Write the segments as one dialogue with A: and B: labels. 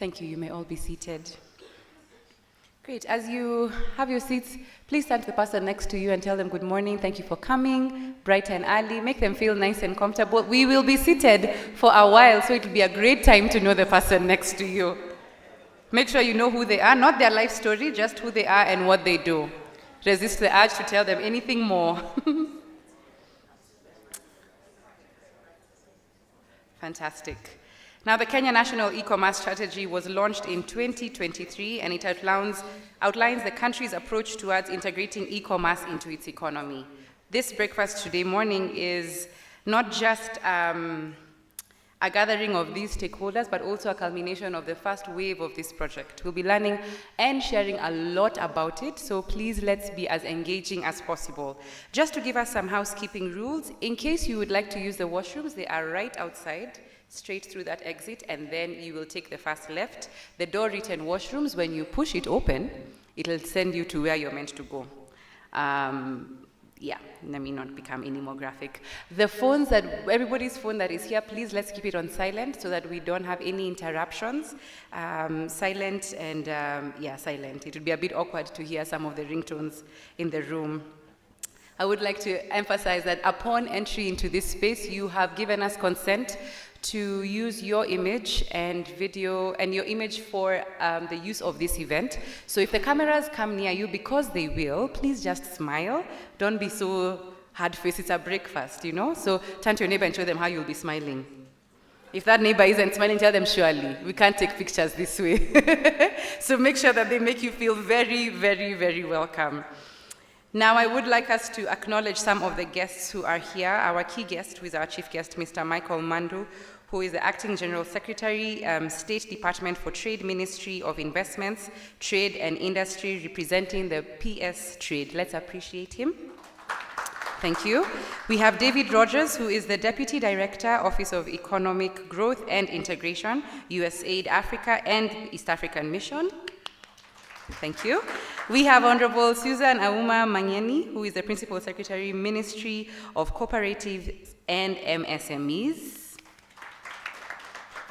A: Thank you. You may all be seated. Great. As you have your seats, please stand to the person next to you and tell them good morning. Thank you for coming, bright and early. Make them feel nice and comfortable. We will be seated for a while, so it will be a great time to know the person next to you. Make sure you know who they are, not their life story, just who they are and what they do. Resist the urge to tell them anything more. Fantastic. Now, the Kenya National E-Commerce Strategy was launched in 2023, and it outlines the country's approach towards integrating e-commerce into its economy. This breakfast today morning is not just a gathering of these stakeholders, but also a culmination of the first wave of this project. We'll be learning and sharing a lot about it, so please let's be as engaging as possible. Just to give us some housekeeping rules, in case you would like to use the washrooms, they are right outside, straight through that exit, and then you will take the first left. The door written washrooms, when you push it open, it'll send you to where you're meant to go. Yeah, let me not become any more graphic. The phones everybody's phone that is here, please let's keep it on silent so that we don't have any interruptions. Silent and, yeah, silent. It would be a bit awkward to hear some of the ringtones in the room. I would like to emphasize that upon entry into this space, you have given us consent to use your image and video and your image for the use of this event. So if the cameras come near you, because they will, please just smile. Don't be so hard-faced. It's a breakfast, you know? So turn to your neighbor and show them how you'll be smiling. If that neighbor isn't smiling, tell them, surely, we can't take pictures this way. So make sure that they make you feel very, very, very welcome. Now, I would like us to acknowledge some of the guests who are here. Our key guest, who is our chief guest, Mr. Michael Mandu, who is the Acting General Secretary, State Department for Trade, Ministry of Investments, Trade and Industry, representing the PS Trade. Let's appreciate him. Thank you. We have David Rogers, who is the Deputy Director, Office of Economic Growth and Integration, USAID Africa and East African Mission. Thank you. We have Honorable Susan Auma Mangeni, who is the Principal Secretary, Ministry of Cooperatives and MSMEs.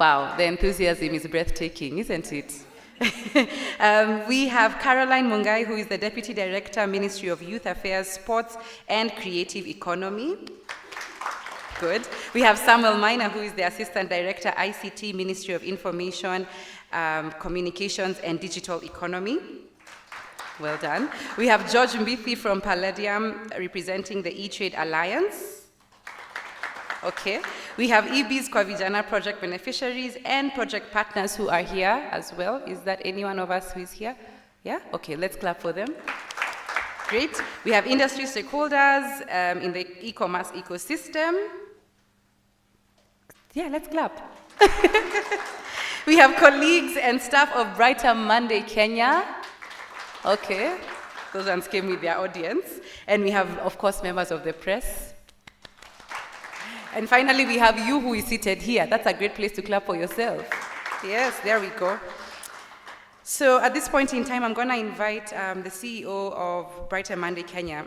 A: Wow, the enthusiasm is breathtaking, isn't it? We have Caroline Mungai, who is the Deputy Director, Ministry of Youth Affairs, Sports and Creative Economy. Good. We have Samuel Miner, who is the Assistant Director, ICT, Ministry of Information, Communications and Digital Economy. Well done. We have George Mbithi from Paladium, representing the e-Trade Alliance. Okay. We have e-Biz, Kwa Vijana project beneficiaries and project partners who are here as well. Is that any one of us who is here? Yeah? Okay, let's clap for them. Great. We have industry stakeholders in the e-commerce ecosystem. Yeah, let's clap. We have colleagues and staff of BrighterMonday Kenya. Okay, those ones came with their audience. And we have, of course, members of the press. And finally, we have you who is seated here. That's a great place to clap for yourself. Yes, there we go. So at this point in time, I'm going to invite the CEO of BrighterMonday Kenya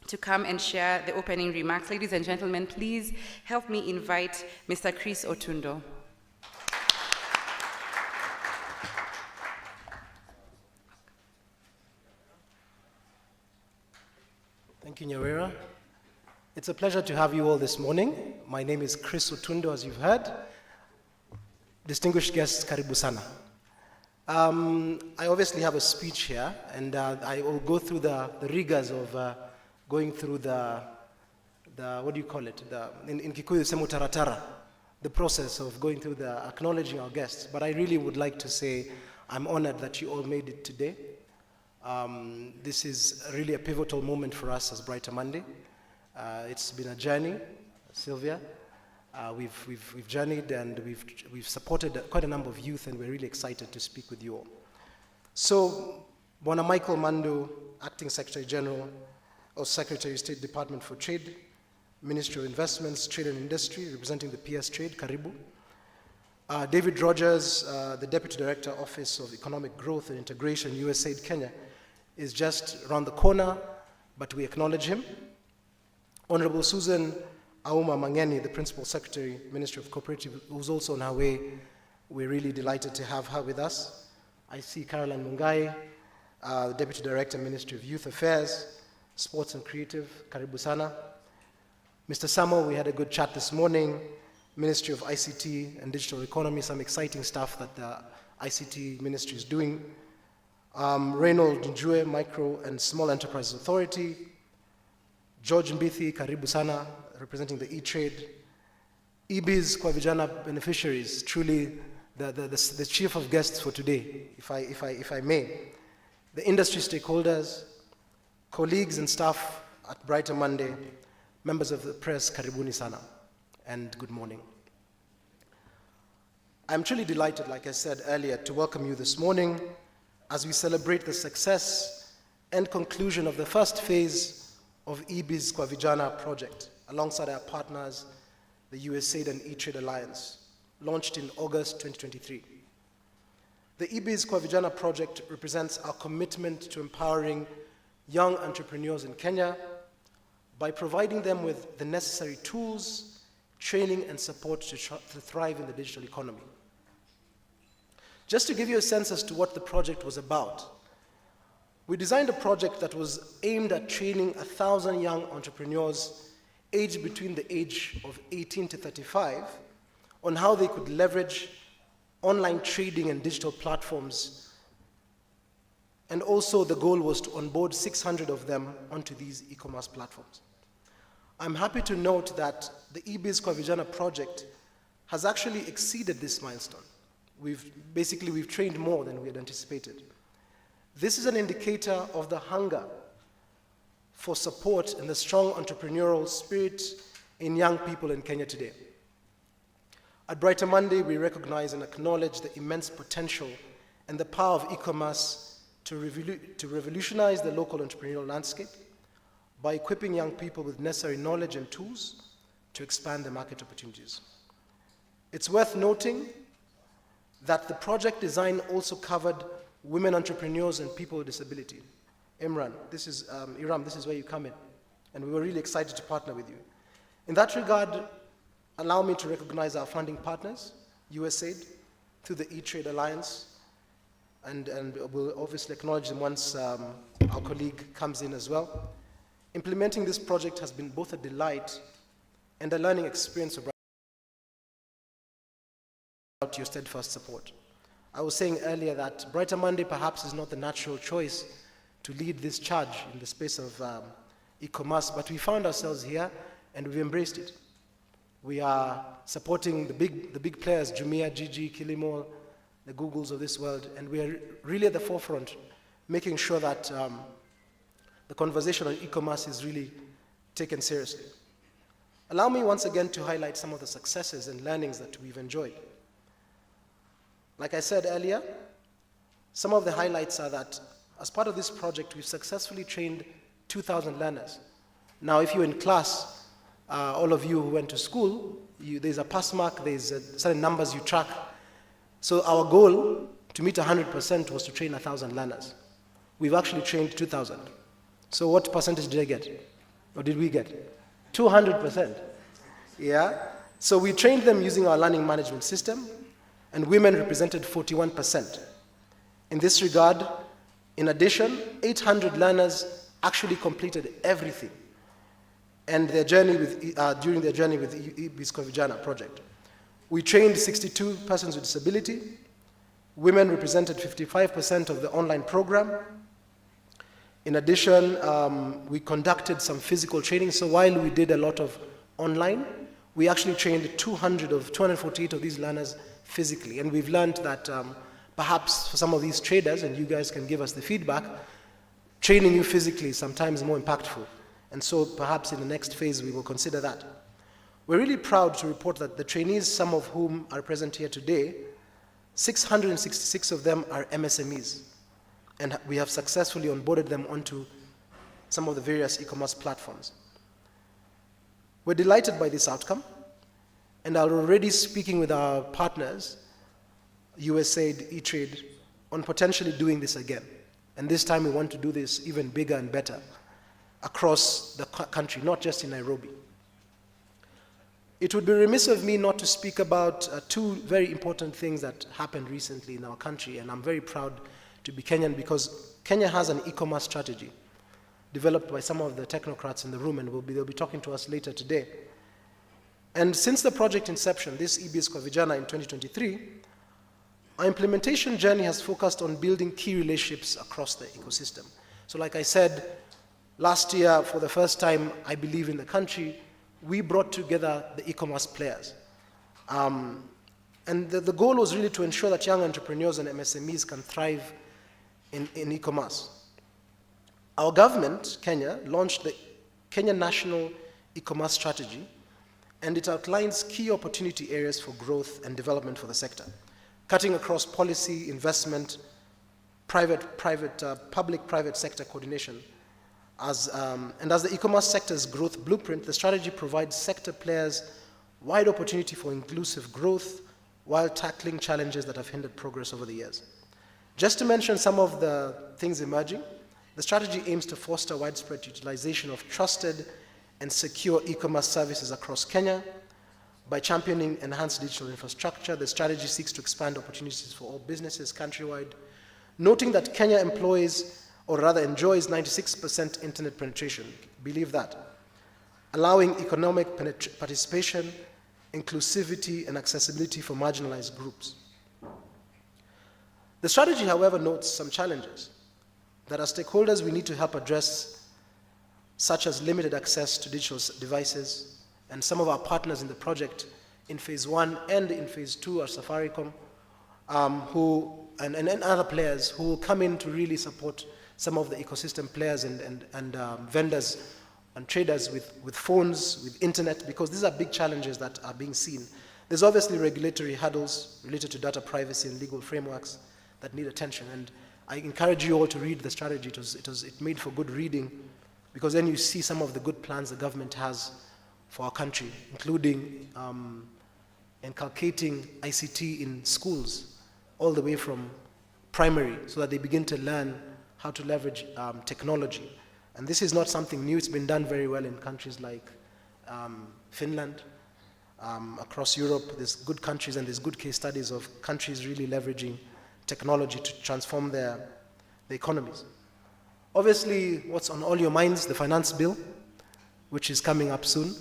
A: to come and share the opening remarks. Ladies and gentlemen, please help me invite Mr. Chris Otundo.
B: Thank you, Nyawera. It's a pleasure to have you all this morning. My name is Chris Otundo, as you've heard. Distinguished guests, karibu sana. I obviously have a speech here, and I will go through the rigors of going through the what do you call it? In Kikuyu, semu taratara, the process of going through the acknowledging our guests. But I really would like to say I'm honored that you all made it today. This is really a pivotal moment for us as BrighterMonday. It's been a journey, Sylvia. We've journeyed and we've supported quite a number of youth, and we're really excited to speak with you all. So, Bwana Michael Mandu, Acting Secretary General or Secretary of State Department for Trade, Ministry of Investments, Trade and Industry, representing the PS Trade, karibu. David Rogers, the Deputy Director, Office of Economic Growth and Integration, USAID Kenya, is just around the corner, but we acknowledge him. Honorable Susan Auma Mangeni, the Principal Secretary, Ministry of Cooperative, who's also on her way We're really delighted to have her with us. I see Caroline Mungai, the Deputy Director, Ministry of Youth Affairs, Sports and Creative, Karibu Sana. Mr. Samo, we had a good chat this morning, Ministry of ICT and Digital Economy, some exciting stuff that the ICT Ministry is doing. Reynold Njue, Micro and Small Enterprises Authority. George Mbithi, Karibu Sana, representing the eTrade. e-Biz, Kwa Vijana Beneficiaries, truly the chief of guests for today, if I may. The industry stakeholders, colleagues and staff at BrighterMonday, members of the press, Karibuni Sana, and good morning. I'm truly delighted, like I said earlier, to welcome you this morning as we celebrate the success and conclusion of the first phase of e-Biz Kwa Vijana project, alongside our partners, the USAID and eTrade Alliance, launched in August 2023. The e-Biz Kwa Vijana project represents our commitment to empowering young entrepreneurs in Kenya by providing them with the necessary tools, training, and support to thrive in the digital economy. Just to give you a sense as to what the project was about, we designed a project that was aimed at training 1,000 young entrepreneurs aged between the age of 18 to 35 on how they could leverage online trading and digital platforms. And also the goal was to onboard 600 of them onto these e-commerce platforms. I'm happy to note that the e-Biz Kwa Vijana project has actually exceeded this milestone. We've trained more than we had anticipated. This is an indicator of the hunger for support and the strong entrepreneurial spirit in young people in Kenya today. At BrighterMonday, we recognize and acknowledge the immense potential and the power of e-commerce to revolutionize the local entrepreneurial landscape by equipping young people with necessary knowledge and tools to expand their market opportunities. It's worth noting that the project design also covered women entrepreneurs and people with disability. Iram, this is where you come in, and we were really excited to partner with you. In that regard, allow me to recognize our funding partners, USAID, through the eTrade Alliance, and we'll obviously acknowledge them once our colleague comes in as well. Implementing this project has been both a delight and a learning experience about your steadfast support. I was saying earlier that BrighterMonday perhaps is not the natural choice to lead this charge in the space of e-commerce, but we found ourselves here and we've embraced it. We are supporting the big players, Jumia, Gigi, Kilimall, the Googles of this world, and we are really at the forefront, making sure that the conversation on e-commerce is really taken seriously. Allow me once again to highlight some of the successes and learnings that we've enjoyed. Like I said earlier, some of the highlights are that as part of this project, we've successfully trained 2,000 learners. Now, if you're in class, all of you who went to school, there's a pass mark, there's certain numbers you track. So our goal to meet 100% was to train 1,000 learners. We've actually trained 2,000. So what percentage did I get? Or did we get? 200%. Yeah? So we trained them using our learning management system, and women represented 41%. In this regard, in addition, 800 learners actually completed everything and their journey during their journey with the e-Biz Kwa Vijana project. We trained 62 persons with disability. Women represented 55% of the online program. In addition, we conducted some physical training. So while we did a lot of online, we actually trained 248 of these learners physically. And we've learned that perhaps for some of these traders, and you guys can give us the feedback, training you physically is sometimes more impactful. And so perhaps in the next phase, we will consider that. We're really proud to report that the trainees, some of whom are present here today, 666 of them are MSMEs. And we have successfully onboarded them onto some of the various e-commerce platforms. We're delighted by this outcome, and are already speaking with our partners, USAID, eTrade, on potentially doing this again. And this time we want to do this even bigger and better across the country, not just in Nairobi. It would be remiss of me not to speak about two very important things that happened recently in our country, and I'm very proud to be Kenyan because Kenya has an e-commerce strategy developed by some of the technocrats in the room, and they'll be talking to us later today. And since the project inception, this e-Biz Kwa Vijana in 2023, our implementation journey has focused on building key relationships across the ecosystem. So like I said, last year, for the first time, I believe in the country, we brought together the e-commerce players. And the goal was really to ensure that young entrepreneurs and MSMEs can thrive in e-commerce. Our government, Kenya, launched the Kenya National E-Commerce Strategy, and it outlines key opportunity areas for growth and development for the sector, cutting across policy, investment, public-private sector coordination. As the e-commerce sector's growth blueprint, the strategy provides sector players wide opportunity for inclusive growth while tackling challenges that have hindered progress over the years. Just to mention some of the things emerging, the strategy aims to foster widespread utilization of trusted and secure e-commerce services across Kenya. By championing enhanced digital infrastructure, the strategy seeks to expand opportunities for all businesses countrywide, noting that Kenya enjoys 96% internet penetration, believe that, allowing economic participation, inclusivity, and accessibility for marginalized groups. The strategy, however, notes some challenges that as stakeholders we need to help address, such as limited access to digital devices, and some of our partners in the project in phase 1 and in phase 2 are Safaricom, and other players who will come in to really support some of the ecosystem players and vendors and traders with phones, with internet, because these are big challenges that are being seen. There's obviously regulatory hurdles related to data privacy and legal frameworks that need attention, and I encourage you all to read the strategy. It made for good reading, because then you see some of the good plans the government has for our country, including inculcating ICT in schools, all the way from primary, so that they begin to learn how to leverage technology. And this is not something new. It's been done very well in countries like Finland, across Europe. There's good countries and there's good case studies of countries really leveraging technology to transform their economies. Obviously, what's on all your minds, the finance bill, which is coming up soon.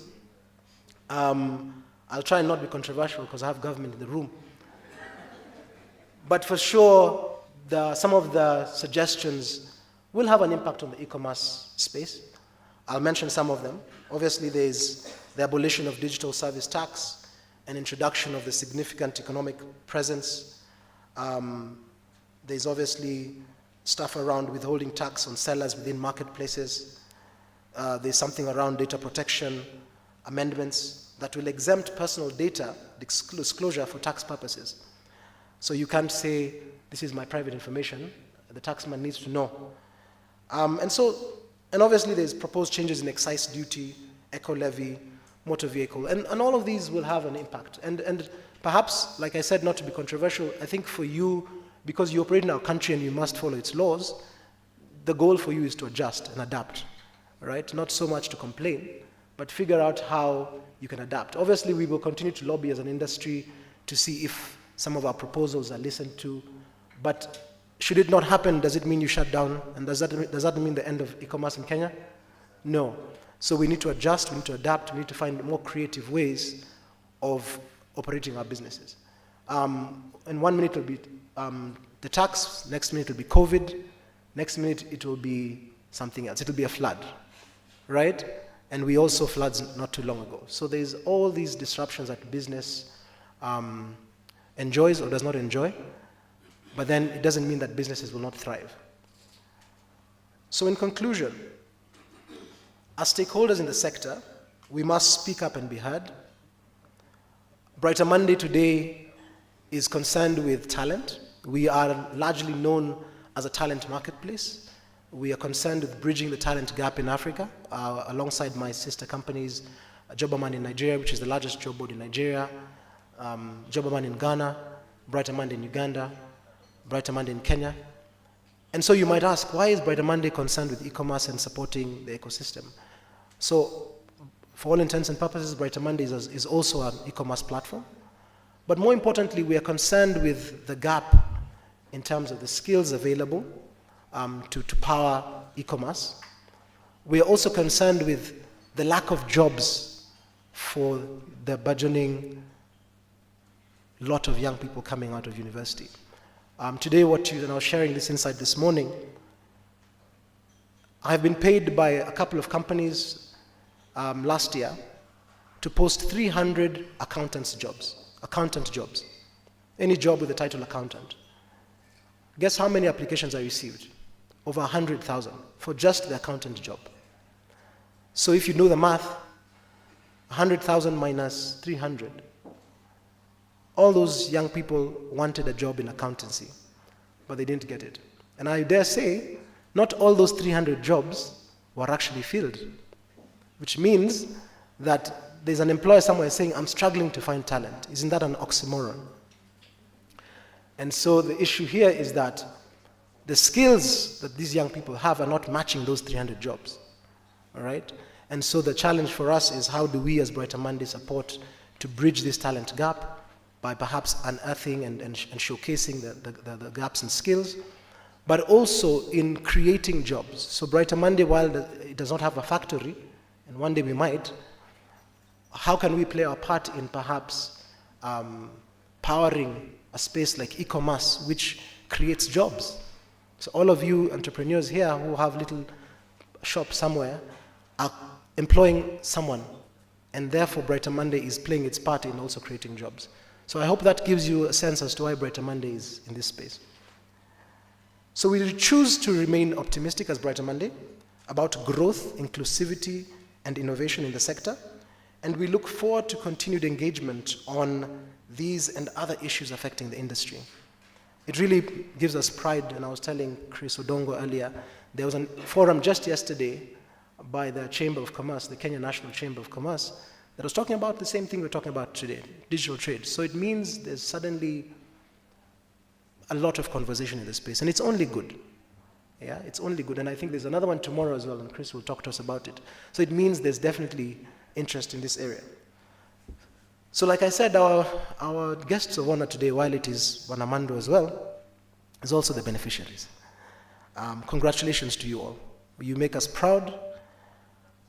B: I'll try and not be controversial because I have government in the room. But for sure, some of the suggestions will have an impact on the e-commerce space. I'll mention some of them. Obviously, there's the abolition of digital service tax and introduction of the significant economic presence. There's obviously stuff around withholding tax on sellers within marketplaces. There's something around data protection amendments that will exempt personal data disclosure for tax purposes. So you can't say, this is my private information. The taxman needs to know. And obviously there's proposed changes in excise duty, eco levy, motor vehicle, and all of these will have an impact. And perhaps, like I said, not to be controversial, I think for you, because you operate in our country and you must follow its laws, the goal for you is to adjust and adapt, right? Not so much to complain, but figure out how you can adapt. Obviously, we will continue to lobby as an industry to see if some of our proposals are listened to, but should it not happen, does it mean you shut down? And does that mean the end of e-commerce in Kenya? No. So we need to adjust, we need to adapt, we need to find more creative ways of operating our businesses. In 1 minute it will be the tax, next minute it will be COVID, next minute it will be something else. It will be a flood, right? And we also floods not too long ago. So there's all these disruptions that business enjoys or does not enjoy, but then it doesn't mean that businesses will not thrive. So in conclusion, as stakeholders in the sector, we must speak up and be heard. BrighterMonday today is concerned with talent. We are largely known as a talent marketplace. We are concerned with bridging the talent gap in Africa, alongside my sister companies, Jobaman in Nigeria, which is the largest job board in Nigeria, Jobaman in Ghana, BrighterMonday in Uganda, BrighterMonday in Kenya. And so you might ask, why is BrighterMonday concerned with e-commerce and supporting the ecosystem? So For all intents and purposes, BrighterMonday is also an e-commerce platform. But more importantly, we are concerned with the gap in terms of the skills available to power e-commerce. We are also concerned with the lack of jobs for the burgeoning lot of young people coming out of university. Today, and I was sharing this insight this morning, I've been paid by a couple of companies last year to post 300 accountant jobs, any job with the title accountant. Guess how many applications I received? Over 100,000 for just the accountant job. So if you know the math, 100,000 minus 300, all those young people wanted a job in accountancy, but they didn't get it. And I dare say, not all those 300 jobs were actually filled, which means that there's an employer somewhere saying, I'm struggling to find talent. Isn't that an oxymoron? And so the issue here is that the skills that these young people have are not matching those 300 jobs, all right? And so the challenge for us is how do we as BrighterMonday support to bridge this talent gap by perhaps unearthing and showcasing the gaps in skills, but also in creating jobs. So BrighterMonday, while it does not have a factory, and one day we might, how can we play our part in perhaps powering a space like e-commerce, which creates jobs? So all of you entrepreneurs here who have little shops somewhere are employing someone, and therefore BrighterMonday is playing its part in also creating jobs. So I hope that gives you a sense as to why BrighterMonday is in this space. So we choose to remain optimistic as BrighterMonday about growth, inclusivity, and innovation in the sector, and we look forward to continued engagement on these and other issues affecting the industry. It really gives us pride, and I was telling Chris Odongo earlier, there was a forum just yesterday by the Chamber of Commerce, the Kenya National Chamber of Commerce, that was talking about the same thing we're talking about today, digital trade. So it means there's suddenly a lot of conversation in this space, and it's only good. Yeah, it's only good, and I think there's another one tomorrow as well, and Chris will talk to us about it. So it means there's definitely interest in this area. So like I said, our guests of honor today, while it is Wanamando as well, is also the beneficiaries. Congratulations to you all. You make us proud.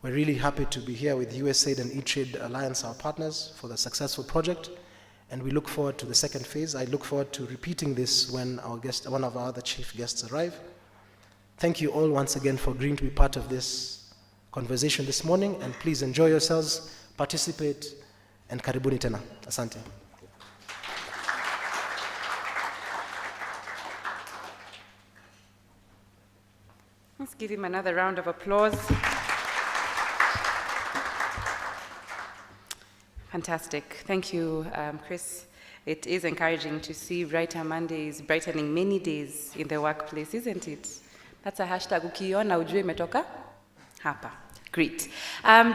B: We're really happy to be here with USAID and eTrade Alliance, our partners, for the successful project. And we look forward to the second phase. I look forward to repeating this when one of our other chief guests arrive. Thank you all once again for agreeing to be part of this conversation this morning. And please enjoy yourselves, participate, and karibuni tena. Asante.
A: Let's give him another round of applause. Fantastic. Thank you, Chris. It is encouraging to see BrighterMondays brightening many days in the workplace, isn't it? That's a hashtag ukiona ujue imetoka hapa. Great.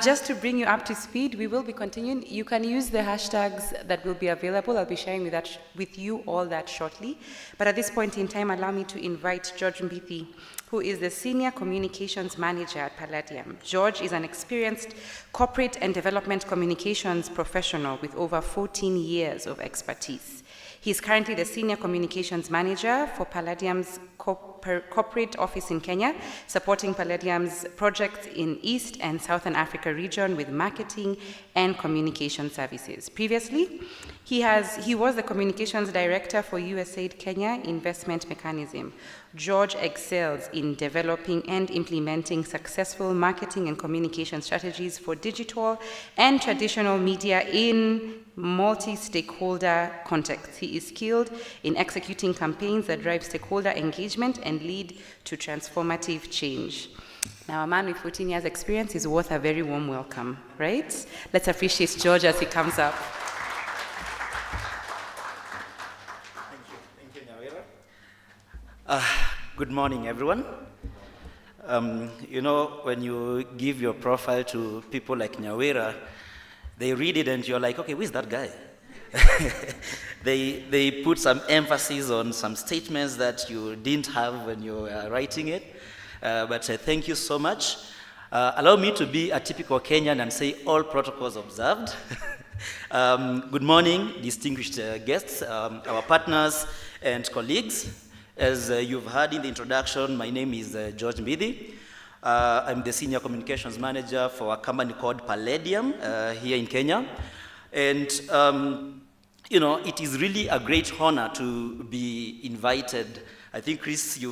A: Just to bring you up to speed, we will be continuing. You can use the hashtags that will be available. I'll be sharing with you all that shortly. But at this point in time, allow me to invite George Mbithi, who is the Senior Communications Manager at Paladium. George is an experienced corporate and development communications professional with over 14 years of expertise. He is currently the Senior Communications Manager for Paladium's corporate office in Kenya, supporting Paladium's projects in East and Southern Africa region with marketing and communication services. Previously, he was the Communications Director for USAID Kenya Investment Mechanism. George excels in developing and implementing successful marketing and communication strategies for digital and traditional media in multi-stakeholder contexts. He is skilled in executing campaigns that drive stakeholder engagement and lead to transformative change. Now, a man with 14 years experience is worth a very warm welcome, right? Let's appreciate George as he comes up.
C: Thank you, Nyawira. Good morning, everyone. You know, when you give your profile to people like Nyawira, they read it and you're like, okay, who is that guy? They put some emphasis on some statements that you didn't have when you were writing it. But thank you so much. Allow me to be a typical Kenyan and say all protocols observed. Good morning, distinguished guests, our partners and colleagues. As you've heard in the introduction, my name is George Mbidi. I'm the Senior Communications Manager for a company called Paladium here in Kenya. And it is really a great honor to be invited. I think, Chris,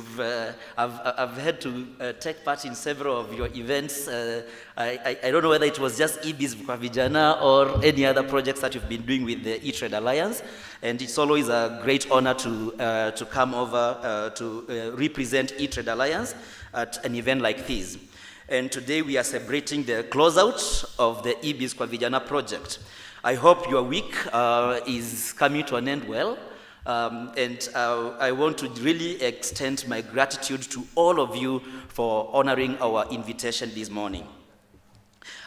C: I've had to take part in several of your events. I don't know whether it was just e-Biz Kwa Vijana or any other projects that you've been doing with the eTrade Alliance. And it's always a great honor to come over to represent eTrade Alliance at an event like this. And today we are celebrating the closeout of the e-Biz Kwa Vijana project. I hope your week is coming to an end well. I want to really extend my gratitude to all of you for honoring our invitation this morning.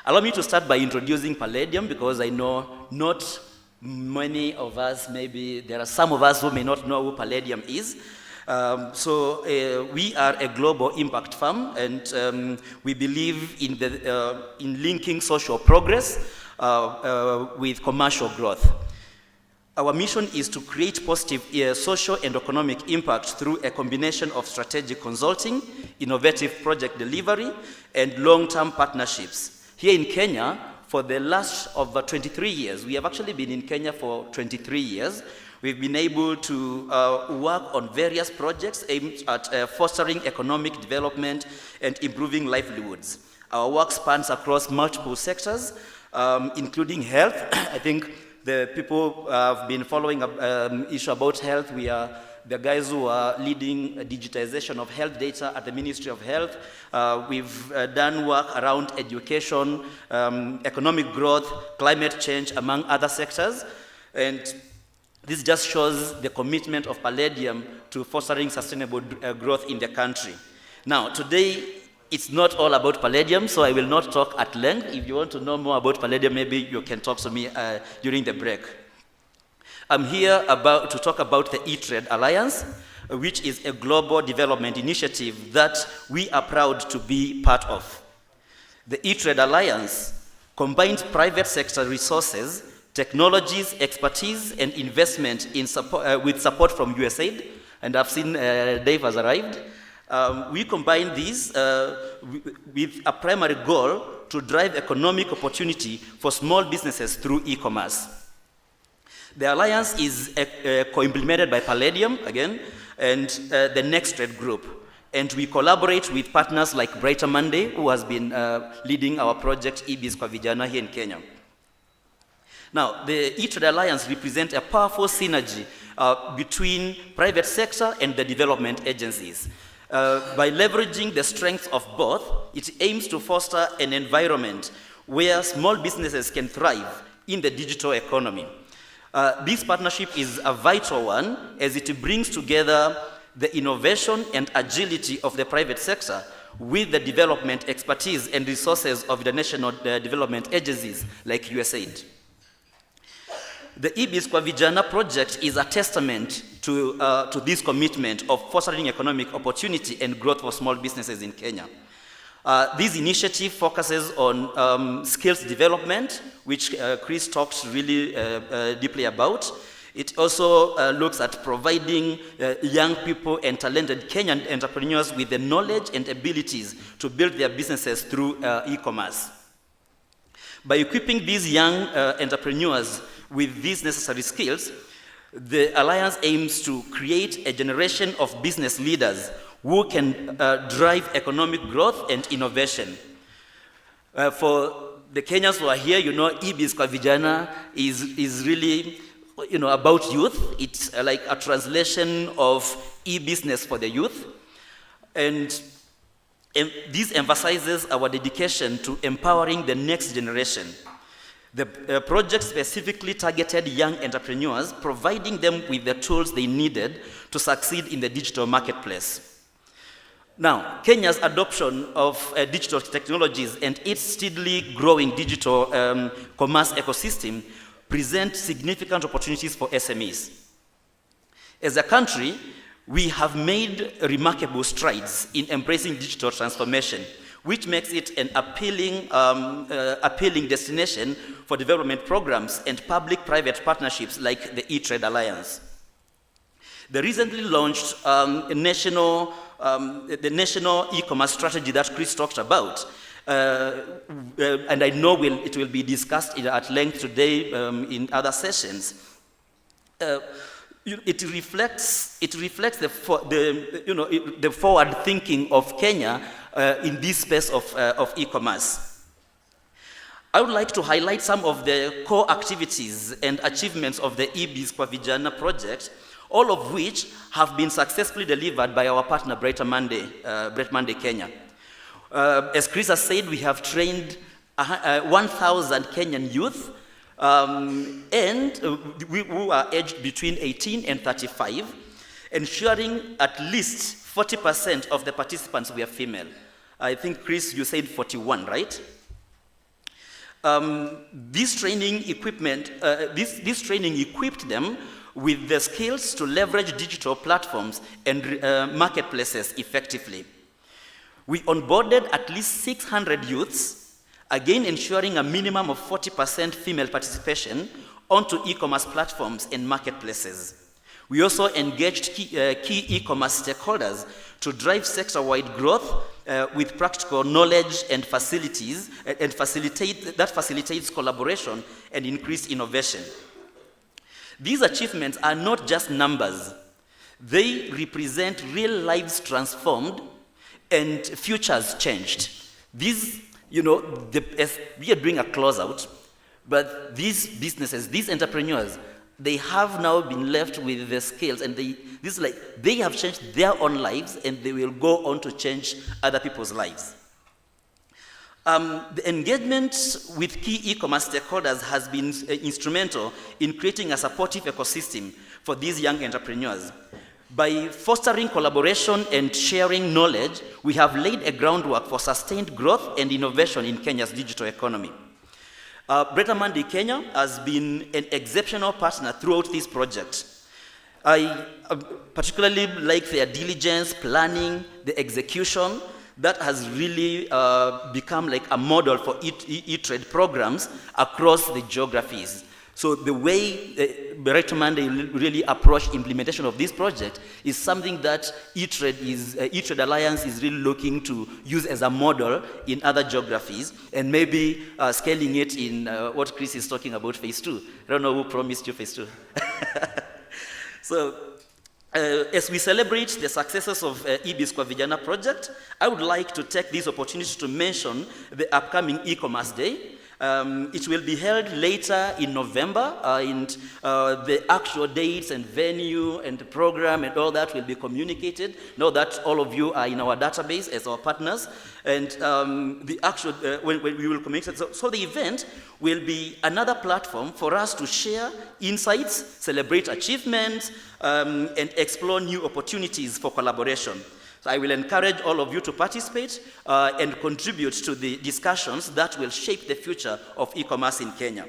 C: Allow me to start by introducing Paladium, because I know not many of us, maybe there are some of us who may not know who Paladium is. We are a global impact firm, and we believe in linking social progress with commercial growth. Our mission is to create positive social and economic impact through a combination of strategic consulting, innovative project delivery, and long-term partnerships. Here in Kenya, for the last over 23 years, we have actually been in Kenya for 23 years, we've been able to work on various projects aimed at fostering economic development and improving livelihoods. Our work spans across multiple sectors, including health. I think the people who have been following issue about health, we are the guys who are leading digitization of health data at the Ministry of Health. We've done work around education, economic growth, climate change, among other sectors. And this just shows the commitment of Paladium to fostering sustainable growth in the country. Now, today, it's not all about Paladium, so I will not talk at length. If you want to know more about Paladium, maybe you can talk to me during the break. I'm here to talk about the eTrade Alliance, which is a global development initiative that we are proud to be part of. The eTrade Alliance combines private sector resources, technologies, expertise, and investment with support from USAID, and I've seen Dave has arrived. We combine these with a primary goal to drive economic opportunity for small businesses through e-commerce. The alliance is co-implemented by Paladium, again, and the NextTrade Group. And we collaborate with partners like BrighterMonday, who has been leading our project e-Biz Kwa Vijana here in Kenya. Now, the eTrade Alliance represents a powerful synergy between private sector and the development agencies. By leveraging the strengths of both, it aims to foster an environment where small businesses can thrive in the digital economy. This partnership is a vital one, as it brings together the innovation and agility of the private sector with the development expertise and resources of the national development agencies like USAID. The e-Biz Kwa Vijana project is a testament to this commitment of fostering economic opportunity and growth for small businesses in Kenya. This initiative focuses on skills development, which Chris talked really deeply about. It also looks at providing young people and talented Kenyan entrepreneurs with the knowledge and abilities to build their businesses through e-commerce. By equipping these young entrepreneurs with these necessary skills, the Alliance aims to create a generation of business leaders who can drive economic growth and innovation. For the Kenyans who are here, e-Biz Kwa Vijana is really about youth. It's like a translation of e-business for the youth. And this emphasizes our dedication to empowering the next generation. The project specifically targeted young entrepreneurs, providing them with the tools they needed to succeed in the digital marketplace. Now, Kenya's adoption of digital technologies and its steadily growing digital commerce ecosystem present significant opportunities for SMEs. As a country, we have made remarkable strides in embracing digital transformation, which makes it an appealing destination for development programs and public-private partnerships like the eTrade Alliance. The recently launched the national e-commerce strategy that Chris talked about, and I know it will be discussed at length today in other sessions. It reflects the forward thinking of Kenya in this space of e-commerce. I would like to highlight some of the core activities and achievements of the e-Biz Kwa Vijana project, all of which have been successfully delivered by our partner BrighterMonday Kenya. As Chris has said, we have trained 1,000 Kenyan youth who are aged between 18 and 35, ensuring at least 40% of the participants were female. I think, Chris, you said 41, right? This training equipped them with the skills to leverage digital platforms and marketplaces effectively. We onboarded at least 600 youths, again ensuring a minimum of 40% female participation onto e-commerce platforms and marketplaces. We also engaged key e-commerce stakeholders to drive sector-wide growth with practical knowledge and facilities, that facilitates collaboration and increased innovation. These achievements are not just numbers. They represent real lives transformed and futures changed. These, we are doing a closeout, but these businesses, these entrepreneurs, they have now been left with the skills, and they have changed their own lives, and they will go on to change other people's lives. The engagement with key e-commerce stakeholders has been instrumental in creating a supportive ecosystem for these young entrepreneurs. By fostering collaboration and sharing knowledge, we have laid a groundwork for sustained growth and innovation in Kenya's digital economy. BrighterMonday Kenya has been an exceptional partner throughout this project. I particularly like their diligence, planning, the execution. That has really become like a model for eTrade programs across the geographies. So the way BrighterMonday really approached implementation of this project is something that eTrade Alliance is really looking to use as a model in other geographies, and maybe scaling it in what Chris is talking about, phase 2. I don't know who promised you phase 2. So as we celebrate the successes of e-Biz Kwa Vijana project, I would like to take this opportunity to mention the upcoming e-commerce day. It will be held later in November, and the actual dates and venue and the program and all that will be communicated. Know that all of you are in our database as our partners, and the actual, when we will communicate. So the event will be another platform for us to share insights, celebrate achievements, and explore new opportunities for collaboration. So I will encourage all of you to participate and contribute to the discussions that will shape the future of e-commerce in Kenya.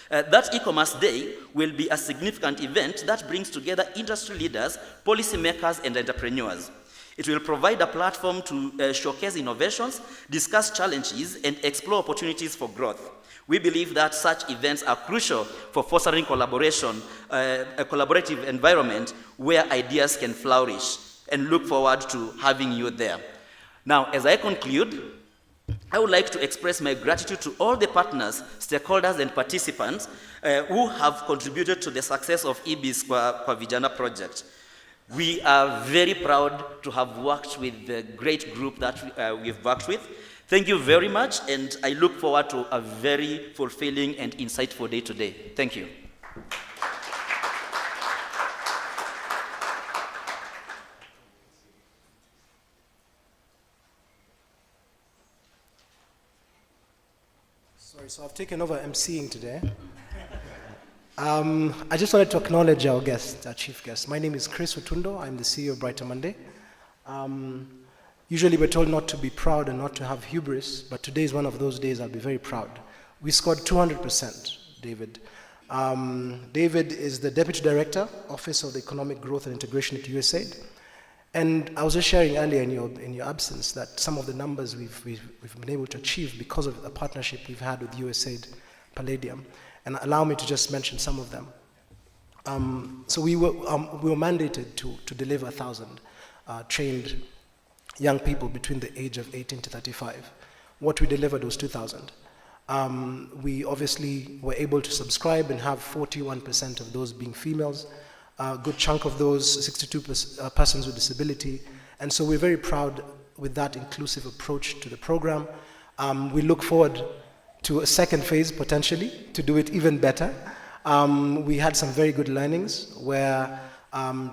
C: That e-commerce day will be a significant event that brings together industry leaders, policymakers, and entrepreneurs. It will provide a platform to showcase innovations, discuss challenges, and explore opportunities for growth. We believe that such events are crucial for fostering collaboration, a collaborative environment where ideas can flourish, and look forward to having you there. Now, as I conclude, I would like to express my gratitude to all the partners, stakeholders, and participants who have contributed to the success of e-Biz Kwa Vijana project. We are very proud to have worked with the great group that we've worked with. Thank you very much, and I look forward to a very fulfilling and insightful day today. Thank you.
B: Sorry, so I've taken over emceeing today. I just wanted to acknowledge our guest, our chief guest. My name is Chris Utundo. I'm the CEO of BrighterMonday. Usually we're told not to be proud and not to have hubris, but today is one of those days I'll be very proud. We scored 200%, David. David is the Deputy Director, Office of the Economic Growth and Integration at USAID. And I was just sharing earlier in your absence that some of the numbers we've been able to achieve because of the partnership we've had with USAID Palladium. And allow me to just mention some of them. So we were mandated to deliver 1,000 trained young people between the age of 18 to 35. What we delivered was 2,000. We obviously were able to subscribe and have 41% of those being females. A good chunk of those, 62 persons with disability. And so we're very proud with that inclusive approach to the program. We look forward to a second phase, potentially, to do it even better. We had some very good learnings where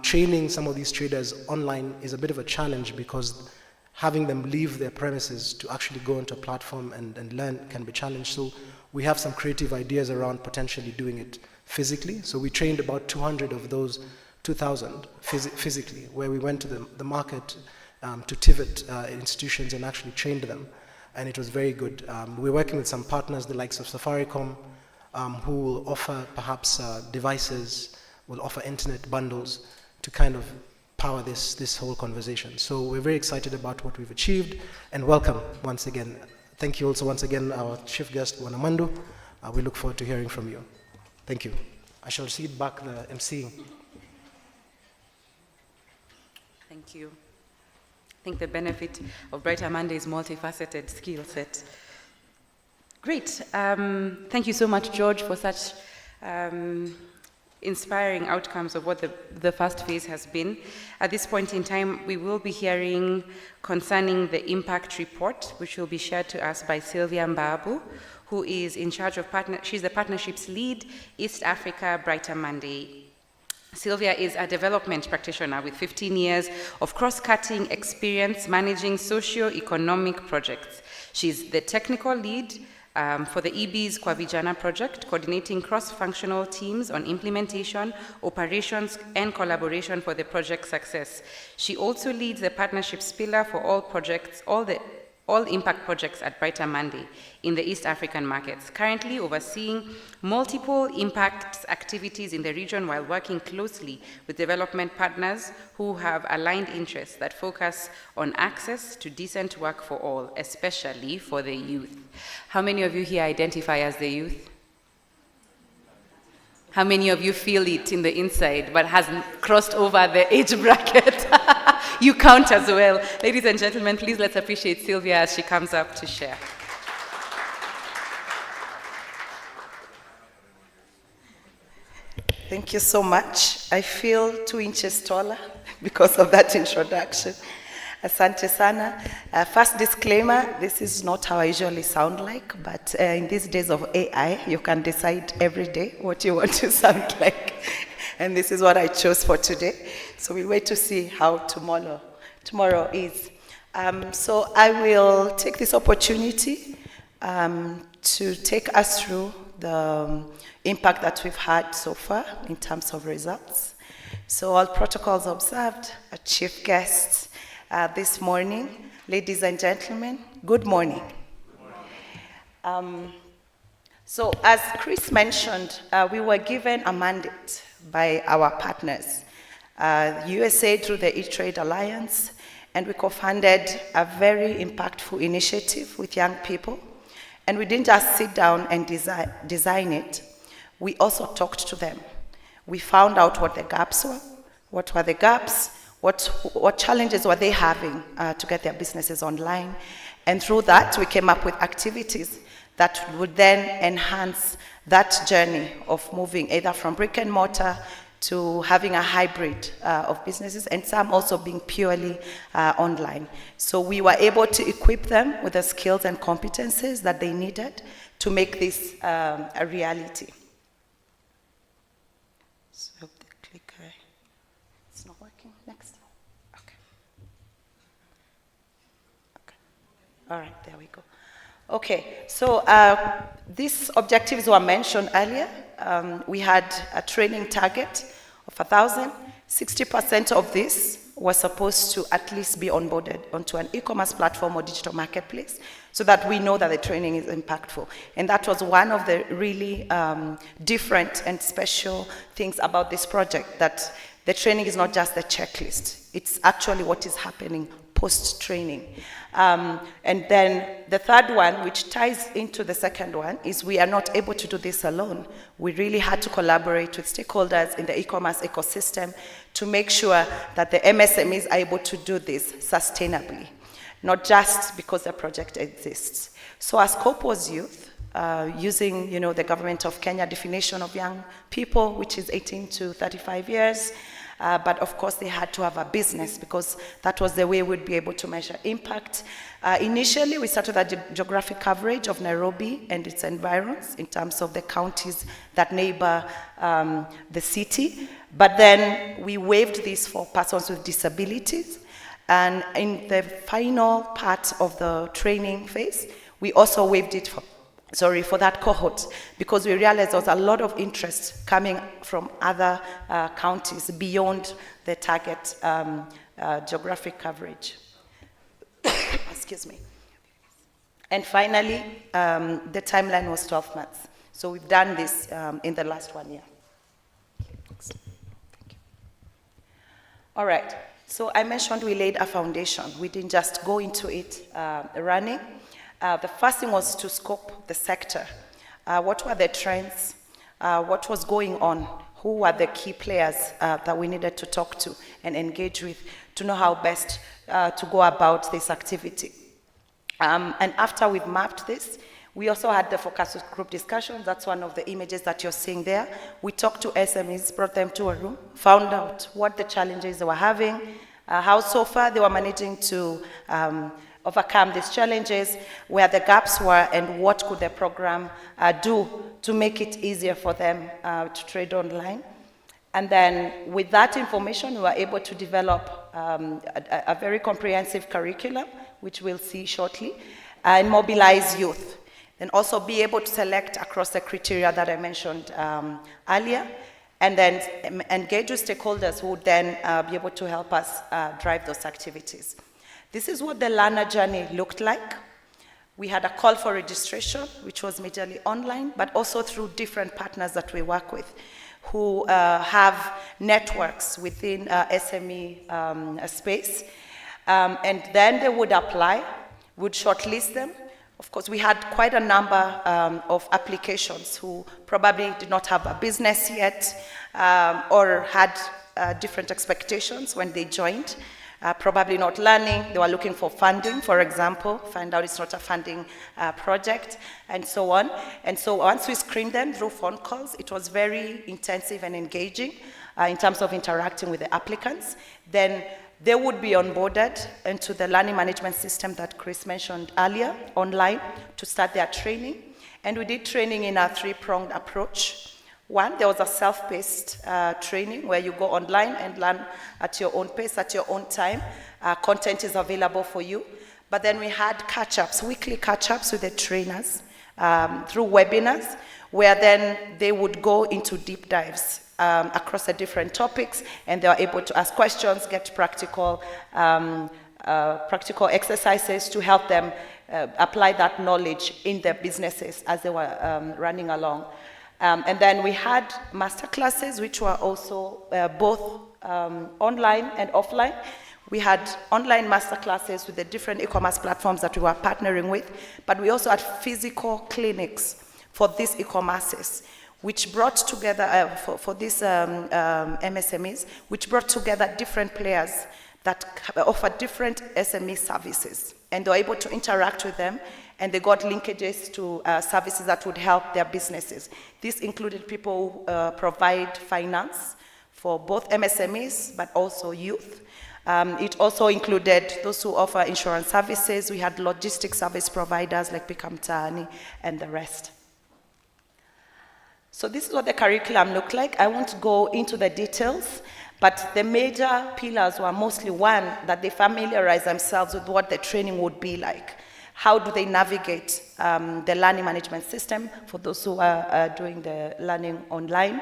B: training some of these traders online is a bit of a challenge because having them leave their premises to actually go into a platform and learn can be challenged. So we have some creative ideas around potentially doing it physically. So we trained about 200 of those 2,000 physically, where we went to the market to TIVET institutions and actually trained them. And it was very good. We're working with some partners, the likes of Safaricom, who will offer perhaps devices, will offer internet bundles to kind of power this whole conversation. So we're very excited about what we've achieved, and welcome once again. Thank you also once again, our chief guest, Wanamandu. We look forward to hearing from you. Thank you. I shall cede back the MC.
A: Thank you. I think the benefit of BrighterMonday's multifaceted skill set. Great. Thank you so much, George, for such inspiring outcomes of what the first phase has been. At this point in time, we will be hearing concerning the impact report, which will be shared to us by Sylvia Mbabu, who is in charge of she's the partnerships lead, East Africa, BrighterMonday. Sylvia is a development practitioner with 15 years of cross-cutting experience managing socio-economic projects. She's the technical lead for the e-Biz Kwa Vijana project, coordinating cross-functional teams on implementation, operations, and collaboration for the project success. She also leads the partnerships pillar for all projects, all impact projects at BrighterMonday in the East African markets, currently overseeing multiple impact activities in the region while working closely with development partners who have aligned interests that focus on access to decent work for all, especially for the youth. How many of you here identify as the youth? How many of you feel it in the inside but hasn't crossed over the age bracket? You count as well. Ladies and gentlemen, please let's appreciate Sylvia as she comes up to share.
D: Thank you so much. I feel 2 inches taller because of that introduction. Asante sana. First disclaimer, this is not how I usually sound like, but in these days of AI, you can decide every day what you want to sound like. And this is what I chose for today. So we'll wait to see how tomorrow is. So I will take this opportunity to take us through the impact that we've had so far in terms of results. So all protocols observed, our chief guests this morning, ladies and gentlemen, good morning. So as Chris mentioned, we were given a mandate by our partners, USAID through the eTrade Alliance, and we co-funded a very impactful initiative with young people. And we didn't just sit down and design it, we also talked to them. We found out what the gaps were, what were the gaps, what challenges were they having to get their businesses online. And through that, we came up with activities that would then enhance that journey of moving either from brick and mortar to having a hybrid of businesses, and some also being purely online. So we were able to equip them with the skills and competencies that they needed to make this a reality. So the clicker, it's not working. Next. Okay. Okay. All right, there we go. Okay, so these objectives were mentioned earlier. We had a training target of 1,000. 60% of this was supposed to at least be onboarded onto an e-commerce platform or digital marketplace so that we know that the training is impactful. And that was one of the really different and special things about this project, that The training is not just the checklist. It's actually what is happening post-training. And then the third one, which ties into the second one, is we are not able to do this alone. We really had to collaborate with stakeholders in the e-commerce ecosystem to make sure that the MSMEs are able to do this sustainably, not just because the project exists. So our scope was youth, using the Government of Kenya definition of young people, which is 18 to 35 years. But of course, they had to have a business because that was the way we'd be able to measure impact. Initially, we started a geographic coverage of Nairobi and its environs in terms of the counties that neighbor the city. But then we waived this for persons with disabilities. And in the final part of the training phase, we also waived it for that cohort, because we realized there was a lot of interest coming from other counties beyond the target geographic coverage. Excuse me. And finally, the timeline was 12 months. So we've done this in the last 1 year. Thank you. All right, so I mentioned we laid a foundation. We didn't just go into it running. The first thing was to scope the sector. What were the trends? What was going on? Who were the key players that we needed to talk to and engage with to know how best to go about this activity? And after we've mapped this, we also had the focus group discussions. That's one of the images that you're seeing there. We talked to SMEs, brought them to a room, found out what the challenges they were having, how so far they were managing to overcome these challenges, where the gaps were, and what could the program do to make it easier for them to trade online. And then with that information, we were able to develop a very comprehensive curriculum, which we'll see shortly, and mobilize youth, and also be able to select across the criteria that I mentioned earlier, and then engage with stakeholders who would then be able to help us drive those activities. This is what the learner journey looked like. We had a call for registration, which was majorly online, but also through different partners that we work with, who have networks within SME space. And then they would apply, would shortlist them. Of course, we had quite a number of applications who probably did not have a business yet, or had different expectations when they joined. Probably not learning, they were looking for funding, for example, find out it's not a funding project, and so on. And so once we screened them through phone calls, it was very intensive and engaging in terms of interacting with the applicants. Then they would be onboarded into the learning management system that Chris mentioned earlier, online, to start their training. And we did training in a three-pronged approach. One, there was a self-paced training where you go online and learn at your own pace, at your own time. Content is available for you. But then we had catch-ups, weekly catch-ups with the trainers through webinars, where then they would go into deep dives across the different topics, and they were able to ask questions, get practical exercises to help them apply that knowledge in their businesses as they were running along. And then we had master classes, which were also both online and offline. We had online master classes with the different e-commerce platforms that we were partnering with, but we also had physical clinics for these e-commerces, which brought together, for these MSMEs, which brought together different players that offer different SME services. And they were able to interact with them, and they got linkages to services that would help their businesses. This included people who provide finance for both MSMEs, but also youth. It also included those who offer insurance services. We had logistics service providers like Pikamtani and the rest. So this is what the curriculum looked like. I won't go into the details, but the major pillars were mostly one, that they familiarize themselves with what the training would be like. How do they navigate the learning management system for those who are doing the learning online?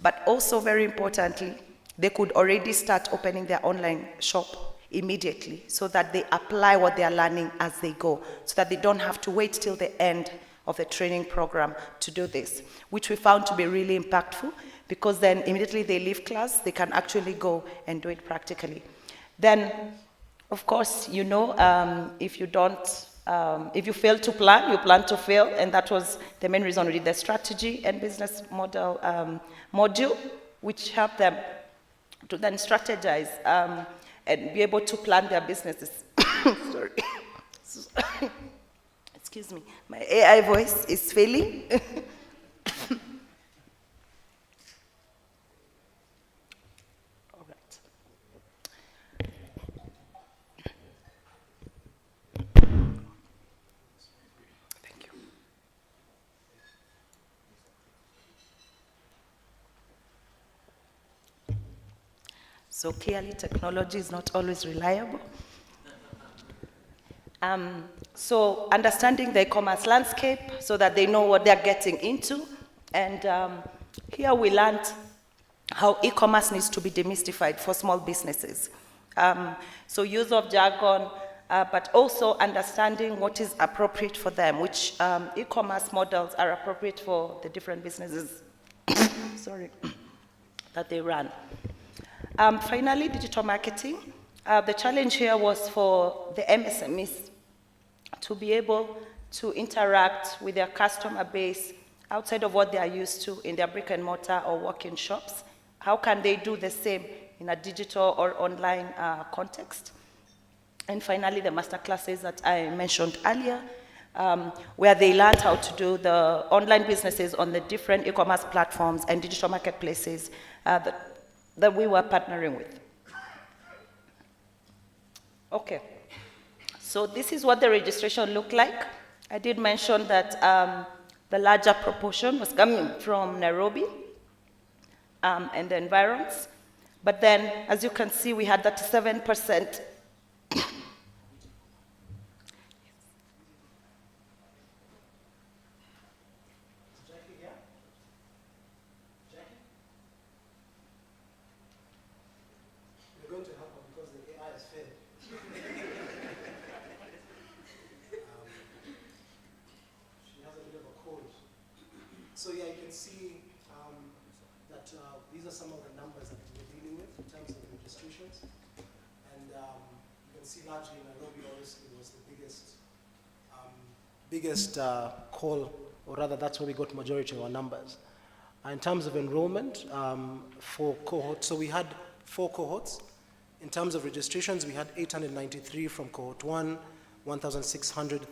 D: But also, very importantly, they could already start opening their online shop immediately so that they apply what they are learning as they go, so that they don't have to wait till the end of the training program to do this, which we found to be really impactful, because then immediately they leave class, they can actually go and do it practically. Then, of course, you know, if you fail to plan, you plan to fail, and that was the main reason we did the strategy and business model module, which helped them to then strategize and be able to plan their businesses. Sorry. Excuse me, my AI voice is failing. All right. Thank you. So clearly, technology is not always reliable. So understanding the e-commerce landscape so that they know what they're getting into. And here we learned how e-commerce needs to be demystified for small businesses. So use of jargon, but also understanding what is appropriate for them, which e-commerce models are appropriate for the different businesses sorry, that they run. Finally, digital marketing. The challenge here was for the MSMEs to be able to interact with their customer base outside of what they are used to in their brick and mortar or walk-in shops. How can they do the same in a digital or online context? And finally, the masterclasses that I mentioned earlier, where they learned how to do the online businesses on the different e-commerce platforms and digital marketplaces that we were partnering with. Okay, so this is what the registration looked like. I did mention that the larger proportion was coming from Nairobi and the environs. But then, as you can see, we had 37%.
B: So yeah, you can see that these are some of the numbers that we're dealing with in terms of registrations. And you can see largely Nairobi obviously was the biggest call, or rather that's where we got majority of our numbers. In terms of enrollment for cohorts, so we had 4 cohorts. In terms of registrations, we had 893 from cohort 1, 1,600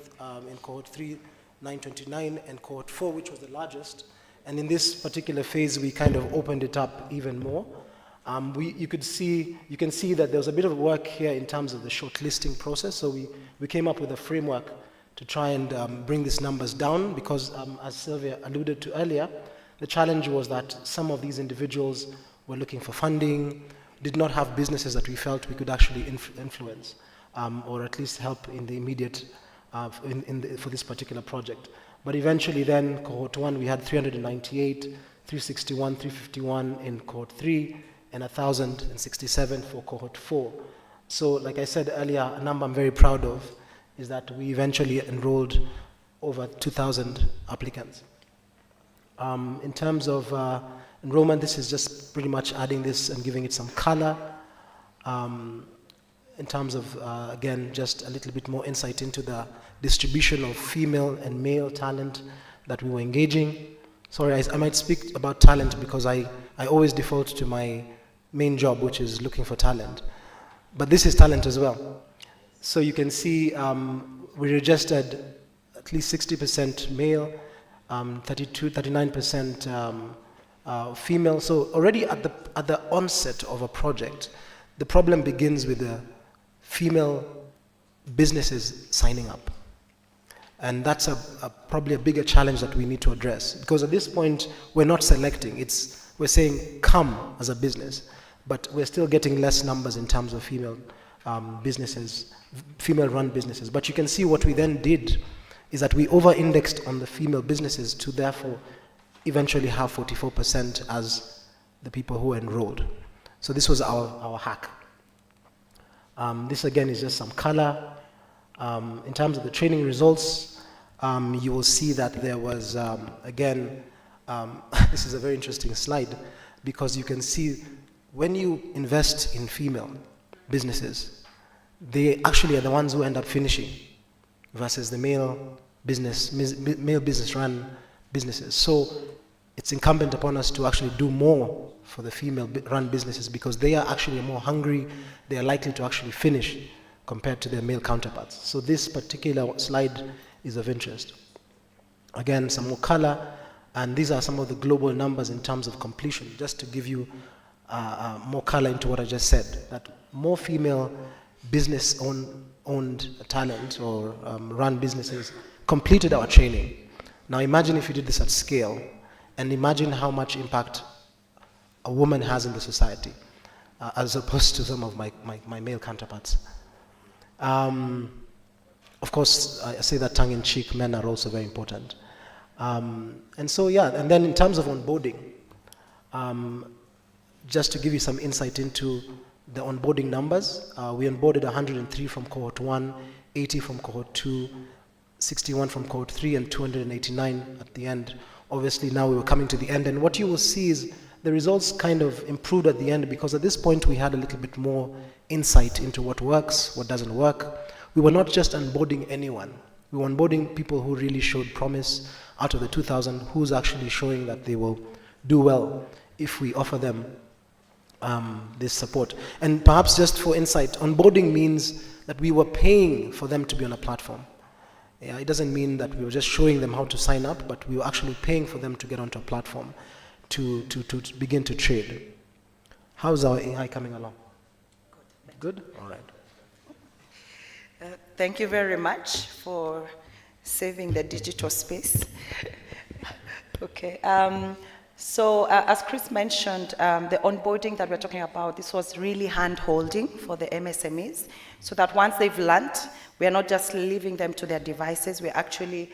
B: in cohort 3, 929, and cohort 4, which was the largest. And in this particular phase, we kind of opened it up even more. You can see that there was a bit of work here in terms of the shortlisting process. So we came up with a framework to try and bring these numbers down, because as Sylvia alluded to earlier, the challenge was that some of these individuals were looking for funding, did not have businesses that we felt we could actually influence, or at least help in the immediate for this particular project. But eventually then, cohort 1, we had 398, 361, 351 in cohort 3, and 1,067 for cohort 4. So like I said earlier, a number I'm very proud of is that we eventually enrolled over 2,000 applicants. In terms of enrollment, this is just pretty much adding this and giving it some color. In terms of, again, just a little bit more insight into the distribution of female and male talent that we were engaging. Sorry, I might speak about talent because I always default to my main job, which is looking for talent. But this is talent as well. So you can see we registered at least 60% male, 39% female. So already at the onset of a project, the problem begins with the female businesses signing up. And that's probably a bigger challenge that we need to address. Because at this point, we're not selecting. We're saying, come as a business. But we're still getting less numbers in terms of female businesses, female-run businesses. But you can see what we then did is that we over-indexed on the female businesses to therefore eventually have 44% as the people who enrolled. So this was our hack. This again is just some color. In terms of the training results, you will see that there was, again, this is a very interesting slide, because you can see when you invest in female businesses, they actually are the ones who end up finishing versus the male business run businesses. So it's incumbent upon us to actually do more for the female run businesses, because they are actually more hungry, they are likely to actually finish compared to their male counterparts. So this particular slide is of interest. Again, some more color, and these are some of the global numbers in terms of completion, just to give you more color into what I just said, that more female business-owned talent or run businesses completed our training. Now imagine if you did this at scale, and imagine how much impact a woman has in the society, as opposed to some of my male counterparts. Of course, I say that tongue-in-cheek, men are also very important. And so, yeah, and then in terms of onboarding, just to give you some insight into the onboarding numbers, we onboarded 103 from cohort 1, 80 from cohort 2, 61 from cohort 3, and 289 at the end. Obviously, now we were coming to the end, and what you will see is the results kind of improved at the end, because at this point we had a little bit more insight into what works, what doesn't work. We were not just onboarding anyone. We were onboarding people who really showed promise. Out of the 2,000, who's actually showing that they will do well if we offer them this support. And perhaps just for insight, onboarding means that we were paying for them to be on a platform. Yeah, it doesn't mean that we were just showing them how to sign up, but we were actually paying for them to get onto a platform to begin to trade. How's our AI coming along? Good? All right.
D: Thank you very much for saving the digital space. Okay. So as Chris mentioned, the onboarding that we're talking about, this was really hand-holding for the MSMEs, so that once they've learned, we are not just leaving them to their devices, we're actually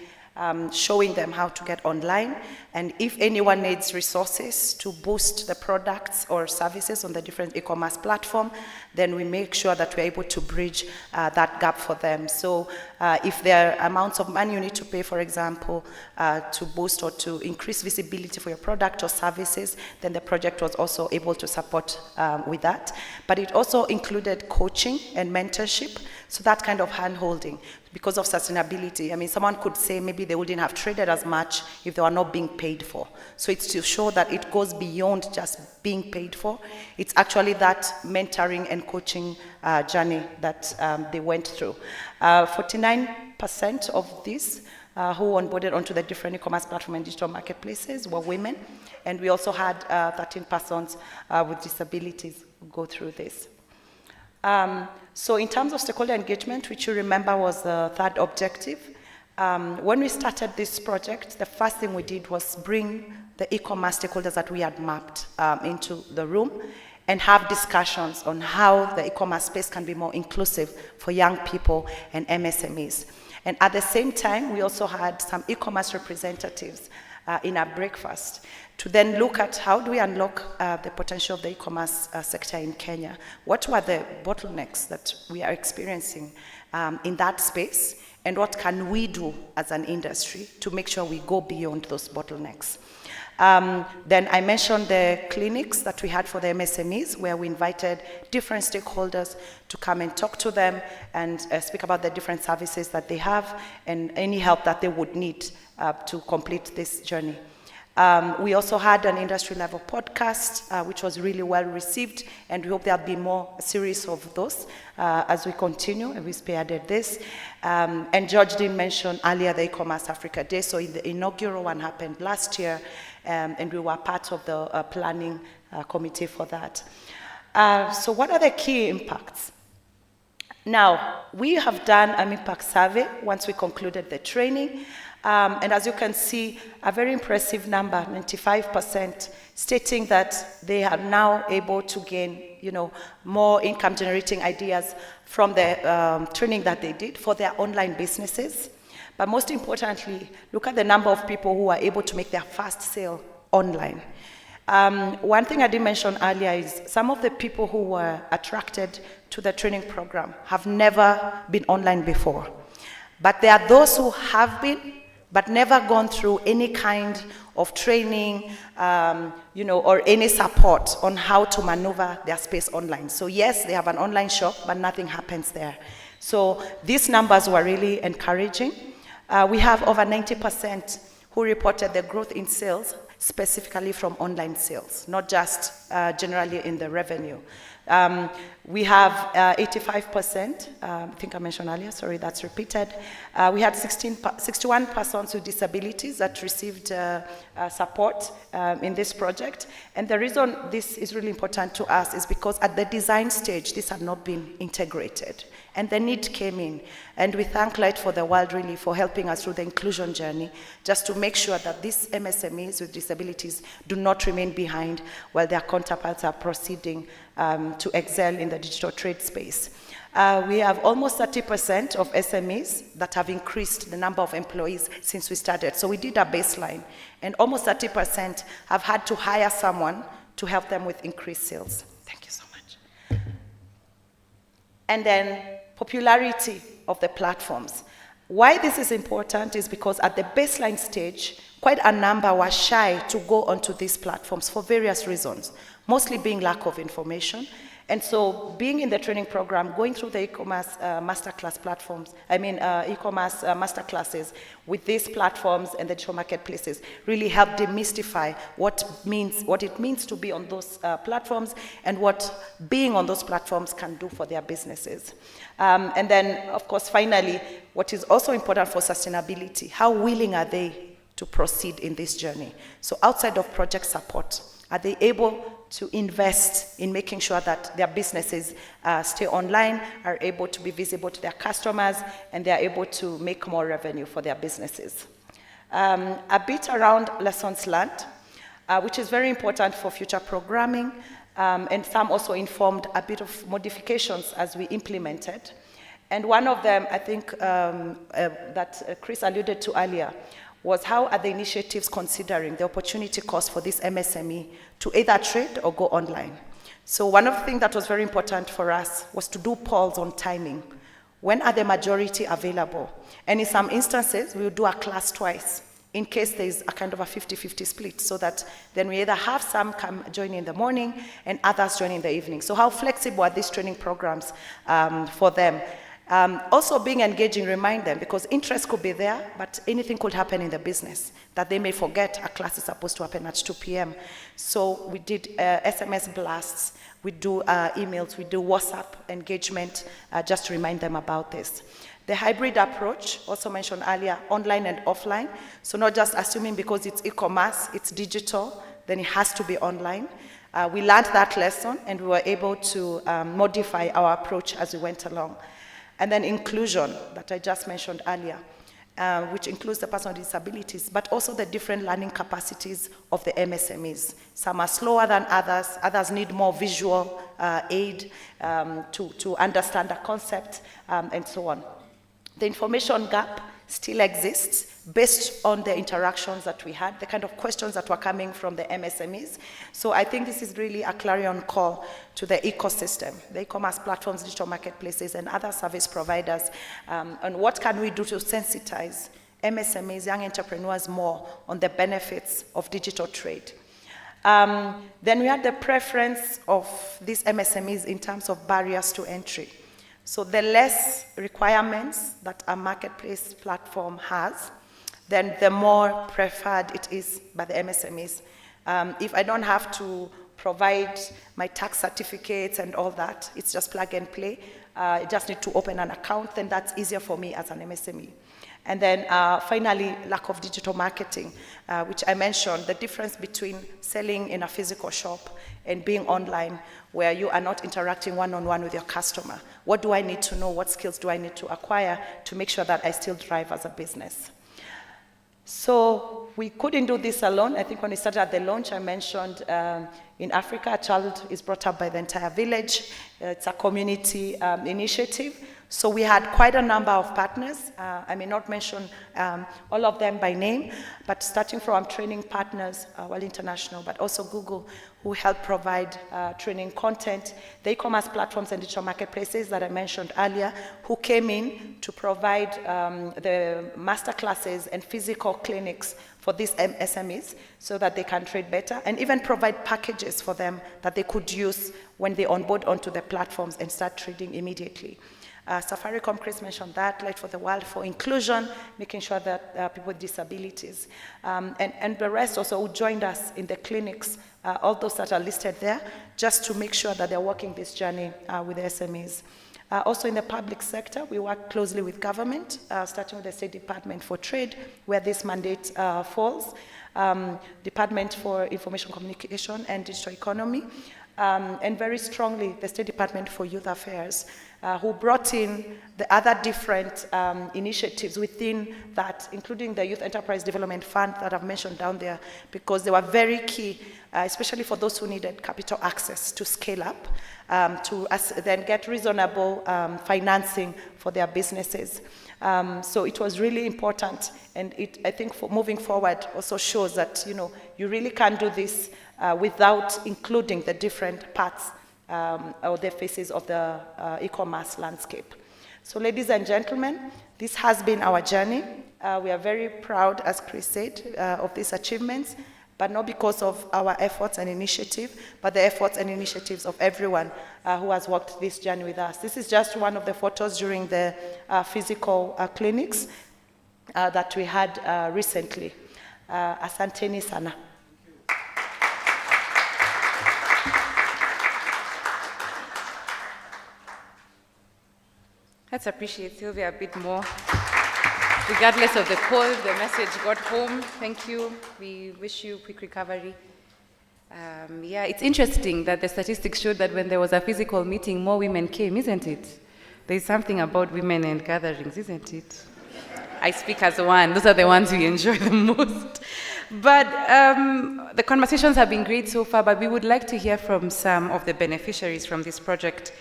D: showing them how to get online, and if anyone needs resources to boost the products or services on the different e-commerce platform, then we make sure that we're able to bridge that gap for them. So if there are amounts of money you need to pay, for example, to boost or to increase visibility for your product or services, then the project was also able to support with that. But it also included coaching and mentorship, so that kind of hand-holding. Because of sustainability, I mean, someone could say maybe they wouldn't have traded as much if they were not being paid for. So it's to show that it goes beyond just being paid for. It's actually that mentoring and coaching journey that they went through. 49% of these who onboarded onto the different e-commerce platform and digital marketplaces were women. And we also had 13 persons with disabilities go through this. So in terms of stakeholder engagement, which you remember was the third objective, when we started this project, the first thing we did was bring the e-commerce stakeholders that we had mapped into the room and have discussions on how the e-commerce space can be more inclusive for young people and MSMEs. And at the same time, we also had some e-commerce representatives in our breakfast to then look at how do we unlock the potential of the e-commerce sector in Kenya. What were the bottlenecks that we are experiencing in that space, and what can we do as an industry to make sure we go beyond those bottlenecks? Then I mentioned the clinics that we had for the MSMEs, where we invited different stakeholders to come and talk to them and speak about the different services that they have and any help that they would need to complete this journey. We also had an industry-level podcast, which was really well received, and we hope there'll be more series of those as we continue, and we spearheaded this. And George did mention earlier the e-commerce Africa Day, so the inaugural one happened last year, and we were part of the planning committee for that. So what are the key impacts? Now, we have done an impact survey once we concluded the training, and as you can see, a very impressive number, 95%, stating that they are now able to gain, more income-generating ideas from the training that they did for their online businesses. But most importantly, look at the number of people who are able to make their first sale online. One thing I did mention earlier is some of the people who were attracted to the training program have never been online before. But there are those who have been, but never gone through any kind of training, or any support on how to maneuver their space online. So yes, they have an online shop, but nothing happens there. So these numbers were really encouraging. We have over 90% who reported the growth in sales, specifically from online sales, not just generally in the revenue. We have 85%, I think I mentioned earlier, sorry, that's repeated. We had 61 persons with disabilities that received support in this project. And the reason this is really important to us is because at the design stage, this had not been integrated. And the need came in. And we thank Light for the World really for helping us through the inclusion journey, just to make sure that these MSMEs with disabilities do not remain behind while their counterparts are proceeding to excel in the digital trade space. We have almost 30% of SMEs that have increased the number of employees since we started. So we did a baseline, and almost 30% have had to hire someone to help them with increased sales. Thank you so much. And then popularity of the platforms. Why this is important is because at the baseline stage, quite a number were shy to go onto these platforms for various reasons, mostly being lack of information. And so being in the training program, going through the e-commerce masterclass platforms, e-commerce masterclasses with these platforms and the digital marketplaces really helped demystify what it means to be on those platforms and what being on those platforms can do for their businesses. And then, of course, finally, what is also important for sustainability, how willing are they to proceed in this journey? So outside of project support, are they able to invest in making sure that their businesses stay online, are able to be visible to their customers, and they are able to make more revenue for their businesses? A bit around lessons learned, which is very important for future programming, and some also informed a bit of modifications as we implemented. And one of them, I think, that Chris alluded to earlier, was how are the initiatives considering the opportunity cost for this MSME to either trade or go online. So one of the things that was very important for us was to do polls on timing. When are the majority available? And in some instances, we would do a class twice in case there's a kind of a 50-50 split, so that then we either have some come join in the morning and others join in the evening. So how flexible are these training programs for them? Also being engaging, remind them, because interest could be there, but anything could happen in the business, that they may forget a class is supposed to happen at 2 p.m. So we did SMS blasts, we do emails, we do WhatsApp engagement, just to remind them about this. The hybrid approach, also mentioned earlier, online and offline. So not just assuming because it's e-commerce, it's digital, then it has to be online. We learned that lesson, and we were able to modify our approach as we went along. And then inclusion, that I just mentioned earlier, which includes the person with disabilities, but also the different learning capacities of the MSMEs. Some are slower than others, others need more visual aid to understand the concept, and so on. The information gap still exists based on the interactions that we had, the kind of questions that were coming from the MSMEs. So I think this is really a clarion call to the ecosystem, the e-commerce platforms, digital marketplaces, and other service providers, on what can we do to sensitize MSMEs, young entrepreneurs, more on the benefits of digital trade. Then we had the preference of these MSMEs in terms of barriers to entry. So the less requirements that a marketplace platform has, then the more preferred it is by the MSMEs. If I don't have to provide my tax certificates and all that, it's just plug and play. I just need to open an account, then that's easier for me as an MSME. And then finally, lack of digital marketing, which I mentioned, the difference between selling in a physical shop and being online, where you are not interacting one-on-one with your customer. What do I need to know? What skills do I need to acquire to make sure that I still thrive as a business? So we couldn't do this alone. I think when we started at the launch, I mentioned in Africa, a child is brought up by the entire village. It's a community initiative. So we had quite a number of partners. I may not mention all of them by name, but starting from training partners, well, international, but also Google, who helped provide training content, the e-commerce platforms and digital marketplaces that I mentioned earlier, who came in to provide the master classes and physical clinics for these SMEs so that they can trade better, and even provide packages for them that they could use when they onboard onto the platforms and start trading immediately. Safaricom, Chris mentioned that, Light for the World for inclusion, making sure that people with disabilities, and the rest also who joined us in the clinics, all those that are listed there, just to make sure that they're walking this journey with the SMEs. Also in the public sector, we work closely with government, starting with the State Department for Trade, where this mandate falls, Department for Information Communication and Digital Economy, and very strongly the State Department for Youth Affairs, who brought in the other different initiatives within that, including the Youth Enterprise Development Fund that I've mentioned down there, because they were very key, especially for those who needed capital access to scale up, to then get reasonable financing for their businesses. So it was really important, and I think for moving forward also shows that you really can't do this without including the different parts or the faces of the e-commerce landscape. So ladies and gentlemen, this has been our journey. We are very proud, as Chris said, of these achievements, but not because of our efforts and initiative, but the efforts and initiatives of everyone who has walked this journey with us. This is just one of the photos during the physical clinics that we had recently. Asanteni sana.
A: Let's appreciate Sylvia a bit more. Regardless of the cold, the message got home. Thank you. We wish you quick recovery. Yeah, it's interesting that the statistics showed that when there was a physical meeting, more women came, isn't it? There's something about women and gatherings, isn't it? I speak as one. Those are the ones we enjoy the most. But the conversations have been great so far, but we would like to hear from some of the beneficiaries from this project.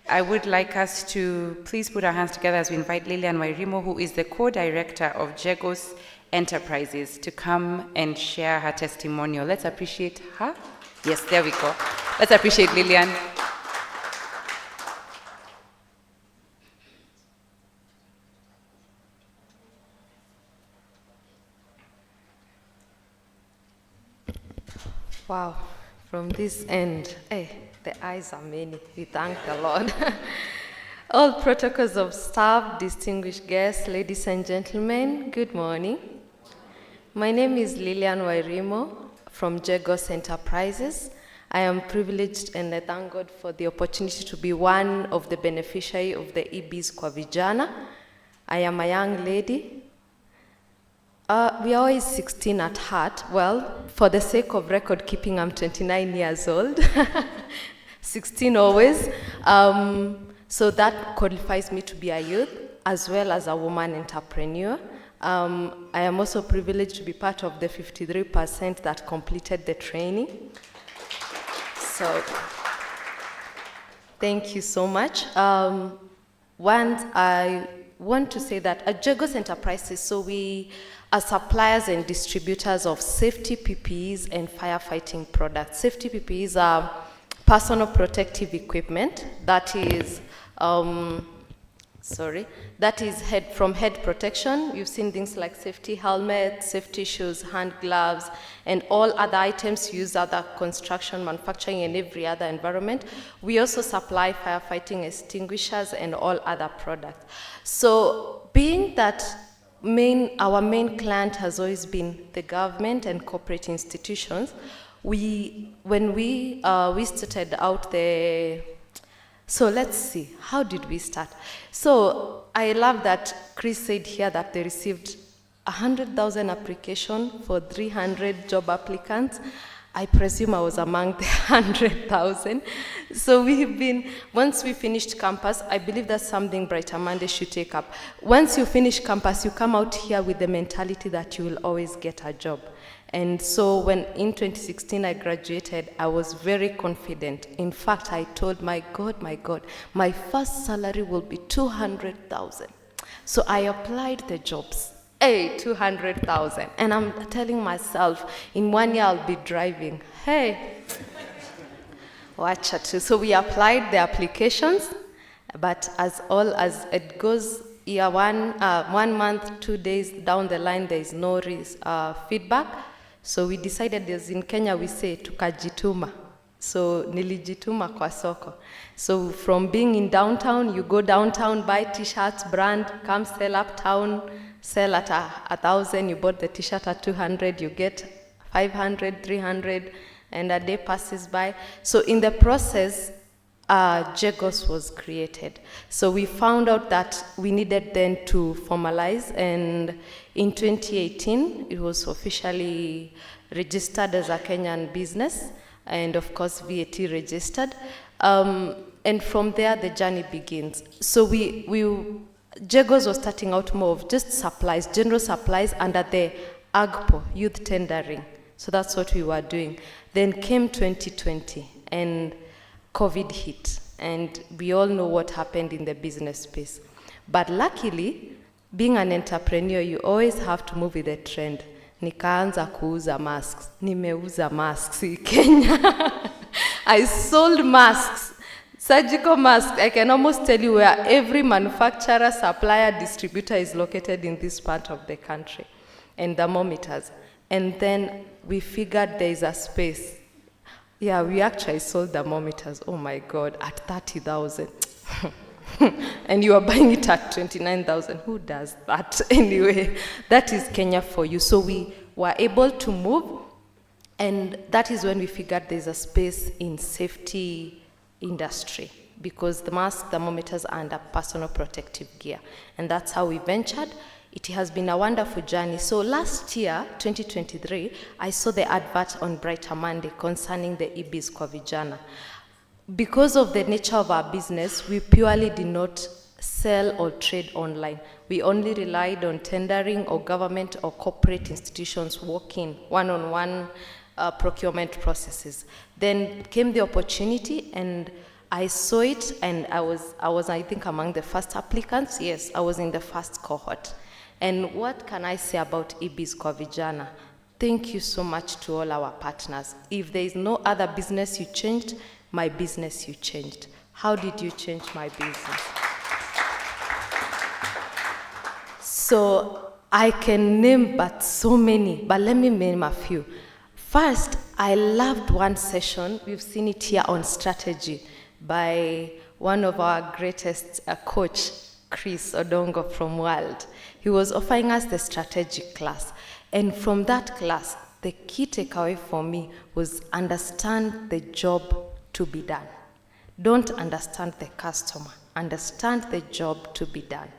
A: I would like us to please put our hands together as we invite Lilian Wairimo, who is the co-director of Jegos Enterprises, to come and share her testimonial. Let's appreciate her. Yes, there we go. Let's appreciate Lilian.
E: Wow, from this end, the eyes are many. We thank the Lord. All protocols of staff, distinguished guests, ladies and gentlemen, good morning. My name is Lilian Wairimo from Jegos Enterprises. I am privileged and I thank God for the opportunity to be one of the beneficiaries of the e-Biz Kwa Vijana. I am a young lady. We are always 16 at heart. Well, for the sake of record keeping, I'm 29 years old. 16 always. So that qualifies me to be a youth as well as a woman entrepreneur. I am also privileged to be part of the 53% that completed the training. So thank you so much. One, I want to say that at Jegos Enterprises, so we are suppliers and distributors of safety PPEs and firefighting products. Safety PPEs are personal protective equipment that is, from head protection. You've seen things like safety helmets, safety shoes, hand gloves, and all other items used other construction, manufacturing, and every other environment. We also supply firefighting extinguishers and all other products. So being that our main client has always been the government and corporate institutions, when we started out so let's see, how did we start? So I love that Chris said here that they received 100,000 applications for 300 job applicants. I presume I was among the 100,000. So once we finished campus, I believe that's something BrighterMonday should take up. Once you finish campus, you come out here with the mentality that you will always get a job. And so when in 2016 I graduated, I was very confident. In fact, I told my God, my first salary will be 200,000. So I applied the jobs. Hey, 200,000. And I'm telling myself, in 1 year I'll be driving. Hey. Watch it. So we applied the applications, but as it goes, year 1 month, 2 days down the line, there is no feedback. So we decided, as in Kenya we say, tukajituma. So nilijituma kwa soko. So from being in downtown, you go downtown, buy t-shirts, brand, come sell uptown, sell at 1,000, you bought the t-shirt at 200, you get 500, 300, and a day passes by. So in the process, Jegos was created. So we found out that we needed then to formalize, and in 2018, it was officially registered as a Kenyan business, and of course, VAT registered. And from there, the journey begins. So Jegos was starting out more of just supplies, general supplies under the AGPO, youth tendering. So that's what we were doing. Then came 2020, and COVID hit, and we all know what happened in the business space. But luckily, being an entrepreneur, you always have to move with the trend. Nikaanza kuuza masks. Nimeuza masks in Kenya. I sold masks, surgical masks. I can almost tell you where every manufacturer, supplier, distributor is located in this part of the country, and thermometers. And then we figured there is a space. Yeah, we actually sold thermometers, oh my God, at 30,000. And you are buying it at 29,000. Who does that? Anyway, that is Kenya for you. So we were able to move, and that is when we figured there's a space in safety industry, because the mask, thermometers, and personal protective gear. And that's how we ventured. It has been a wonderful journey. So last year, 2023, I saw the advert on BrighterMonday concerning the e-Biz Kwa Vijana. Because of the nature of our business, we purely did not sell or trade online. We only relied on tendering or government or corporate institutions working one-on-one procurement processes. Then came the opportunity, and I saw it, and I was I think among the first applicants. Yes, I was in the first cohort. And what can I say about e-Biz Kwa Vijana? Thank you so much to all our partners. If there is no other business you changed, my business you changed. How did you change my business? So I can name but so many, but let me name a few. First, I loved one session, we've seen it here on strategy, by one of our greatest coach, Chris Odongo from World. He was offering us the strategic class. And from that class, the key takeaway for me was understand the job to be done. Don't understand the customer, understand the job to be done.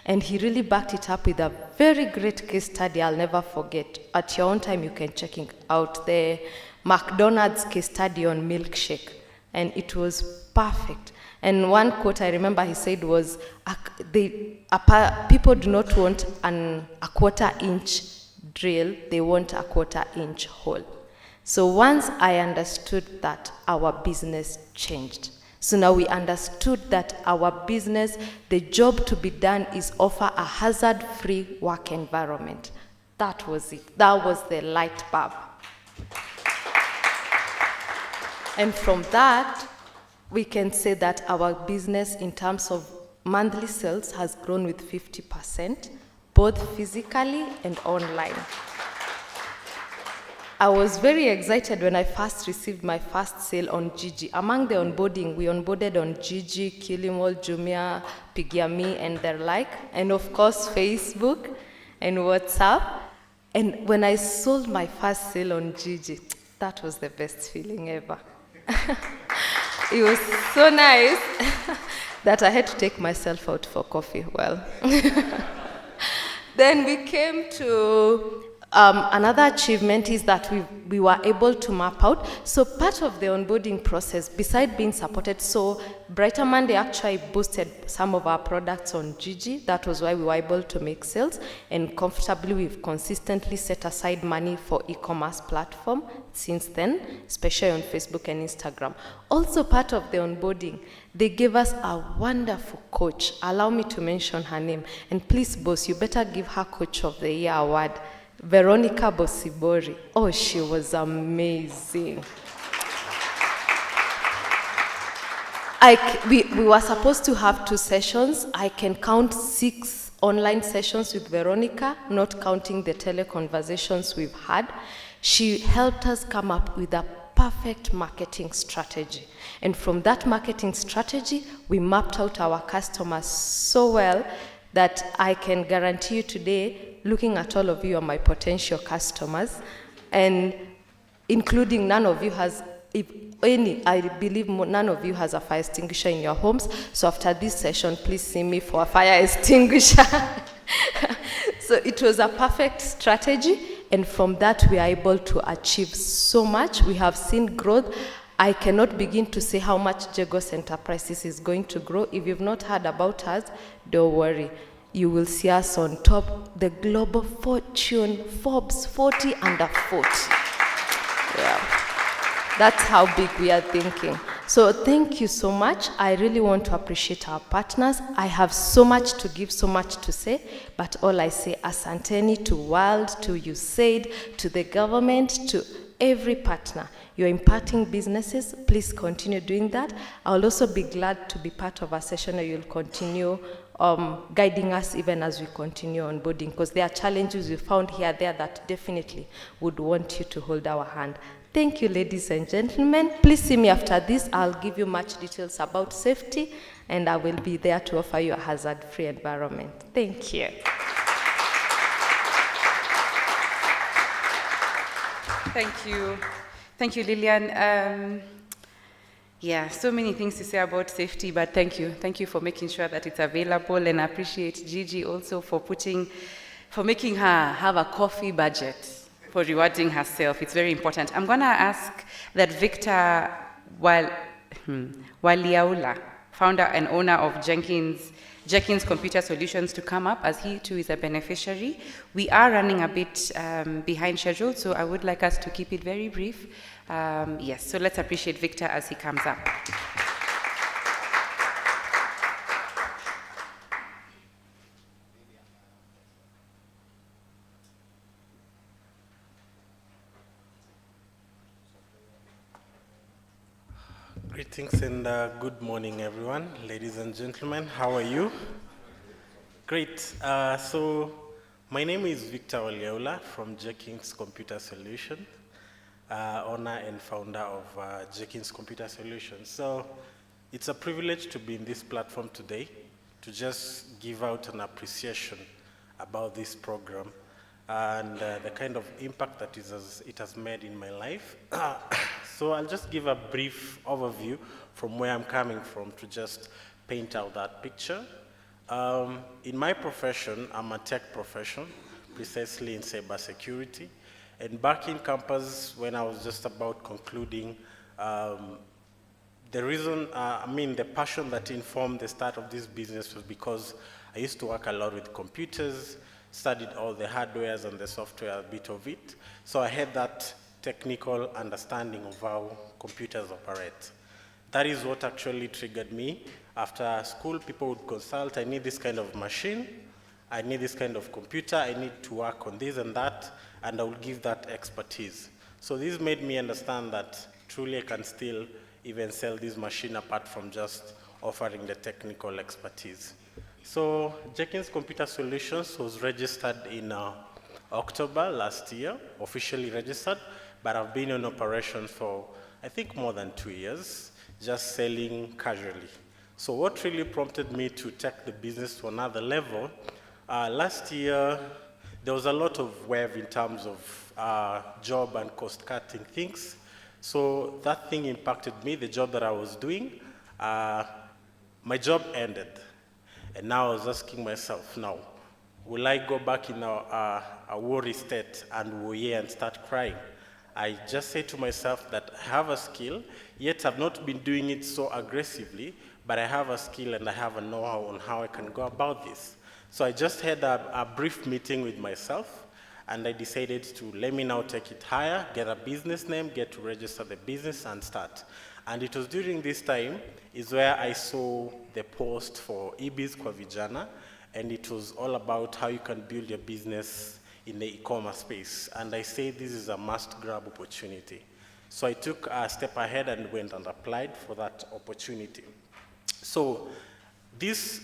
E: And he really backed it up with a very great case study I'll never forget. At your own time, you can check out the McDonald's case study on milkshake. And it was perfect. And one quote I remember he said was, people do not want a quarter-inch drill, they want a quarter-inch hole. So once I understood that, our business changed. So now we understood that our business, the job to be done is offer a hazard-free work environment. That was it. That was the light bulb. And from that, we can say that our business in terms of monthly sales has grown with 50%, both physically and online. I was very excited when I first received my first sale on Gigi. Among the onboarding, we onboarded on Gigi, Kilimall, Jumia, Pigiami, and their like, and of course Facebook and WhatsApp. And when I sold my first sale on Gigi, that was the best feeling ever. It was so nice that I had to take myself out for coffee. Well, then we came to Another achievement is that we were able to map out. So part of the onboarding process, besides being supported, so BrighterMonday actually boosted some of our products on Gigi. That was why we were able to make sales. And comfortably, we've consistently set aside money for e-commerce platform since then, especially on Facebook and Instagram. Also part of the onboarding, they gave us a wonderful coach. Allow me to mention her name. And please, boss, you better give her Coach of the Year award. Veronica Bosibori. Oh, she was amazing. We were supposed to have 2 sessions. I can count 6 online sessions with Veronica, not counting the teleconversations we've had. She helped us come up with a perfect marketing strategy. And from that marketing strategy, we mapped out our customers so well that I can guarantee you today, looking at all of you are my potential customers, and including none of you has, if any, I believe none of you has a fire extinguisher in your homes. So after this session, please see me for a fire extinguisher. So it was a perfect strategy, and from that we are able to achieve so much. We have seen growth. I cannot begin to say how much Jegos Enterprises is going to grow. If you've not heard about us, don't worry. You will see us on top, the global fortune, Forbes 40 under 40. Yeah. That's how big we are thinking. So thank you so much. I really want to appreciate our partners. I have so much to give, so much to say, but all I say, asanteni to World, to USAID, to the government, to every partner. You're imparting businesses, please continue doing that. I'll also be glad to be part of a session where you'll continue guiding us even as we continue onboarding, because there are challenges we found here there that definitely would want you to hold our hand. Thank you, ladies and gentlemen. Please see me after this. I'll give you much details about safety, and I will be there to offer you a hazard-free environment. Thank you.
A: Thank you. Thank you, Lillian. Yeah, so many things to say about safety, but thank you. Thank you for making sure that it's available, and I appreciate Gigi also for making her have a coffee budget, for rewarding herself. It's very important. I'm gonna ask that Victor Waliaula, founder and owner of Jenkins Computer Solutions, to come up, as he too is a beneficiary. We are running a bit behind schedule, so I would like us to keep it very brief. Yes, so let's appreciate Victor as he comes up.
F: Greetings and good morning, everyone. Ladies and gentlemen, how are you? Great. So my name is Victor Oleola from Jenkins Computer Solutions, owner and founder of Jenkins Computer Solutions. So it's a privilege to be in this platform today to just give out an appreciation about this program and the kind of impact that it has made in my life. So I'll just give a brief overview from where I'm coming from to just paint out that picture. In my profession, I'm a tech professional, precisely in cybersecurity. And back in campus, when I was just about concluding, the passion that informed the start of this business was because I used to work a lot with computers, studied all the hardwares and the software, a bit of it. So I had that technical understanding of how computers operate. That is what actually triggered me. After school, people would consult, I need this kind of machine, I need this kind of computer, I need to work on this and that, and I will give that expertise. So this made me understand that truly I can still even sell this machine apart from just offering the technical expertise. So Jenkins Computer Solutions was registered in October last year, officially registered, but I've been in operation for, I think, more than 2 years, just selling casually. So what really prompted me to take the business to another level, last year, there was a lot of wave in terms of job and cost-cutting things. So that thing impacted me, the job that I was doing. My job ended. And now I was asking myself, now, will I go back in a worry state and worry and start crying? I just say to myself that I have a skill, yet I've not been doing it so aggressively, but I have a skill and I have a know-how on how I can go about this. So I just had a brief meeting with myself, and I decided to let me now take it higher, get a business name, get to register the business and start. And it was during this time is where I saw the post for e-Biz Kwa Vijana, and it was all about how you can build your business in the e-commerce space. And I say this is a must-grab opportunity. So I took a step ahead and went and applied for that opportunity. So this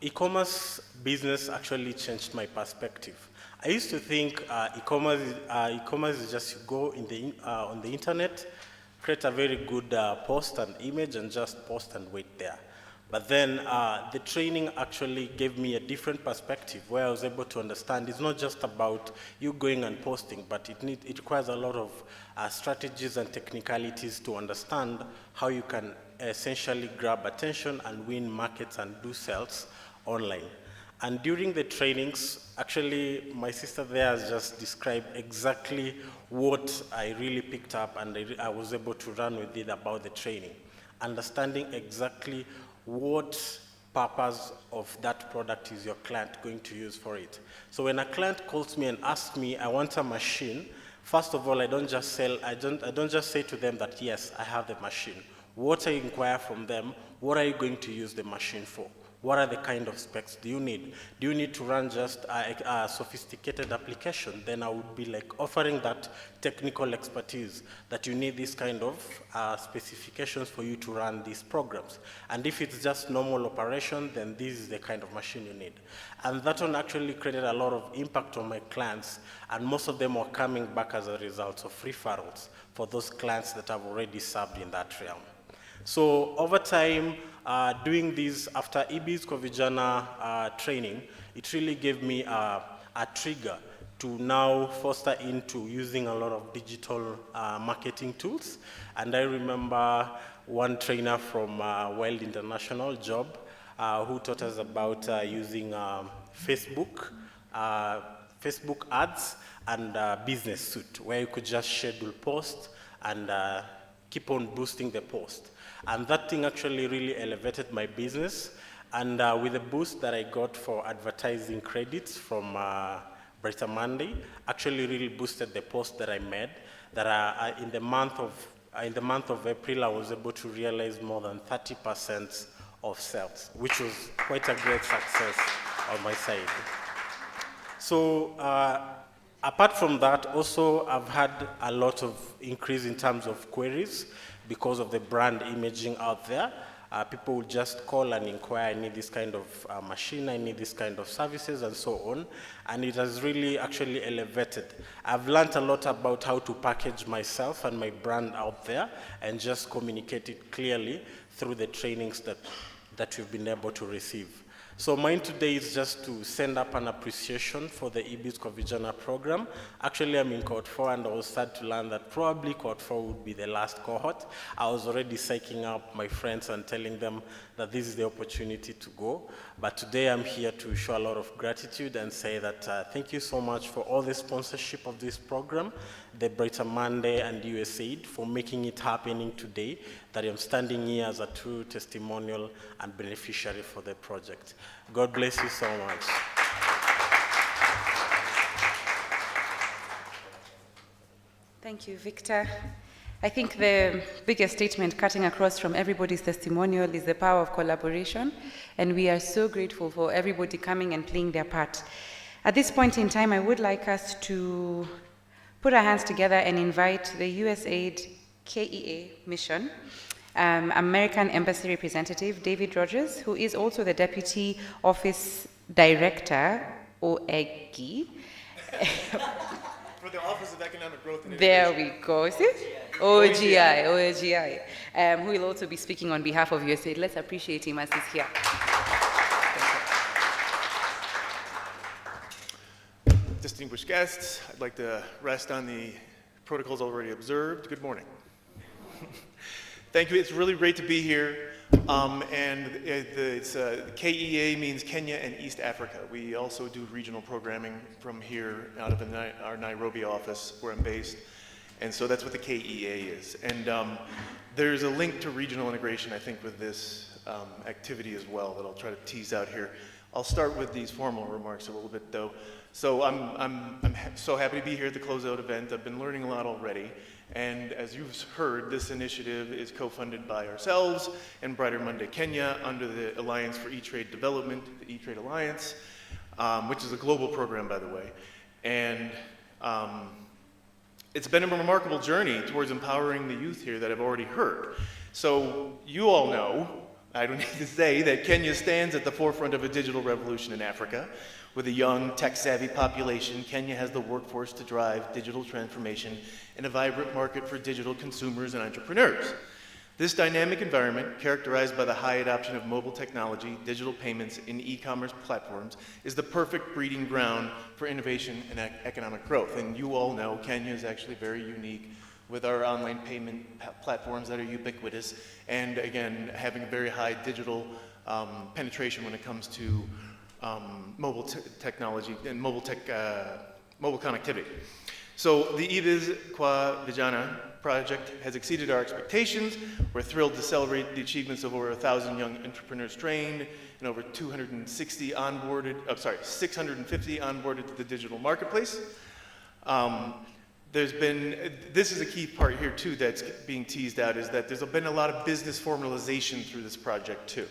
F: e-commerce business actually changed my perspective. I used to think e-commerce is just you go on the internet, create a very good post and image and just post and wait there. But then the training actually gave me a different perspective where I was able to understand it's not just about you going and posting, but it requires a lot of strategies and technicalities to understand how you can essentially grab attention and win markets and do sales online. And during the trainings, actually my sister there has just described exactly what I really picked up, and I was able to run with it about the training. Understanding exactly what purpose of that product is your client going to use for it. So when a client calls me and asks me, I want a machine, first of all, I don't just say to them that, yes, I have the machine. What I inquire from them, what are you going to use the machine for? What are the kind of specs do you need? Do you need to run just a sophisticated application? Then I would be like offering that technical expertise that you need this kind of specifications for you to run these programs. And if it's just normal operation, then this is the kind of machine you need. And that one actually created a lot of impact on my clients, and most of them were coming back as a result of referrals for those clients that I've already served in that realm. So over time, doing this after e-Biz Kwa Vijana training, it really gave me a trigger to now foster into using a lot of digital marketing tools. And I remember one trainer from Wild International, Job, who taught us about using Facebook ads and Business Suite, where you could just schedule posts and keep on boosting the post. And that thing actually really elevated my business. And with the boost that I got for advertising credits from BrighterMonday, actually really boosted the post that I made. That in the month of April, I was able to realize more than 30% of sales, which was quite a great success on my side. So apart from that, also I've had a lot of increase in terms of queries because of the brand imaging out there. People will just call and inquire, I need this kind of machine, I need this kind of services, and so on. And it has really actually elevated. I've learned a lot about how to package myself and my brand out there and just communicate it clearly through the trainings that we've been able to receive. So mine today is just to send up an appreciation for the e-Biz Kwa Vijana program. Actually, I'm in cohort 4, and I was sad to learn that probably cohort 4 would be the last cohort. I was already psyching up my friends and telling them that this is the opportunity to go. But today I'm here to show a lot of gratitude and say that thank you so much for all the sponsorship of this program, the BrighterMonday and USAID for making it happening today, that I'm standing here as a true testimonial and beneficiary for the project. God bless you so much.
A: Thank you, Victor. I think the biggest statement cutting across from everybody's testimonial is the power of collaboration, and we are so grateful for everybody coming and playing their part. At this point in time, I would like us to put our hands together and invite the USAID Kenya mission, American Embassy representative David Rogers, who is also the Deputy Office Director, OEGI.
G: For the Office of Economic Growth and Innovation.
A: There we go. See? OEGI, who will also be speaking on behalf of USAID. Let's appreciate him as he's here.
G: Distinguished guests, I'd like to rest on the protocols already observed. Good morning. Thank you. It's really great to be here. KEA means Kenya and East Africa. We also do regional programming from here out of our Nairobi office where I'm based. And so that's what the KEA is. And there's a link to regional integration, I think, with this activity as well that I'll try to tease out here. I'll start with these formal remarks a little bit, though. So I'm so happy to be here at the closeout event. I've been learning a lot already. And as you've heard, this initiative is co-funded by ourselves and BrighterMonday Kenya under the Alliance for E-Trade Development, the E-Trade Alliance, which is a global program, by the way. And it's been a remarkable journey towards empowering the youth here that I've already heard. So you all know, I don't need to say, that Kenya stands at the forefront of a digital revolution in Africa. With a young, tech-savvy population, Kenya has the workforce to drive digital transformation in a vibrant market for digital consumers and entrepreneurs. This dynamic environment, characterized by the high adoption of mobile technology, digital payments, and e-commerce platforms, is the perfect breeding ground for innovation and economic growth. And you all know Kenya is actually very unique with our online payment platforms that are ubiquitous, and again, having a very high digital penetration when it comes to mobile technology and mobile connectivity. So the e-Biz Kwa Vijana project has exceeded our expectations. We're thrilled to celebrate the achievements of over 1,000 young entrepreneurs trained and over 650 onboarded to the digital marketplace. This is a key part here too that's being teased out, is that there's been a lot of business formalization through this project too.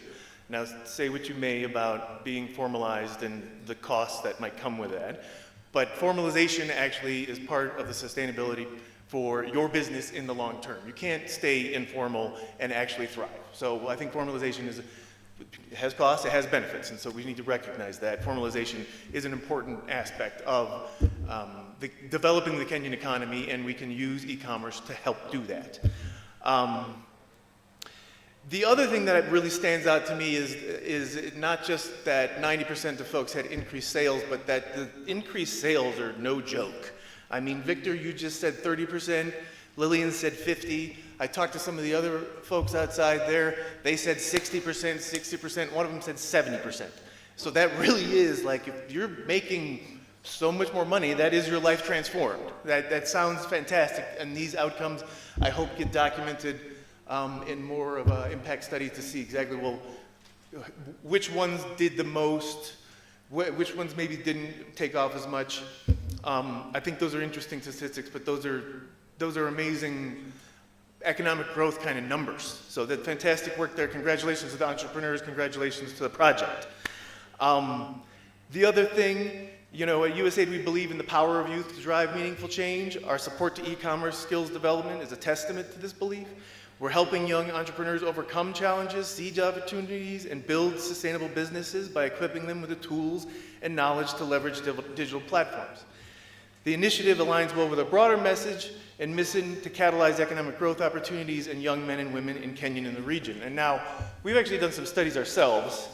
G: Now, say what you may about being formalized and the costs that might come with that, but formalization actually is part of the sustainability for your business in the long term. You can't stay informal and actually thrive. So I think formalization has costs, it has benefits, and so we need to recognize that. Formalization is an important aspect of developing the Kenyan economy, and we can use e-commerce to help do that. The other thing that really stands out to me is not just that 90% of folks had increased sales, but that the increased sales are no joke. I mean, Victor, you just said 30%, Lillian said 50%. I talked to some of the other folks outside there, they said 60%, 60%, one of them said 70%. So that really is like, if you're making so much more money, that is your life transformed. That sounds fantastic, and these outcomes, I hope, get documented in more of an impact study to see exactly, well, which ones did the most, which ones maybe didn't take off as much. I think those are interesting statistics, but those are amazing economic growth kind of numbers. So that fantastic work there. Congratulations to the entrepreneurs, congratulations to the project. The other thing, you know, at USAID we believe in the power of youth to drive meaningful change. Our support to e-commerce skills development is a testament to this belief. We're helping young entrepreneurs overcome challenges, seize opportunities, and build sustainable businesses by equipping them with the tools and knowledge to leverage digital platforms. The initiative aligns well with a broader message and mission to catalyze economic growth opportunities in young men and women in Kenya and in the region. And now, we've actually done some studies ourselves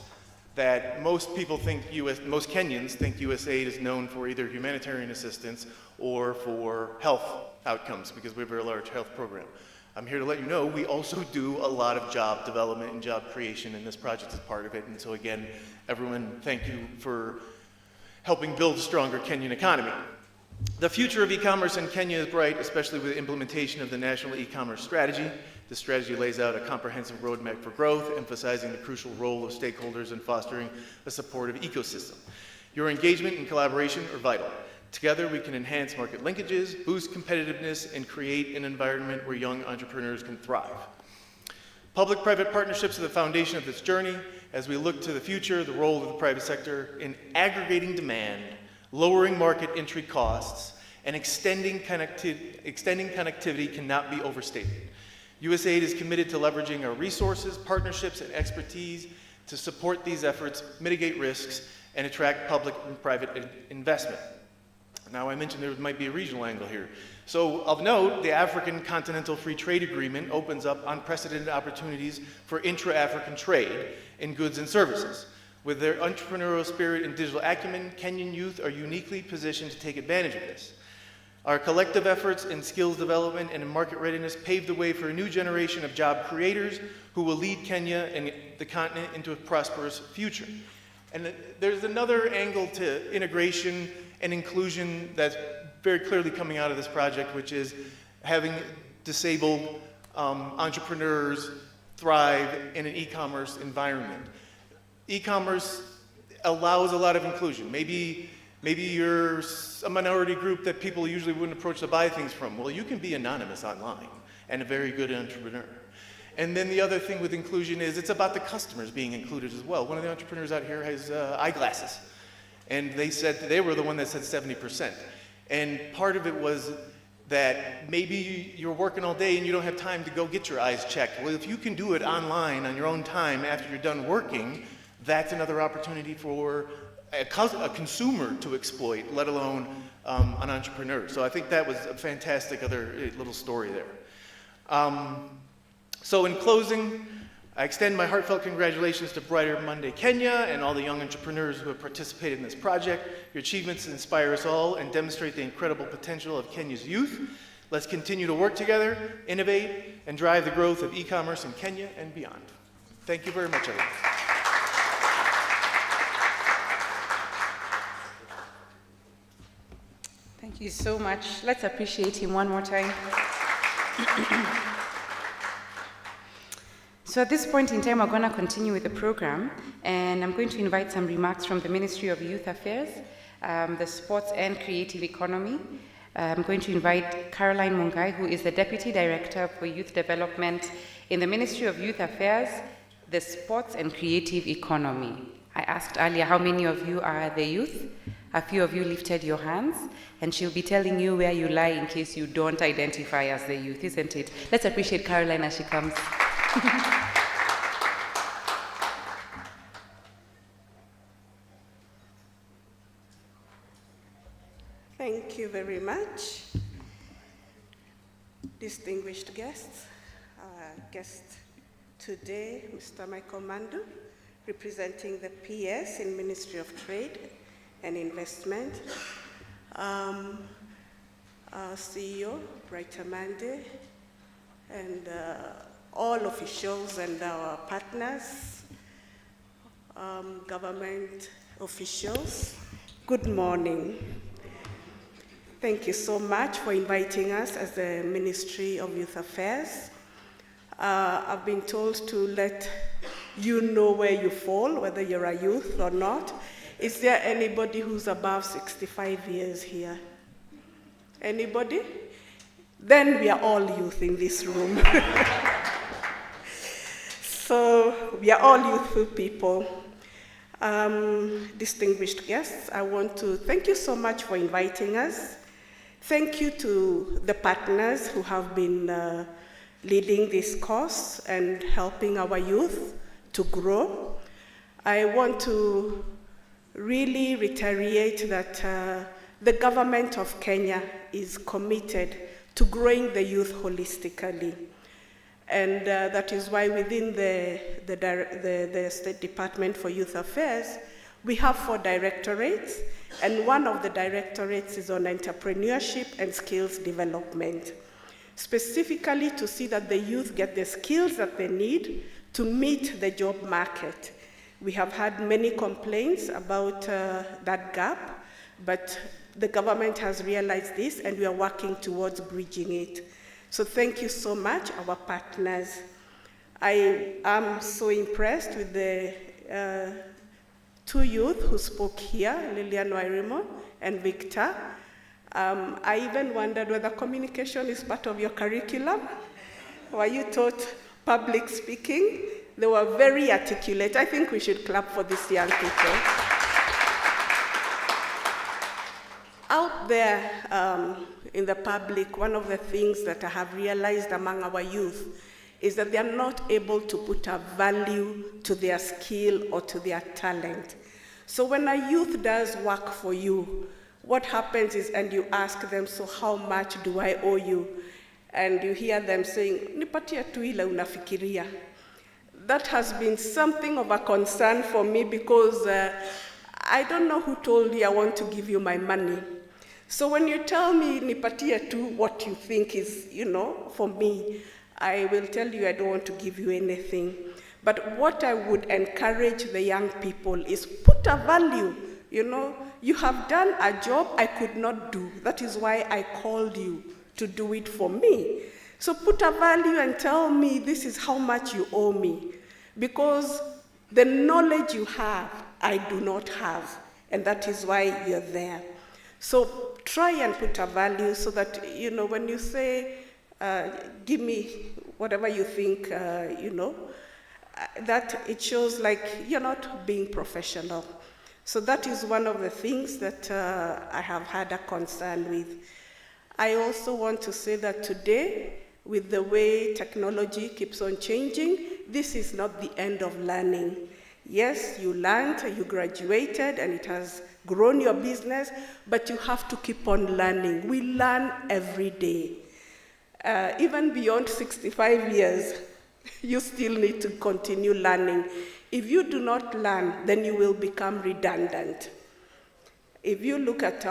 G: that most people think, most Kenyans think USAID is known for either humanitarian assistance or for health outcomes, because we have a very large health program. I'm here to let you know we also do a lot of job development and job creation, and this project is part of it. And so again, everyone, thank you for helping build a stronger Kenyan economy. The future of e-commerce in Kenya is bright, especially with the implementation of the National E-Commerce Strategy. This strategy lays out a comprehensive roadmap for growth, emphasizing the crucial role of stakeholders in fostering a supportive ecosystem. Your engagement and collaboration are vital. Together, we can enhance market linkages, boost competitiveness, and create an environment where young entrepreneurs can thrive. Public-private partnerships are the foundation of this journey. As we look to the future, the role of the private sector in aggregating demand, lowering market entry costs, and extending connectivity cannot be overstated. USAID is committed to leveraging our resources, partnerships, and expertise to support these efforts, mitigate risks, and attract public and private investment. Now, I mentioned there might be a regional angle here. So, of note, the African Continental Free Trade Agreement opens up unprecedented opportunities for intra-African trade in goods and services. With their entrepreneurial spirit and digital acumen, Kenyan youth are uniquely positioned to take advantage of this. Our collective efforts in skills development and in market readiness pave the way for a new generation of job creators who will lead Kenya and the continent into a prosperous future. And there's another angle to integration and inclusion that's very clearly coming out of this project, which is having disabled entrepreneurs thrive in an e-commerce environment. E-commerce allows a lot of inclusion. Maybe you're a minority group that people usually wouldn't approach to buy things from. Well, you can be anonymous online and a very good entrepreneur. And then the other thing with inclusion is it's about the customers being included as well. One of the entrepreneurs out here has eyeglasses. And they said, they were the one that said 70%. And part of it was that maybe you're working all day and you don't have time to go get your eyes checked. Well, if you can do it online on your own time after you're done working, that's another opportunity for a consumer to exploit, let alone an entrepreneur. So I think that was a fantastic other little story there. So in closing, I extend my heartfelt congratulations to BrighterMonday Kenya and all the young entrepreneurs who have participated in this project. Your achievements inspire us all and demonstrate the incredible potential of Kenya's youth. Let's continue to work together, innovate, and drive the growth of e-commerce in Kenya and beyond. Thank you very much, everyone.
A: Thank you so much. Let's appreciate him one more time. So at this point in time, we're going to continue with the program, and I'm going to invite some remarks from the Ministry of Youth Affairs, the Sports and Creative Economy. I'm going to invite Caroline Mungai, who is the Deputy Director for Youth Development in the Ministry of Youth Affairs, the Sports and Creative Economy. I asked earlier how many of you are the youth. A few of you lifted your hands, and she'll be telling you where you lie in case you don't identify as the youth, isn't it? Let's appreciate Caroline as she comes.
H: Thank you very much. Distinguished guests, our guest today, Mr. Michael Mandu, representing the PS in Ministry of Trade and Investment, our CEO, BrighterMonday, and all officials and our partners, government officials, good morning. Thank you so much for inviting us as the Ministry of Youth Affairs. I've been told to let you know where you fall, whether you're a youth or not. Is there anybody who's above 65 years here? Anybody? Then we are all youth in this room. So we are all youthful people. Distinguished guests, I want to thank you so much for inviting us. Thank you to the partners who have been leading this course and helping our youth to grow. I want to really reiterate that the government of Kenya is committed to growing the youth holistically. And that is why within the State Department for Youth Affairs, we have 4 directorates, and one of the directorates is on entrepreneurship and skills development, specifically to see that the youth get the skills that they need to meet the job market. We have had many complaints about that gap, but the government has realized this, and we are working towards bridging it. So thank you so much, our partners. I am so impressed with the 2 youth who spoke here, Lilian Wairimo and Victor. I even wondered whether communication is part of your curriculum. Were you taught public speaking? They were very articulate. I think we should clap for these young people. Out there in the public, one of the things that I have realized among our youth is that they are not able to put a value to their skill or to their talent. So when a youth does work for you, what happens is, and you ask them, so how much do I owe you? And you hear them saying, nipatia tu ile unafikiria. That has been something of a concern for me because I don't know who told you I want to give you my money. So when you tell me, nipatie tu what you think is, for me, I will tell you I don't want to give you anything. But what I would encourage the young people is put a value. You have done a job I could not do. That is why I called you to do it for me. So put a value and tell me this is how much you owe me. Because the knowledge you have, I do not have. And that is why you're there. So try and put a value so that, when you say, give me whatever you think, that it shows like you're not being professional. So that is one of the things that I have had a concern with. I also want to say that today, with the way technology keeps on changing, this is not the end of learning. Yes, you learned, you graduated, and it has grown your business, but you have to keep on learning. We learn every day. Even beyond 65 years, you still need to continue learning. If you do not learn, then you will become redundant. If you look at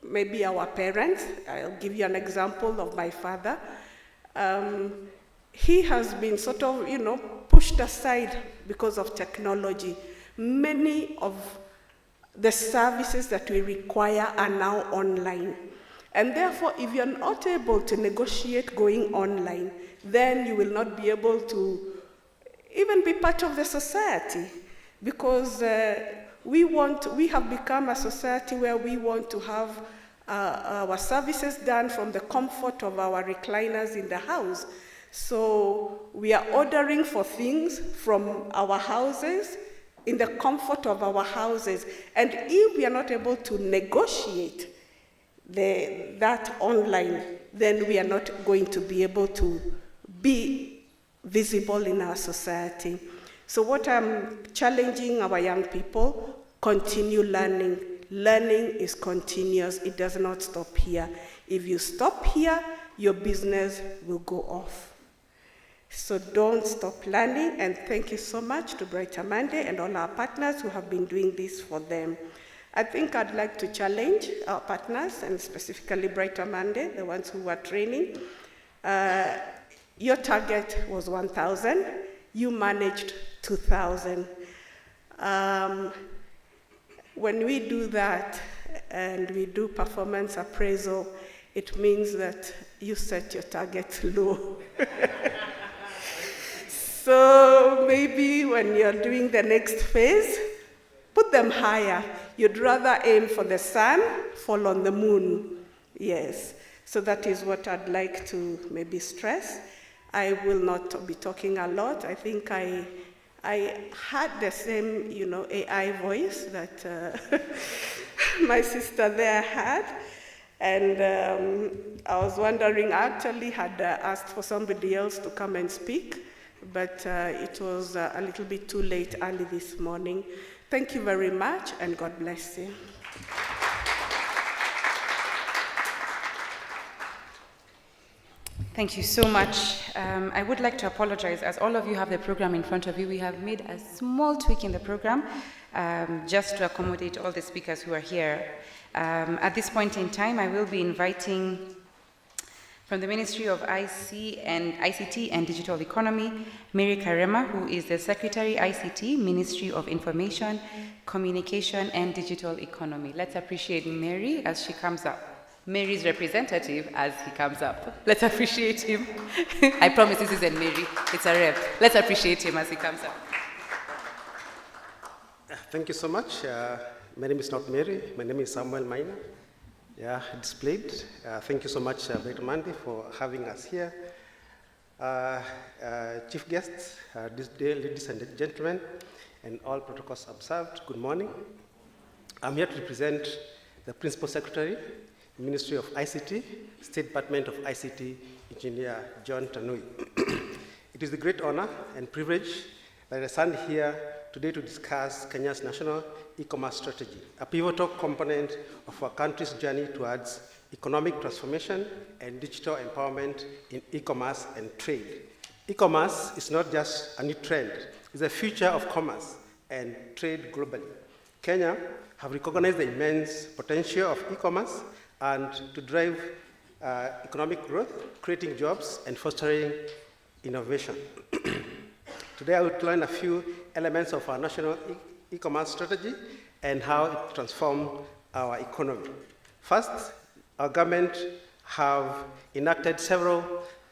H: maybe our parents, I'll give you an example of my father. He has been sort of, pushed aside because of technology. Many of the services that we require are now online. And therefore, if you're not able to negotiate going online, then you will not be able to even be part of the society. Because we have become a society where we want to have our services done from the comfort of our recliners in the house. So we are ordering for things from our houses, in the comfort of our houses. And if we are not able to negotiate that online, then we are not going to be able to be visible in our society. So what I'm challenging our young people, continue learning. Learning is continuous. It does not stop here. If you stop here, your business will go off. So don't stop learning, and thank you so much to BrighterMonday and all our partners who have been doing this for them. I think I'd like to challenge our partners, and specifically BrighterMonday, the ones who were training. Your target was 1,000. You managed 2,000. When we do that and we do performance appraisal, it means that you set your target low. So maybe when you're doing the next phase, put them higher. You'd rather aim for the sun, fall on the moon. Yes. So that is what I'd like to maybe stress. I will not be talking a lot. I think I had the same, AI voice that my sister there had. And I was wondering, I actually had asked for somebody else to come and speak, but it was a little bit too late early this morning. Thank you very much, and God bless you.
A: Thank you so much. I would like to apologize, as all of you have the program in front of you. We have made a small tweak in the program just to accommodate all the speakers who are here. At this point in time, I will be inviting from the Ministry of ICT and Digital Economy, Mary Karema, who is the Secretary, ICT, Ministry of Information, Communication and Digital Economy. Let's appreciate Mary as she comes up. Mary's representative as he comes up. Let's appreciate him. I promise this isn't Mary, it's a rep. Let's appreciate him as he comes up.
I: Thank you so much. My name is not Mary, my name is Samuel Maina. Yeah, displayed. Thank you so much, BrighterMonday, for having us here. Chief guests, this day, ladies and gentlemen, and all protocols observed, good morning. I'm here to represent the Principal Secretary, Ministry of ICT, State Department of ICT, Engineer John Tanui. It is a great honor and privilege that I stand here today to discuss Kenya's national e-commerce strategy, a pivotal component of our country's journey towards economic transformation and digital empowerment in e-commerce and trade. E-commerce is not just a new trend, it's the future of commerce and trade globally. Kenya have recognized the immense potential of e-commerce and to drive economic growth, creating jobs, and fostering innovation. Today I will outline a few elements of our national e-commerce strategy and how it transforms our economy. First, our government have enacted several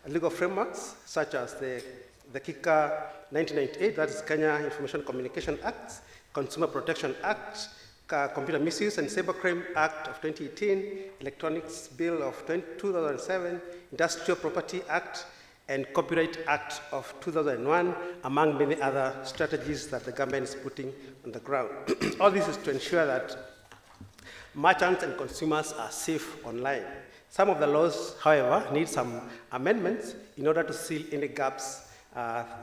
I: legal frameworks, such as the KICA 1998, that is Kenya Information Communication Act, Consumer Protection Act, Computer Misuse and Cybercrime Act of 2018, Electronics Bill of 2007, Industrial Property Act, and Copyright Act of 2001, among many other strategies that the government is putting on the ground. All this is to ensure that merchants and consumers are safe online. Some of the laws, however, need some amendments in order to seal any gaps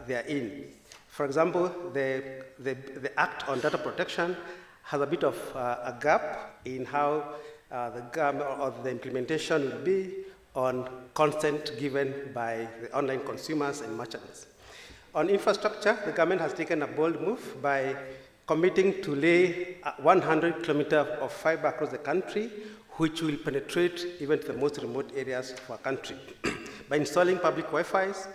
I: therein. For example, the Act on Data Protection has a bit of a gap in how the implementation will be on consent given by the online consumers and merchants. On infrastructure, the government has taken a bold move by committing to lay 100 kilometers of fiber across the country, which will penetrate even to the most remote areas of our country. By installing public Wi-Fi's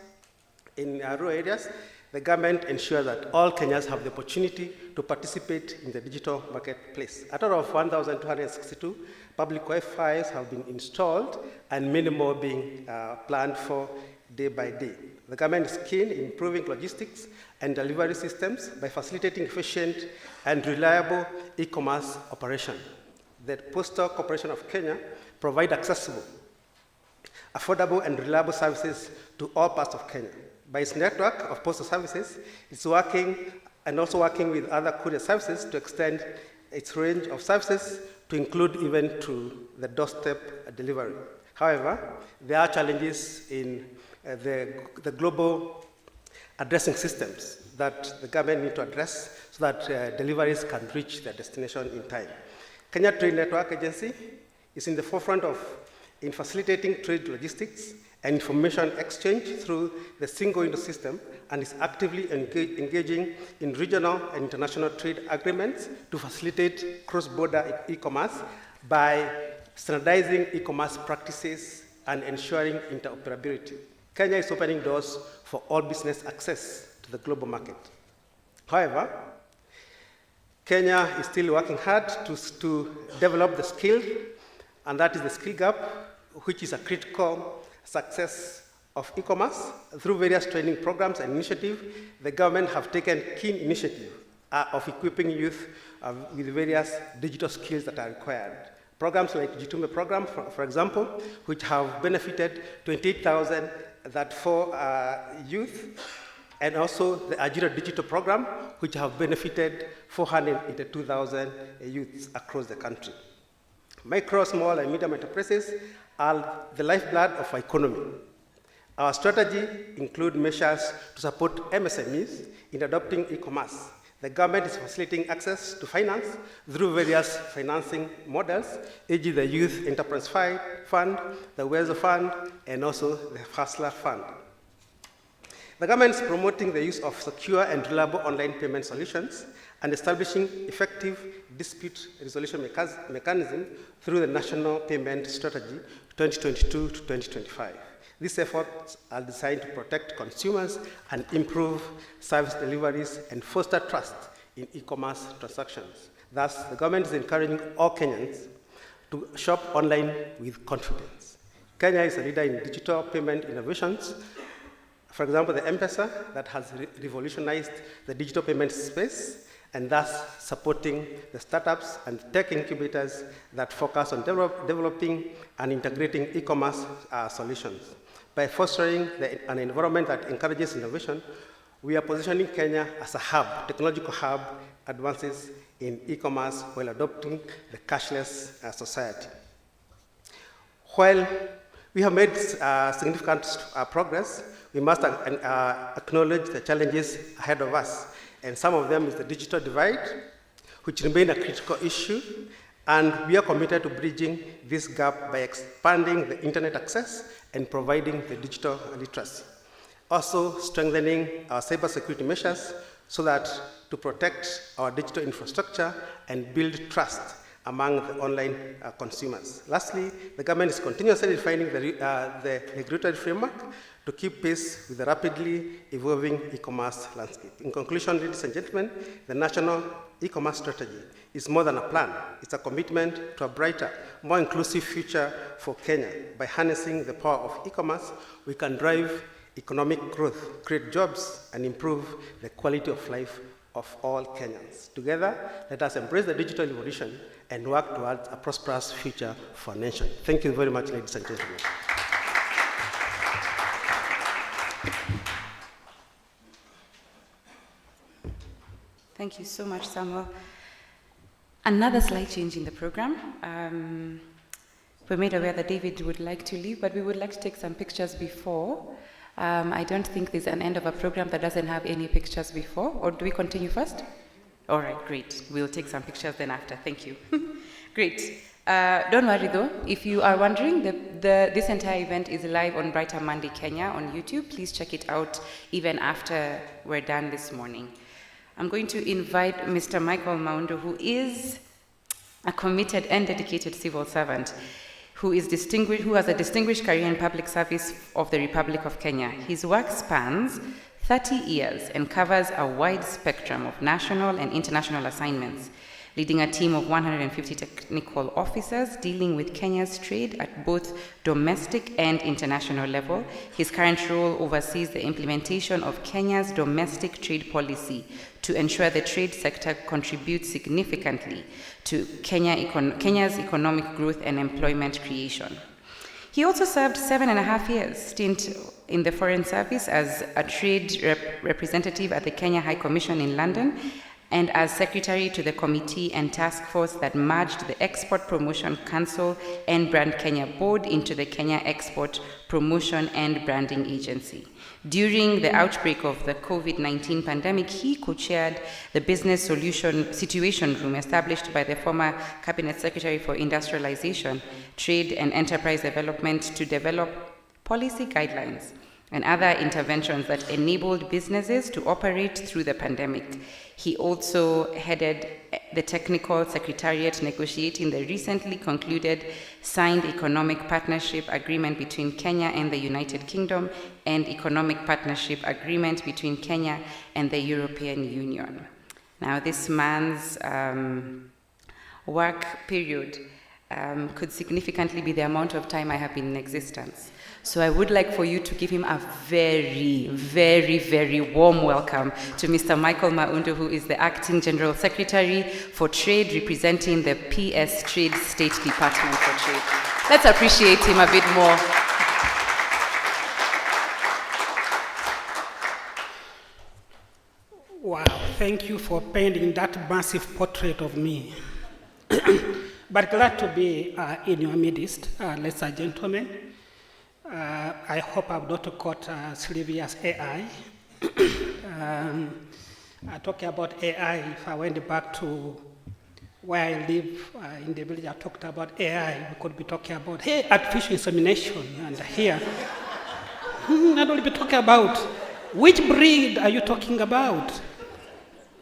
I: in rural areas, the government ensures that all Kenyans have the opportunity to participate in the digital marketplace. A total of 1,262 public Wi-Fi's have been installed, and many more being planned for day by day. The government is keen in improving logistics and delivery systems by facilitating efficient and reliable e-commerce operation. The Postal Corporation of Kenya provide accessible, affordable, and reliable services to all parts of Kenya. By its network of postal services, it's working and also working with other courier services to extend its range of services to include even to the doorstep delivery. However, there are challenges in the global addressing systems that the government need to address so that deliveries can reach their destination in time. Kenya Trade Network Agency is in the forefront in facilitating trade logistics and information exchange through the single window system, and is actively engaging in regional and international trade agreements to facilitate cross-border e-commerce by standardizing e-commerce practices and ensuring interoperability. Kenya is opening doors for all business access to the global market. However, Kenya is still working hard to develop the skill, and that is the skill gap, which is a critical success of e-commerce. Through various training programs and initiatives, the government have taken keen initiative of equipping youth with various digital skills that are required. Programs like Jitume program, for example, which have benefited 28,000 youth, and also the Ajira Digital program, which have benefited 482,000 youths across the country. Micro, small, and medium enterprises are the lifeblood of our economy. Our strategy includes measures to support MSMEs in adopting e-commerce. The government is facilitating access to finance through various financing models, e.g. the Youth Enterprise Fund, the Wealth Fund, and also the Hustler Fund. The government is promoting the use of secure and reliable online payment solutions and establishing effective dispute resolution mechanism through the National Payment Strategy 2022 to 2025. These efforts are designed to protect consumers and improve service deliveries and foster trust in e-commerce transactions. Thus, the government is encouraging all Kenyans to shop online with confidence. Kenya is a leader in digital payment innovations. For example, the M-Pesa that has revolutionized the digital payment space, and thus supporting the startups and tech incubators that focus on developing and integrating e-commerce solutions. By fostering an environment that encourages innovation, we are positioning Kenya as a hub, technological hub, advances in e-commerce while adopting the cashless society. While we have made significant progress, we must acknowledge the challenges ahead of us. And some of them is the digital divide, which remains a critical issue, and we are committed to bridging this gap by expanding the internet access and providing the digital literacy. Also strengthening our cybersecurity measures so that to protect our digital infrastructure and build trust among the online consumers. Lastly, the government is continuously refining the regulatory framework to keep pace with the rapidly evolving e-commerce landscape. In conclusion, ladies and gentlemen, the national e-commerce strategy is more than a plan. It's a commitment to a brighter, more inclusive future for Kenya. By harnessing the power of e-commerce, we can drive economic growth, create jobs, and improve the quality of life of all Kenyans. Together, let us embrace the digital revolution and work towards a prosperous future for our nation. Thank you very much, ladies and gentlemen.
A: Thank you so much, Samuel. Another slight change in the program. We're made aware that David would like to leave, but we would like to take some pictures before. I don't think there's an end of a program that doesn't have any pictures before, or do we continue first? All right, great. We'll take some pictures then after. Thank you. Great. Don't worry though, if you are wondering, this entire event is live on BrighterMonday Kenya on YouTube. Please check it out even after we're done this morning. I'm going to invite Mr. Michael Maundu, who is a committed and dedicated civil servant, who has a distinguished career in public service of the Republic of Kenya. His work spans 30 years and covers a wide spectrum of national and international assignments, leading a team of 150 technical officers dealing with Kenya's trade at both domestic and international level. His current role oversees the implementation of Kenya's domestic trade policy to ensure the trade sector contributes significantly to Kenya's economic growth and employment creation. He also served 7.5 years stint in the Foreign Service as a trade representative at the Kenya High Commission in London, and as secretary to the committee and task force that merged the Export Promotion Council and Brand Kenya Board into the Kenya Export Promotion and Branding Agency. During the outbreak of the COVID-19 pandemic, he co-chaired the Business Situation Room established by the former Cabinet Secretary for Industrialization, Trade and Enterprise Development to develop policy guidelines and other interventions that enabled businesses to operate through the pandemic. He also headed the technical secretariat negotiating the recently concluded signed economic partnership agreement between Kenya and the United Kingdom and economic partnership agreement between Kenya and the European Union. Now, this man's work period could significantly be the amount of time I have been in existence. So I would like for you to give him a very, very, very warm welcome to Mr. Michael Maundu, who is the Acting General Secretary for Trade, representing the PS Trade State Department for Trade. Let's appreciate him a bit more.
J: Wow, thank you for painting that massive portrait of me. But glad to be in your midst, ladies and gentlemen. I hope I've not caught Sylvia's AI. Talking about AI, if I went back to where I live in the village, I talked about AI. We could be talking about, hey, artificial insemination. And here, I will be talking about, which breed are you talking about?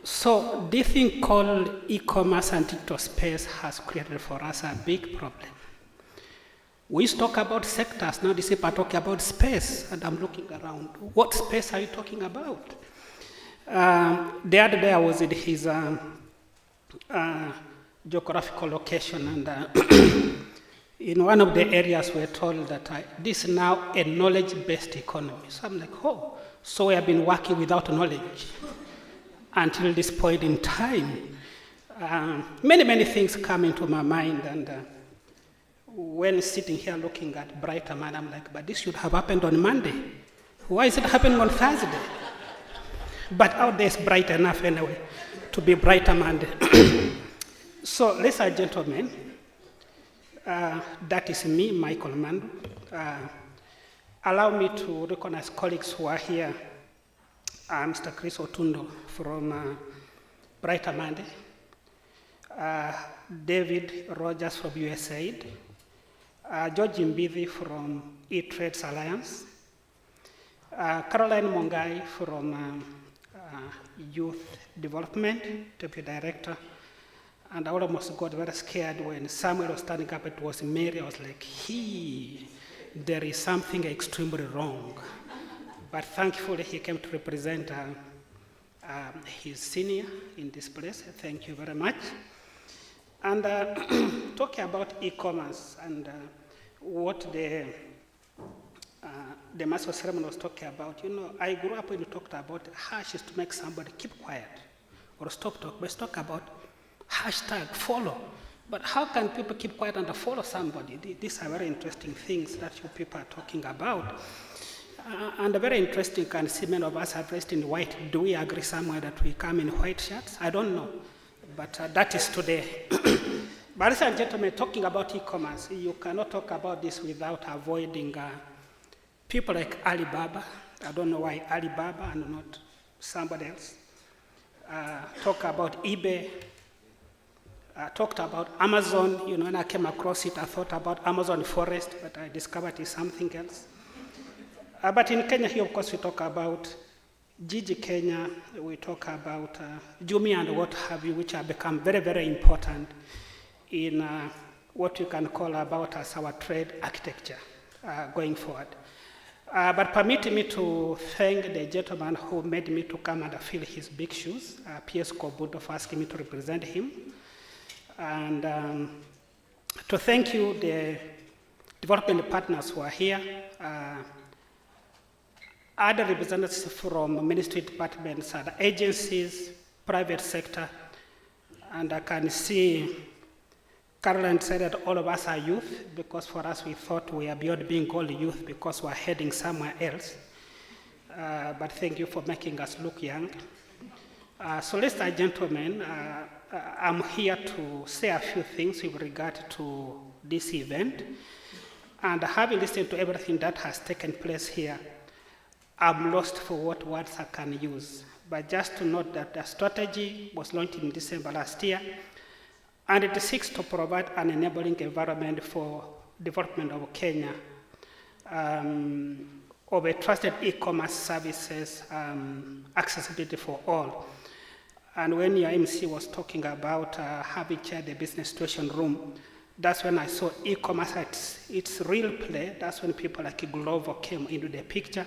J: So this thing called e-commerce and digital space has created for us a big problem. We talk about sectors, now this people are talking about space, and I'm looking around. What space are you talking about? The other day I was in his geographical location, and in one of the areas we're told that this is now a knowledge-based economy. So I'm like, oh, so we have been working without knowledge until this point in time. Many things come into my mind, and when sitting here looking at BrighterMonday, I'm like, but this should have happened on Monday. Why is it happening on Thursday? But out there is bright enough anyway to be BrighterMonday. So, ladies and gentlemen, that is me, Michael Mandu. Allow me to recognize colleagues who are here. Mr. Chris Otundo from BrighterMonday, David Rogers from USAID, George Mbithi from eTrade Alliance, Caroline Mongai from Youth Development, Deputy Director. And I almost got very scared when Samuel was standing up, it was Mary. I was like, there is something extremely wrong. But thankfully, he came to represent his senior in this place. Thank you very much. And talking about e-commerce and what the master ceremony was talking about, I grew up when you talked about hash is to make somebody keep quiet or stop talk. Let's talk about hashtag follow. But how can people keep quiet and follow somebody? These are very interesting things that you people are talking about. And very interesting, can see many of us are dressed in white. Do we agree somewhere that we come in white shirts? I don't know, but that is today. But ladies and gentlemen, talking about e-commerce, you cannot talk about this without avoiding people like Alibaba. I don't know why Alibaba and not somebody else. Talk about eBay. Talked about Amazon. When I came across it, I thought about Amazon Forest, but I discovered it's something else. But in Kenya here, of course, we talk about Gigi Kenya, we talk about Jumia and what have you, which have become very, very important in what you can call about as our trade architecture going forward. But permit me to thank the gentleman who made me to come and fill his big shoes, P.S. Kobudo, for asking me to represent him. And to thank you, the development partners who are here, other representatives from ministry departments, other agencies, private sector, and I can see Caroline said that all of us are youth, because for us we thought we are beyond being all youth because we're heading somewhere else. But thank you for making us look young. So ladies and gentlemen, I'm here to say a few things with regard to this event. And having listened to everything that has taken place here, I'm lost for what words I can use. But just to note that the strategy was launched in December last year, and it seeks to provide an enabling environment for development of Kenya, of a trusted e-commerce services, accessibility for all. And when your MC was talking about having chaired the business situation room, that's when I saw e-commerce at its real play. That's when people like Glovo came into the picture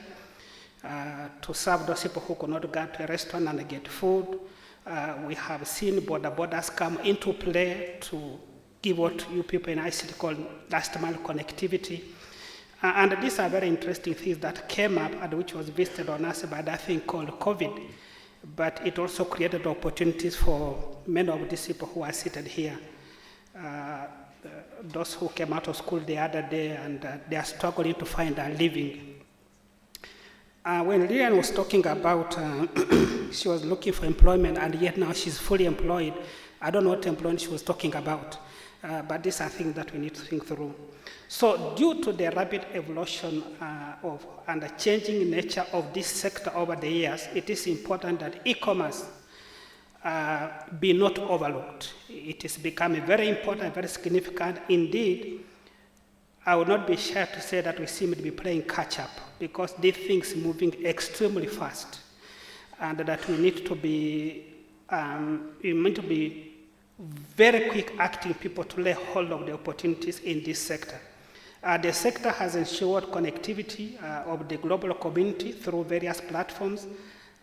J: to serve those people who could not go to a restaurant and get food. We have seen border borders come into play to give what you people in ICT call last mile connectivity. And these are very interesting things that came up and which was visited on us by that thing called COVID. But it also created opportunities for many of these people who are seated here. Those who came out of school the other day and they are struggling to find a living. When Lilian was talking about she was looking for employment and yet now she's fully employed, I don't know what employment she was talking about, but these are things that we need to think through. So due to the rapid evolution and the changing nature of this sector over the years, it is important that e-commerce be not overlooked. It is becoming very important, very significant. Indeed, I would not be shy to say that we seem to be playing catch-up because these things are moving extremely fast, and that we need to be very quick acting people to lay hold of the opportunities in this sector. The sector has ensured connectivity of the global community through various platforms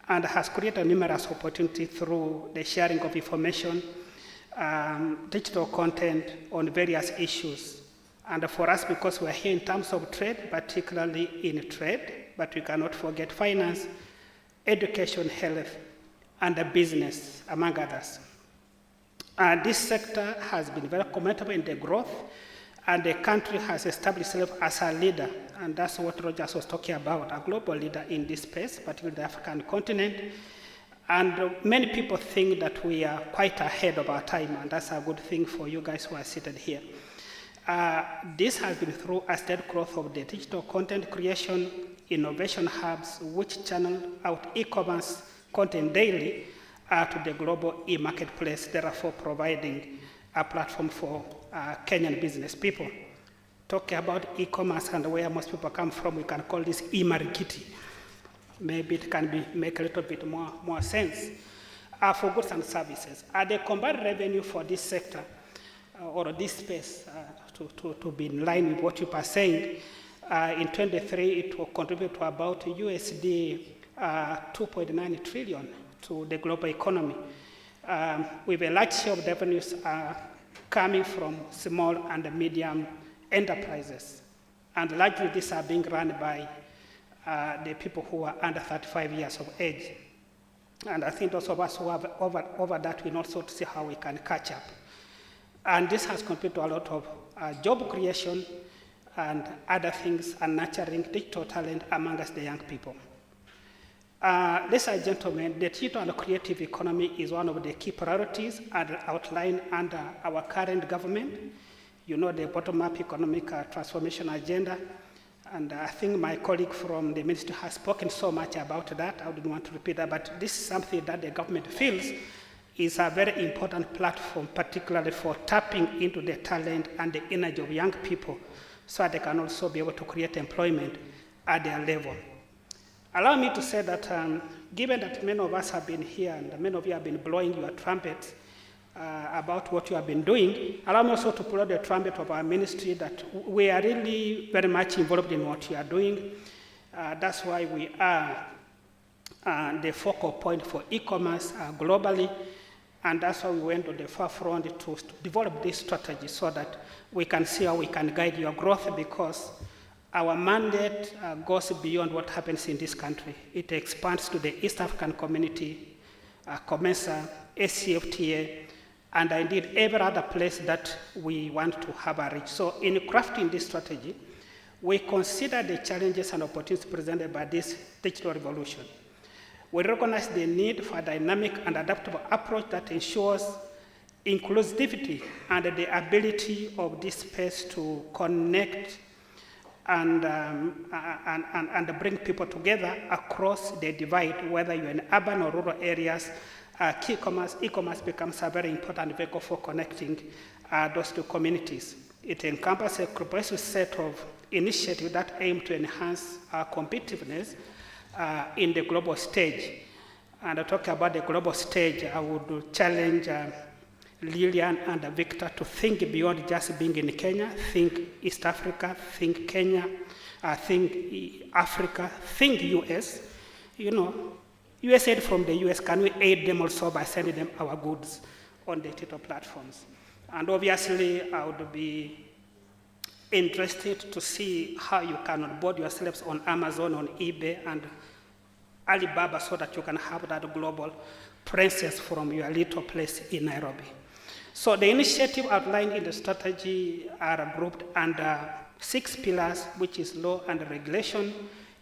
J: and has created numerous opportunities through the sharing of information, digital content on various issues. And for us, because we're here in terms of trade, particularly in trade, but we cannot forget finance, education, health, and business, among others. This sector has been very commendable in the growth, and the country has established itself as a leader, and that's what Rogers was talking about, a global leader in this space, particularly the African continent. And many people think that we are quite ahead of our time, and that's a good thing for you guys who are seated here. This has been through a steady growth of the digital content creation, innovation hubs, which channel out e-commerce content daily to the global e-marketplace, therefore providing a platform for Kenyan business people. Talking about e-commerce and where most people come from, we can call this e-marikiti. maybe it can make a little bit more sense. For goods and services, the combined revenue for this sector or this space to be in line with what you are saying, in 23 it will contribute to about USD 2.9 trillion to the global economy, with a large share of revenues coming from small and medium enterprises. And largely these are being run by the people who are under 35 years of age. And I think those of us who have over that, we also to see how we can catch up. And this has contributed to a lot of job creation and other things, and nurturing digital talent among us, the young people. Ladies and gentlemen, the digital and creative economy is one of the key priorities outlined under our current government. You know, the bottom-up economic transformation agenda. And I think my colleague from the ministry has spoken so much about that. I wouldn't want to repeat that, but this is something that the government feels is a very important platform, particularly for tapping into the talent and the energy of young people, so that they can also be able to create employment at their level. Allow me to say that given that many of us have been here and many of you have been blowing your trumpets about what you have been doing, allow me also to blow the trumpet of our ministry that we are really very much involved in what you are doing. That's why we are the focal point for e-commerce globally, and that's why we went to the forefront to develop this strategy so that we can see how we can guide your growth, because our mandate goes beyond what happens in this country. It expands to the East African community, COMESA, ACFTA, and indeed every other place that we want to have a reach. So in crafting this strategy, we consider the challenges and opportunities presented by this digital revolution. We recognize the need for a dynamic and adaptable approach that ensures inclusivity and the ability of this space to connect and bring people together across the divide, whether you're in urban or rural areas. E-commerce becomes a very important vehicle for connecting those two communities. It encompasses a comprehensive set of initiatives that aim to enhance our competitiveness in the global stage. And I talk about the global stage, I would challenge Lillian and Victor to think beyond just being in Kenya, think East Africa, think Kenya, think Africa, think US. You know, USAID from the US, can we aid them also by sending them our goods on the digital platforms? And obviously, I would be interested to see how you can onboard yourselves on Amazon, on eBay, and Alibaba, so that you can have that global presence from your little place in Nairobi. So the initiative outlined in the strategy are grouped under 6 pillars, which is law and regulation,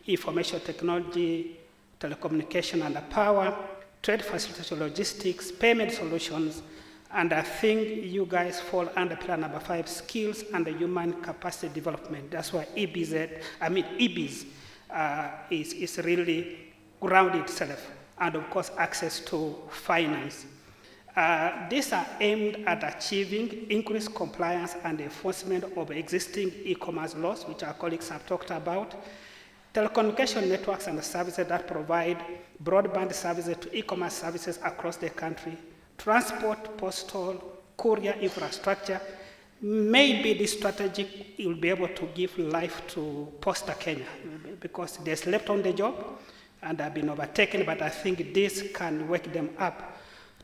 J: information technology, telecommunication and power, trade facilitation, logistics, payment solutions, and I think you guys fall under pillar number 5, skills and human capacity development. That's why e-Biz is really grounded itself, and of course access to finance. These are aimed at achieving increased compliance and enforcement of existing e-commerce laws, which our colleagues have talked about, telecommunication networks and services that provide broadband services to e-commerce services across the country, transport, postal, courier infrastructure. Maybe this strategy will be able to give life to Posta Kenya, because they slept on the job and have been overtaken, but I think this can wake them up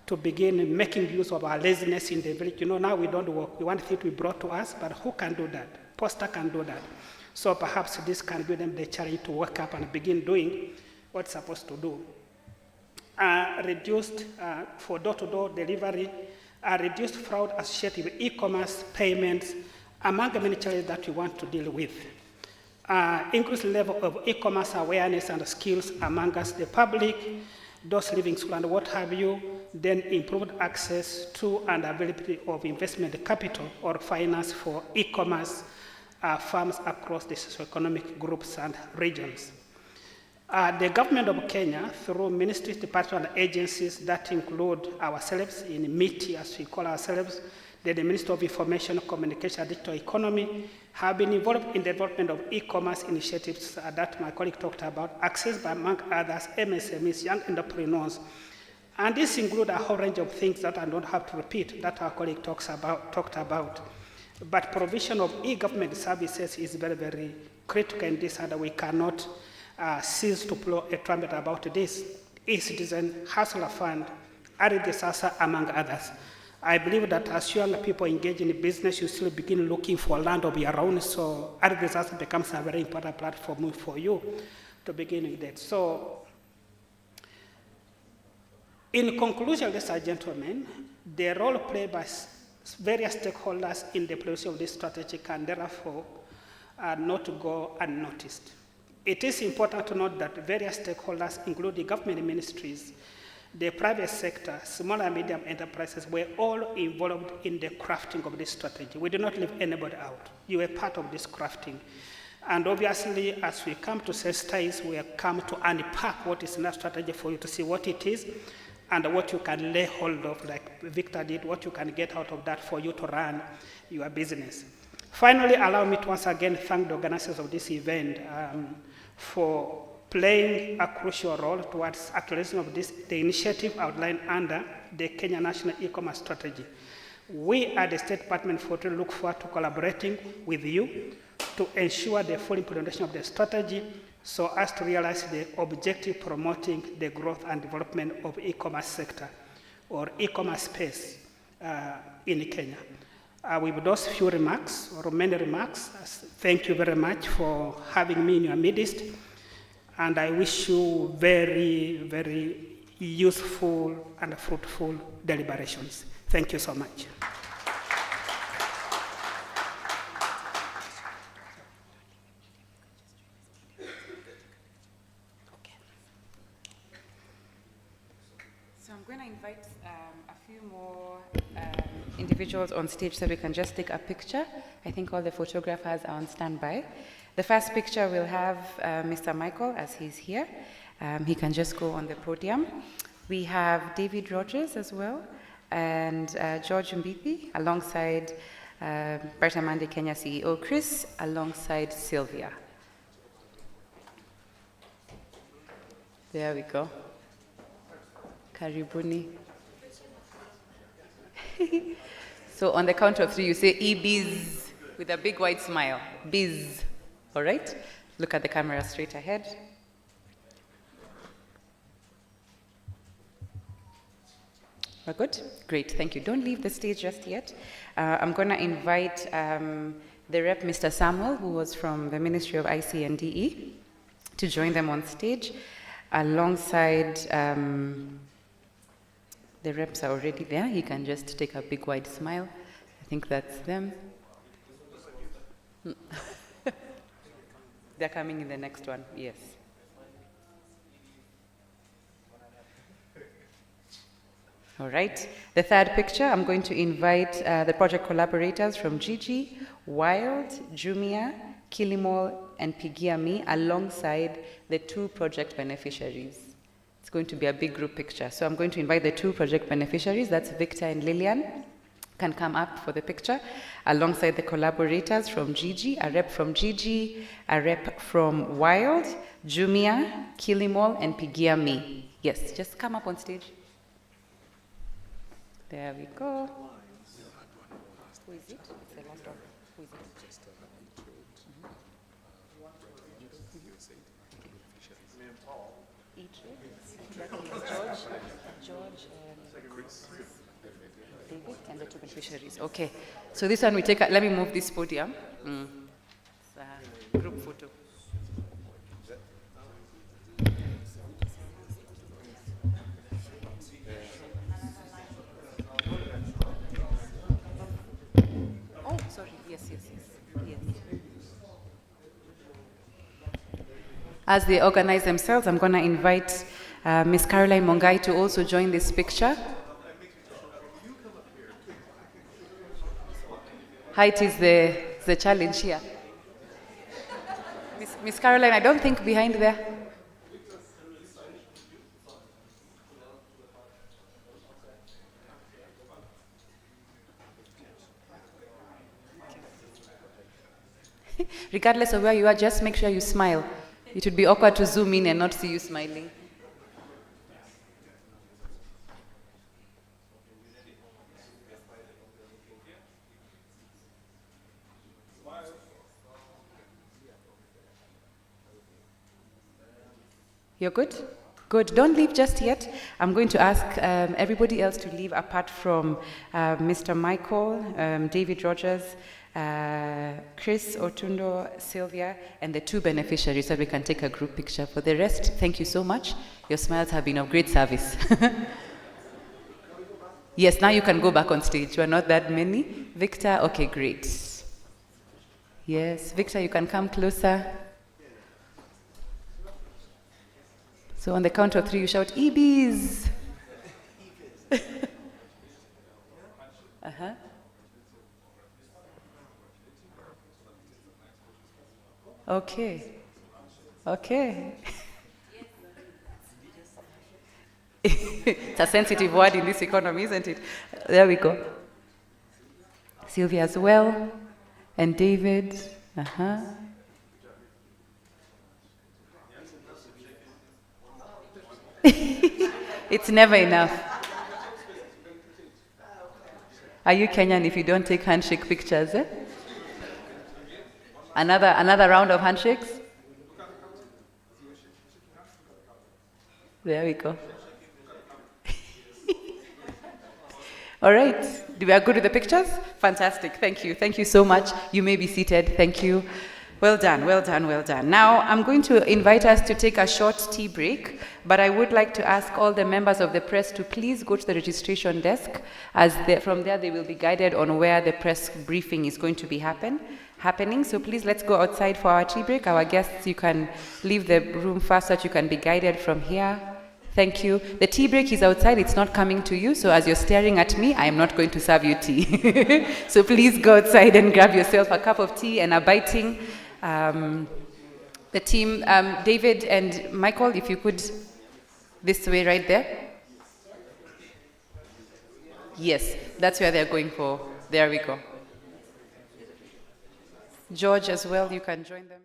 J: to begin making use of our laziness in the village. You know, now we don't work. We want things to be brought to us, but who can do that? Posta can do that. So perhaps this can give them the challenge to wake up and begin doing what's supposed to do. Reduced for door-to-door delivery, reduced fraud associated with e-commerce payments, among the many challenges that we want to deal with. Increased level of e-commerce awareness and skills among us, the public, those living in school and what have you, then improved access to and availability of investment capital or finance for e-commerce firms across the socioeconomic groups and regions. The government of Kenya, through ministries, departments, and agencies that include ourselves in MITI, as we call ourselves, that the Ministry of Information, Communication and Digital Economy have been involved in the development of e-commerce initiatives that my colleague talked about, accessed by, among others, MSMEs, young entrepreneurs. And this includes a whole range of things that I don't have to repeat that our colleague talked about. But provision of e-government services is very, very critical in this, and we cannot cease to blow a trumpet about this. E-Citizen, Hustler Fund, Disaster, among others. I believe that as young people engage in business, you still begin looking for land of your own, so Disaster becomes a very important platform for you to begin with that. So, in conclusion, ladies and gentlemen, the role played by various stakeholders in the deployment of this strategy can therefore not go unnoticed. It is important to note that various stakeholders, including government ministries, the private sector, small and medium enterprises, were all involved in the crafting of this strategy. We did not leave anybody out. You were part of this crafting. And obviously, as we come to sensitize, we have come to unpack what is in that strategy for you to see what it is and what you can lay hold of, like Victor did, what you can get out of that for you to run your business. Finally, allow me to once again thank the organizers of this event for playing a crucial role towards actualization of the initiative outlined under the Kenya National E-Commerce Strategy. We at the State Department for Trade look forward to collaborating with you to ensure the full implementation of the strategy so as to realize the objective promoting the growth and development of e-commerce sector or e-commerce space in Kenya. With those few remarks, or many remarks, thank you very much for having me in your midst, and I wish you very, very useful and fruitful deliberations. Thank you so much.
A: So I'm going to invite a few more individuals on stage so we can just take a picture. I think all the photographers are on standby. The first picture we'll have Mr. Michael, as he's here. He can just go on the podium. We have David Rogers as well, and George Mbithi, alongside BrighterMonday Kenya CEO Chris, alongside Sylvia. There we go. Karibuni. So on the count of three, you say e-Biz with a big white smile. Biz. All right? Look at the camera straight ahead. We're good? Great, thank you. Don't leave the stage just yet. I'm going to invite the rep, Mr. Samuel, who was from the Ministry of IC and DE, to join them on stage, alongside the reps are already there. He can just take a big wide smile. I think that's them. They're coming in the next one, yes. All right. The third picture, I'm going to invite the project collaborators from Gigi, Wild, Jumia, Kilimall, and Pigia Me, alongside the two project beneficiaries. It's going to be a big group picture. So I'm going to invite the two project beneficiaries, that's Victor and Lillian, can come up for the picture, alongside the collaborators from Gigi, a rep from Gigi, a rep from Wild, Jumia, Kilimall, and Pigia Me. Yes, just come up on stage. There we go. Who is it? It's the last one. Who is it? eTrade. George, David, and the two beneficiaries. Okay. So this one we take. Let me move this podium. It's a group photo. Oh, sorry. Yes. As they organize themselves, I'm going to invite Ms. Caroline Mongai to also join this picture. Height is the challenge here. Ms. Caroline, I don't think behind there. Regardless of where you are, just make sure you smile. It would be awkward to zoom in and not see you smiling. You're good? Good. Don't leave just yet. I'm going to ask everybody else to leave apart from Mr. Michael, David Rogers, Chris Otundo, Sylvia, and the two beneficiaries so we can take a group picture. For the rest, thank you so much. Your smiles have been of great service. Yes, now you can go back on stage. We're not that many. Victor, okay, great. Yes, Victor, you can come closer. So on the count of 3, you shout, e-Biz. Uh-huh. Okay. Okay. It's a sensitive word in this economy, isn't it? There we go. Sylvia as well. And David. Uh-huh. It's never enough. Are you Kenyan if you don't take handshake pictures? Eh? Another round of handshakes? There we go. All right. We are good with the pictures? Fantastic. Thank you. Thank you so much. You may be seated. Thank you. Well done, well done, well done. Now, I'm going to invite us to take a short tea break, but I would like to ask all the members of the press to please go to the registration desk, as from there they will be guided on where the press briefing is going to be happening. So please, let's go outside for our tea break. Our guests, you can leave the room first so that you can be guided from here. Thank you. The tea break is outside, it's not coming to you, so as you're staring at me, I am not going to serve you tea. So please go outside and grab yourself a cup of tea and a biting. The team, David and Michael, if you could, this way right there. Yes, that's where they're going for. There we go. George as well, you can join them.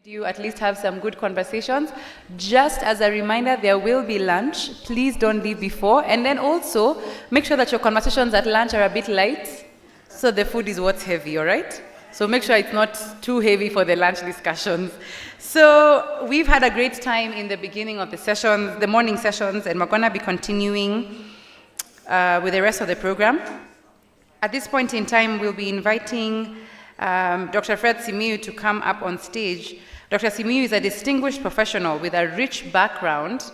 A: You at least have some good conversations. Just as a reminder, there will be lunch. Please don't leave before. And then also, make sure that your conversations at lunch are a bit light, so the food is what's heavy, all right? So make sure it's not too heavy for the lunch discussions. So we've had a great time in the beginning of the sessions, the morning sessions, and we're going to be continuing with the rest of the program. At this point in time, we'll be inviting Dr. Fred Simiyu to come up on stage. Dr. Simiyu is a distinguished professional with a rich background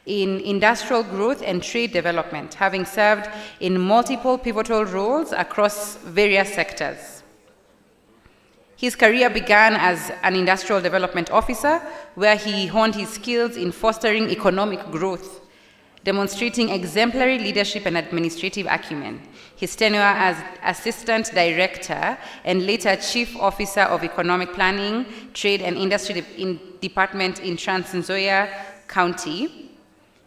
A: in industrial growth and trade development, having served in multiple pivotal roles across various sectors. His career began as an industrial development officer, where he honed his skills in fostering economic growth, demonstrating exemplary leadership and administrative acumen. His tenure as Assistant Director and later Chief Officer of Economic Planning, Trade and Industry Department in Trans Nzoia County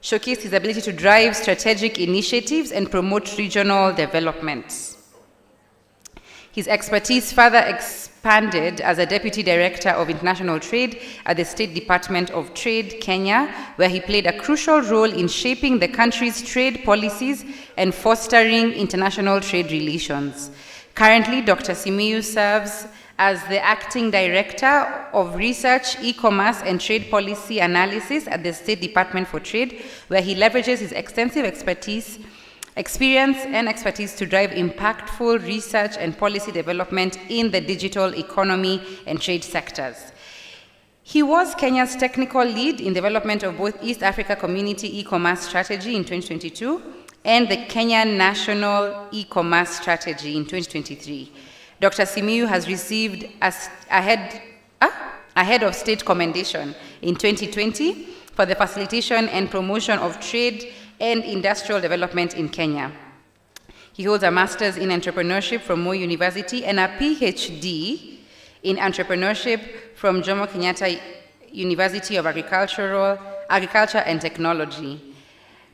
A: showcased his ability to drive strategic initiatives and promote regional development. His expertise further expanded as a Deputy Director of International Trade at the State Department of Trade, Kenya, where he played a crucial role in shaping the country's trade policies and fostering international trade relations. Currently, Dr. Simiyu serves as the Acting Director of Research, E-Commerce and Trade Policy Analysis at the State Department for Trade, where he leverages his extensive experience and expertise to drive impactful research and policy development in the digital economy and trade sectors. He was Kenya's technical lead in development of both East Africa Community E-Commerce Strategy in 2022 and the Kenya National E-Commerce Strategy in 2023. Dr. Simiyu has received a head of state commendation in 2020 for the facilitation and promotion of trade and industrial development in Kenya. He holds a master's in entrepreneurship from Moi University and a PhD in entrepreneurship from Jomo Kenyatta University of Agriculture and Technology.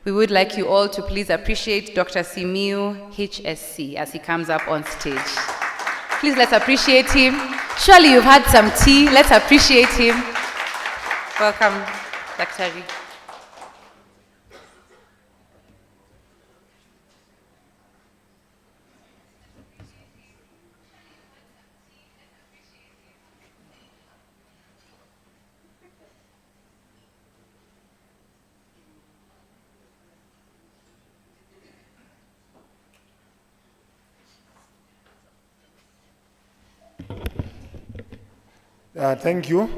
A: We would like you all to please appreciate Dr. Simiyu, HSC, as he comes up on stage. Please let's appreciate him. Surely you've had some tea. Let's appreciate him. Welcome, Dr.
K: Thank you.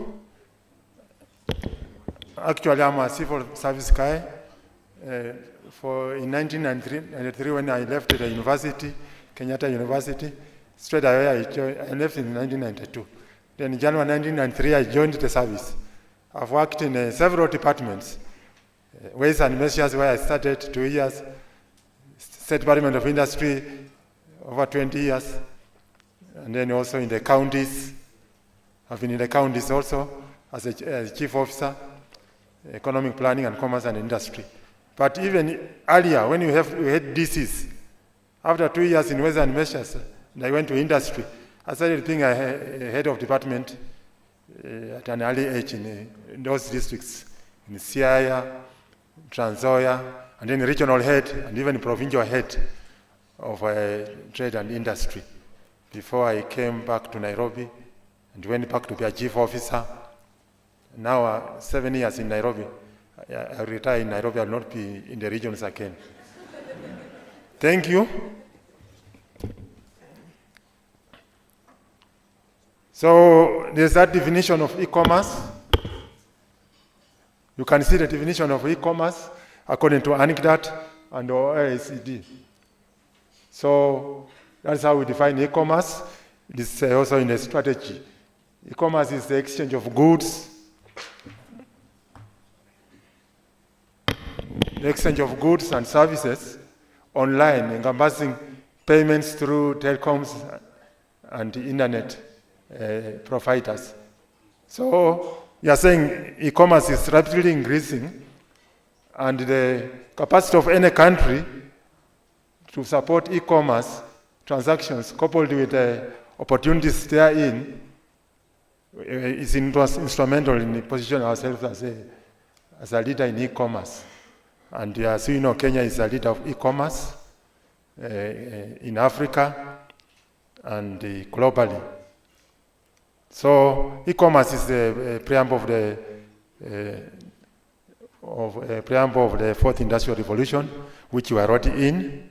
K: Actually, I'm a civil service guy. In 1993, when I left the university, Kenyatta University, straight away I left in 1992. Then in January 1993, I joined the service. I've worked in several departments. Ways and Measures, where I started 2 years. State Department of Industry, over 20 years. And then also in the counties. I've been in the counties also as a chief officer, economic planning and commerce and industry. But even earlier, when we had DCs, after 2 years in Ways and Measures, and I went to industry, I started being a head of department at an early age in those districts, in Siaya, Trans Nzoia, and then regional head, and even provincial head of trade and industry, before I came back to Nairobi and went back to be a chief officer. Now, 7 years in Nairobi. I retire in Nairobi. I will not be in the regions again. Thank you. So there's that definition of e-commerce. You can see the definition of e-commerce according to ANICDAT and OECD. So that's how we define e-commerce. This is also in the strategy. E-commerce is the exchange of goods. The exchange of goods and services online, encompassing payments through telecoms and internet providers. So you are saying e-commerce is rapidly increasing, and the capacity of any country to support e-commerce transactions coupled with the opportunities therein is instrumental in positioning ourselves as a leader in e-commerce. And as you know, Kenya is a leader of e-commerce in Africa and globally. So e-commerce is the preamble of the fourth industrial revolution, which we are already in.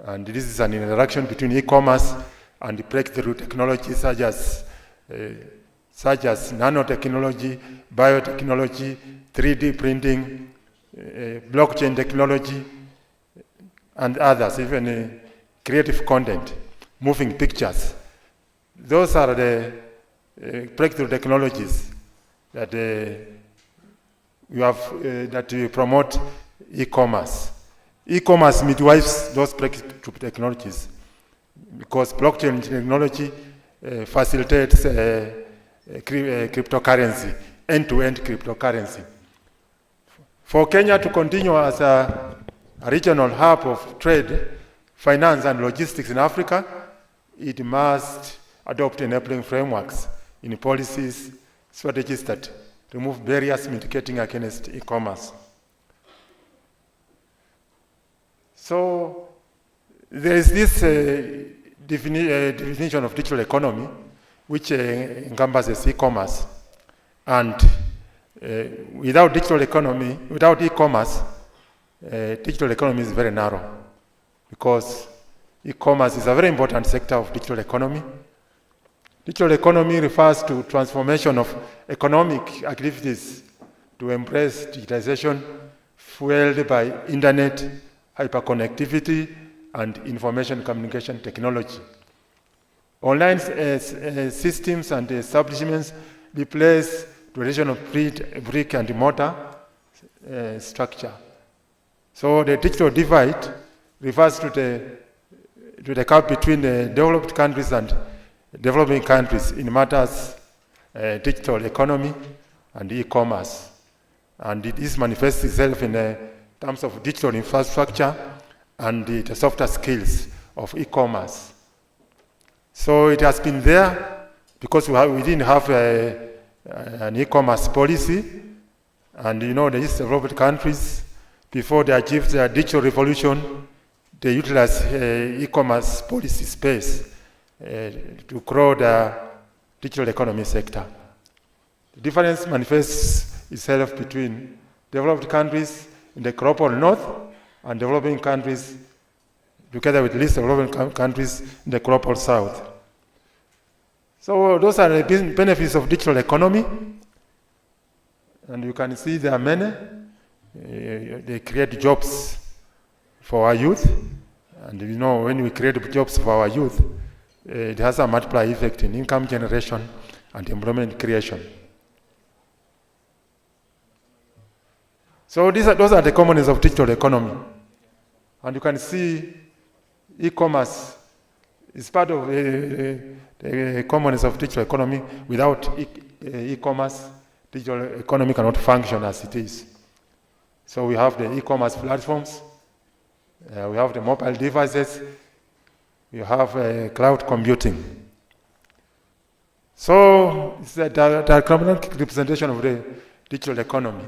K: And this is an interaction between e-commerce and breakthrough technologies such as nanotechnology, biotechnology, 3D printing, blockchain technology, and others, even creative content, moving pictures. Those are the breakthrough technologies that we promote e-commerce. E-commerce midwives those breakthrough technologies because blockchain technology facilitates cryptocurrency, end-to-end cryptocurrency. For Kenya to continue as a regional hub of trade, finance, and logistics in Africa, it must adopt enabling frameworks in policies, strategies that remove barriers mitigating against e-commerce. So there is this definition of digital economy, which encompasses e-commerce. And without e-commerce, digital economy is very narrow because e-commerce is a very important sector of digital economy. Digital economy refers to transformation of economic activities to embrace digitization fueled by internet, hyperconnectivity, and information communication technology. Online systems and establishments replace traditional brick and mortar structure. So the digital divide refers to the gap between the developed countries and developing countries in matters digital economy and e-commerce. And this manifests itself in terms of digital infrastructure and the softer skills of e-commerce. So it has been there because we didn't have an e-commerce policy. And you know, the East developed countries, before they achieved their digital revolution, they utilized e-commerce policy space to grow the digital economy sector. The difference manifests itself between developed countries in the global north and developing countries together with least developing countries in the global south. So those are the benefits of digital economy. And you can see there are many. They create jobs for our youth. And you know, when we create jobs for our youth, it has a multiplier effect in income generation and employment creation. So those are the components of digital economy. And you can see e-commerce is part of the components of digital economy. Without e-commerce, digital economy cannot function as it is. So we have the e-commerce platforms, we have the mobile devices, we have cloud computing. So it's a diagrammatic representation of the digital economy,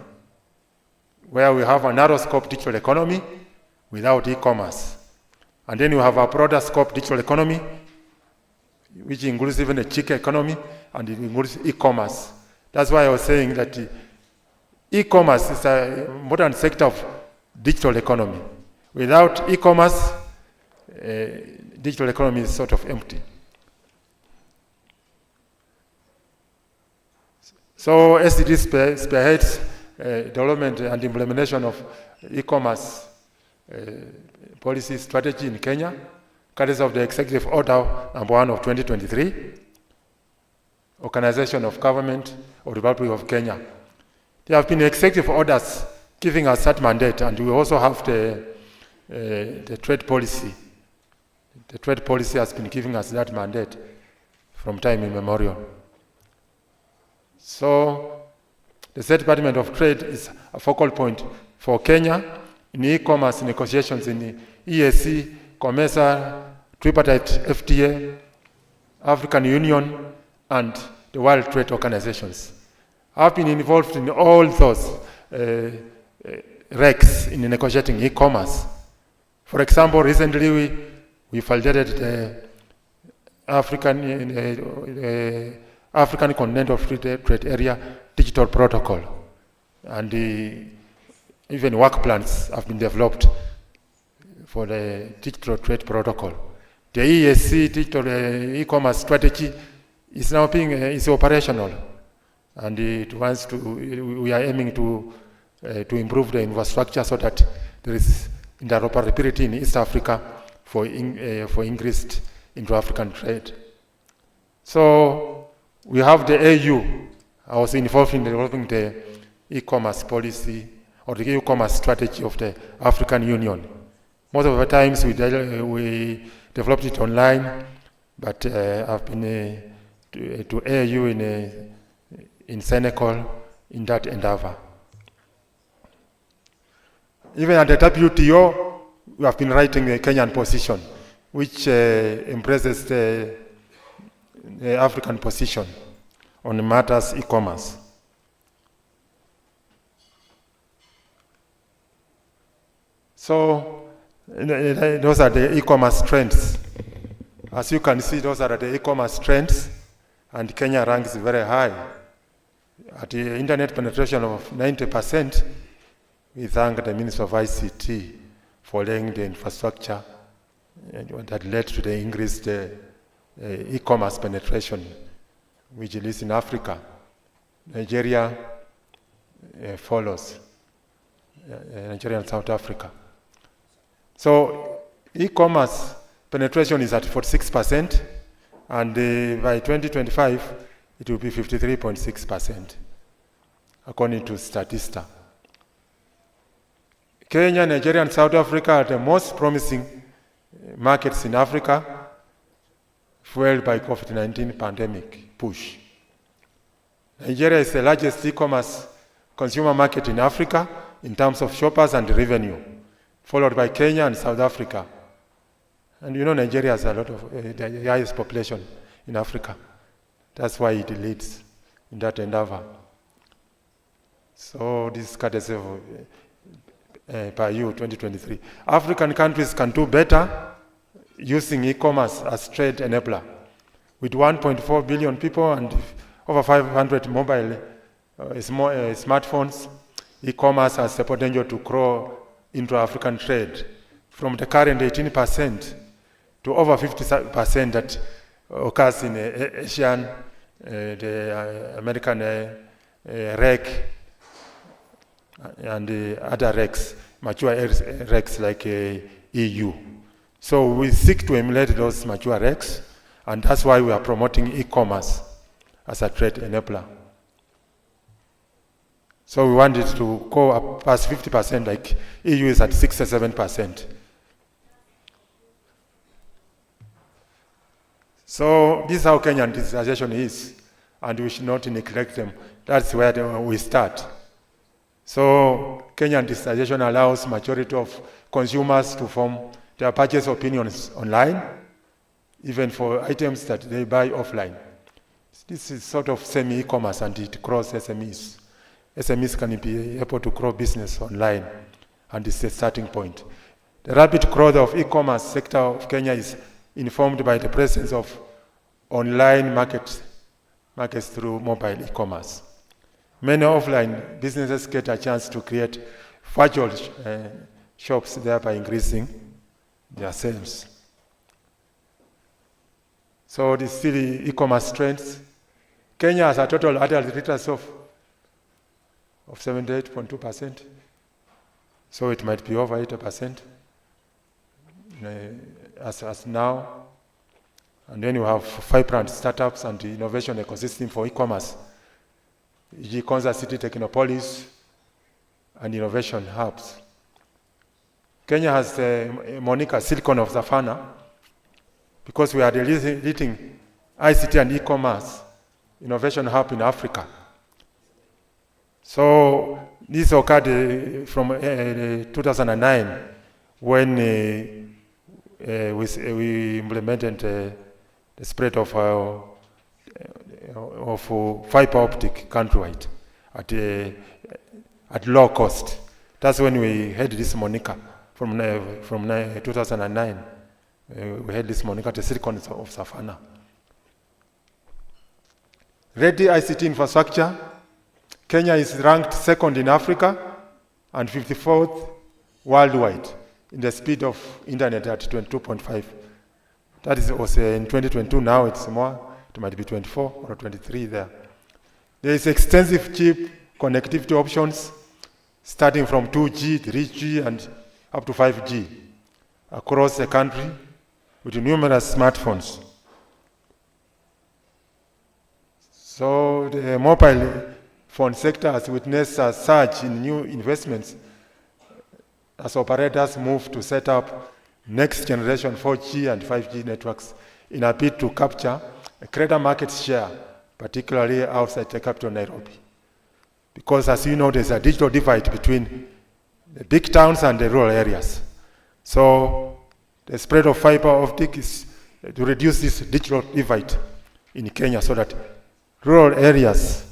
K: where we have a narrow scope digital economy without e-commerce. And then you have a broader scope digital economy, which includes even the gig economy, and it includes e-commerce. That's why I was saying that e-commerce is a modern sector of digital economy. Without e-commerce, digital economy is sort of empty. So SDG spearheads development and implementation of e-commerce policy strategy in Kenya, courtesy of the Executive Order number 1 of 2023, Organization of Government of the Republic of Kenya. There have been executive orders giving us that mandate, and we also have the trade policy. The trade policy has been giving us that mandate from time immemorial. So the State Department of Trade is a focal point for Kenya in e-commerce negotiations in the EAC, COMESA, tripartite FTA, African Union, and the World Trade Organizations. I've been involved in all those regs in negotiating e-commerce. For example, recently we validated the African Continental Free Trade Area Digital Protocol, and even work plans have been developed for the Digital Trade Protocol. The ESC Digital E-Commerce Strategy is now is operational, and we are aiming to improve the infrastructure so that there is interoperability in East Africa for increased intra-African trade. So we have the AU. I was involved in developing the e-commerce policy or the e-commerce strategy of the African Union. Most of the times we developed it online, but I've been to AU in Senegal in that endeavor. Even at the WTO, we have been writing a Kenyan position, which embraces the African position on matters e-commerce. So those are the e-commerce trends. As you can see, those are the e-commerce trends, and Kenya ranks very high. At the internet penetration of 90%, we thank the Minister of ICT for laying the infrastructure that led to the increased e-commerce penetration, which is in Africa. Nigeria follows, Nigeria and South Africa. So e-commerce penetration is at 46%, and by 2025, it will be 53.6%, according to Statista. Kenya, Nigeria, and South Africa are the most promising markets in Africa, fueled by COVID-19 pandemic push. Nigeria is the largest e-commerce consumer market in Africa in terms of shoppers and revenue, followed by Kenya and South Africa. And you know Nigeria has a lot of the highest population in Africa. That's why it leads in that endeavor. So this is courtesy of PAYU 2023. African countries can do better using e-commerce as trade enabler. With 1.4 billion people and over 500 mobile smartphones, e-commerce has the potential to grow into African trade from the current 18% to over 50% that occurs in Asian, the American reg, and the other regs, mature regs like EU. So we seek to emulate those mature regs, and that's why we are promoting e-commerce as a trade enabler. So we want it to go up past 50%, like EU is at 67%. So this is how Kenyan digitization is, and we should not neglect them. That's where we start. So Kenyan digitization allows majority of consumers to form their purchase opinions online, even for items that they buy offline. This is sort of semi-e-commerce, and it grows SMEs. SMEs can be able to grow business online, and it's a starting point. The rapid growth of e-commerce sector of Kenya is informed by the presence of online markets through mobile e-commerce. Many offline businesses get a chance to create virtual shops, thereby increasing their sales. So this is still e-commerce trends. Kenya has a total adult literacy of 78.2%. So it might be over 80% as now. And then you have vibrant startups and the innovation ecosystem for e-commerce, e.g. Konza City Technopolis and innovation hubs. Kenya has the moniker Silicon of Savannah because we are the leading ICT and e-commerce innovation hub in Africa. So this occurred from 2009 when we implemented the spread of of fiber optic countrywide at low cost. That's when we had this moniker from 2009. We had this moniker, the Silicon of Savannah. Ready ICT infrastructure. Kenya is ranked second in Africa and 54th worldwide in the speed of internet at 22.5. That was in 2022. Now it's more. It might be 24 or 23 there. There is extensive cheap connectivity options starting from 2G, 3G, and up to 5G across the country with numerous smartphones. So the mobile phone sector has witnessed a surge in new investments as operators move to set up next generation 4G and 5G networks in a bid to capture a greater market share, particularly outside the capital Nairobi. Because as you know, there's a digital divide between the big towns and the rural areas. So the spread of fiber optic is to reduce this digital divide in Kenya so that rural areas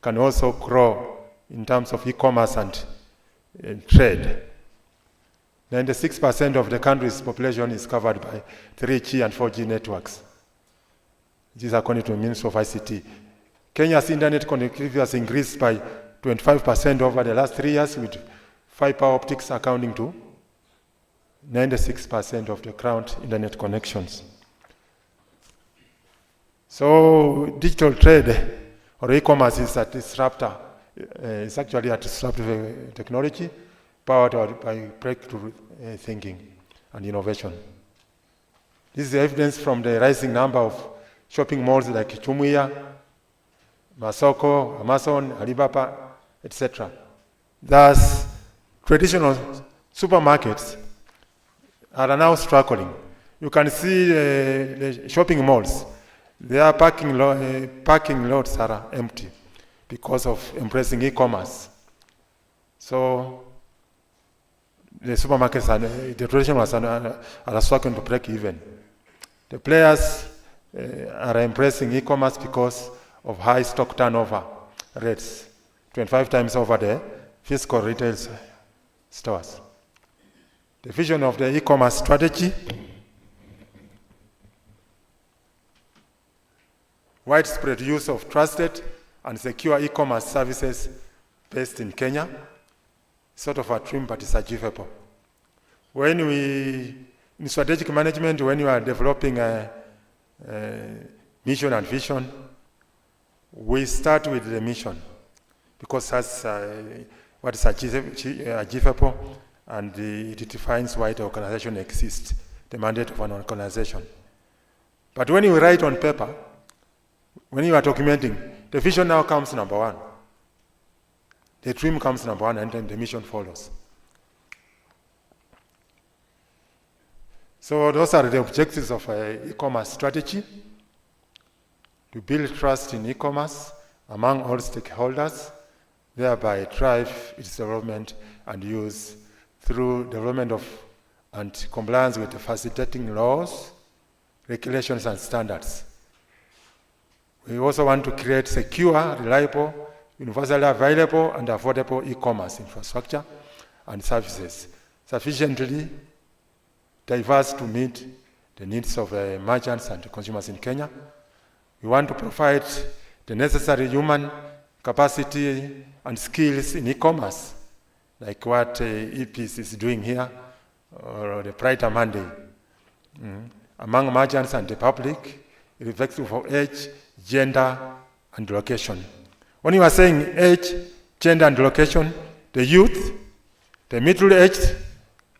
K: can also grow in terms of e-commerce and trade. 96% of the country's population is covered by 3G and 4G networks. This is according to the Ministry of ICT. Kenya's internet connectivity has increased by 25% over the last 3 years, with fiber optics accounting to 96% of the current internet connections. So digital trade or e-commerce is a disruptor. It's actually a disruptive technology powered by breakthrough thinking and innovation. This is evidence from the rising number of shopping malls like Jumuiya, Masoko, Amazon, Alibaba, etc. Thus, traditional supermarkets are now struggling. You can see the shopping malls. Their parking lots are empty because of embracing e-commerce. So the supermarkets and the traditional ones are struggling to break even. The players are embracing e-commerce because of high stock turnover rates, 25 times over the physical retail stores. The vision of the e-commerce strategy: widespread use of trusted and secure e-commerce services based in Kenya, sort of a dream, but it's achievable. In strategic management, when you are developing a mission and vision, we start with the mission, because that's what is achievable, and it defines why the organization exists, the mandate of an organization. But when you write on paper, when you are documenting, the vision now comes number one. The dream comes number one, and then the mission follows. So those are the objectives of e-commerce strategy: to build trust in e-commerce among all stakeholders, thereby drive its development and use through development of and compliance with the facilitating laws, regulations, and standards. We also want to create secure, reliable, universally available, and affordable e-commerce infrastructure and services sufficiently diverse to meet the needs of merchants and consumers in Kenya. We want to provide the necessary human capacity and skills in e-commerce, like what e-Biz is doing here, or the BrighterMonday, among merchants and the public, irrespective of age, gender, and location. When you are saying age, gender, and location, the youth, the middle-aged,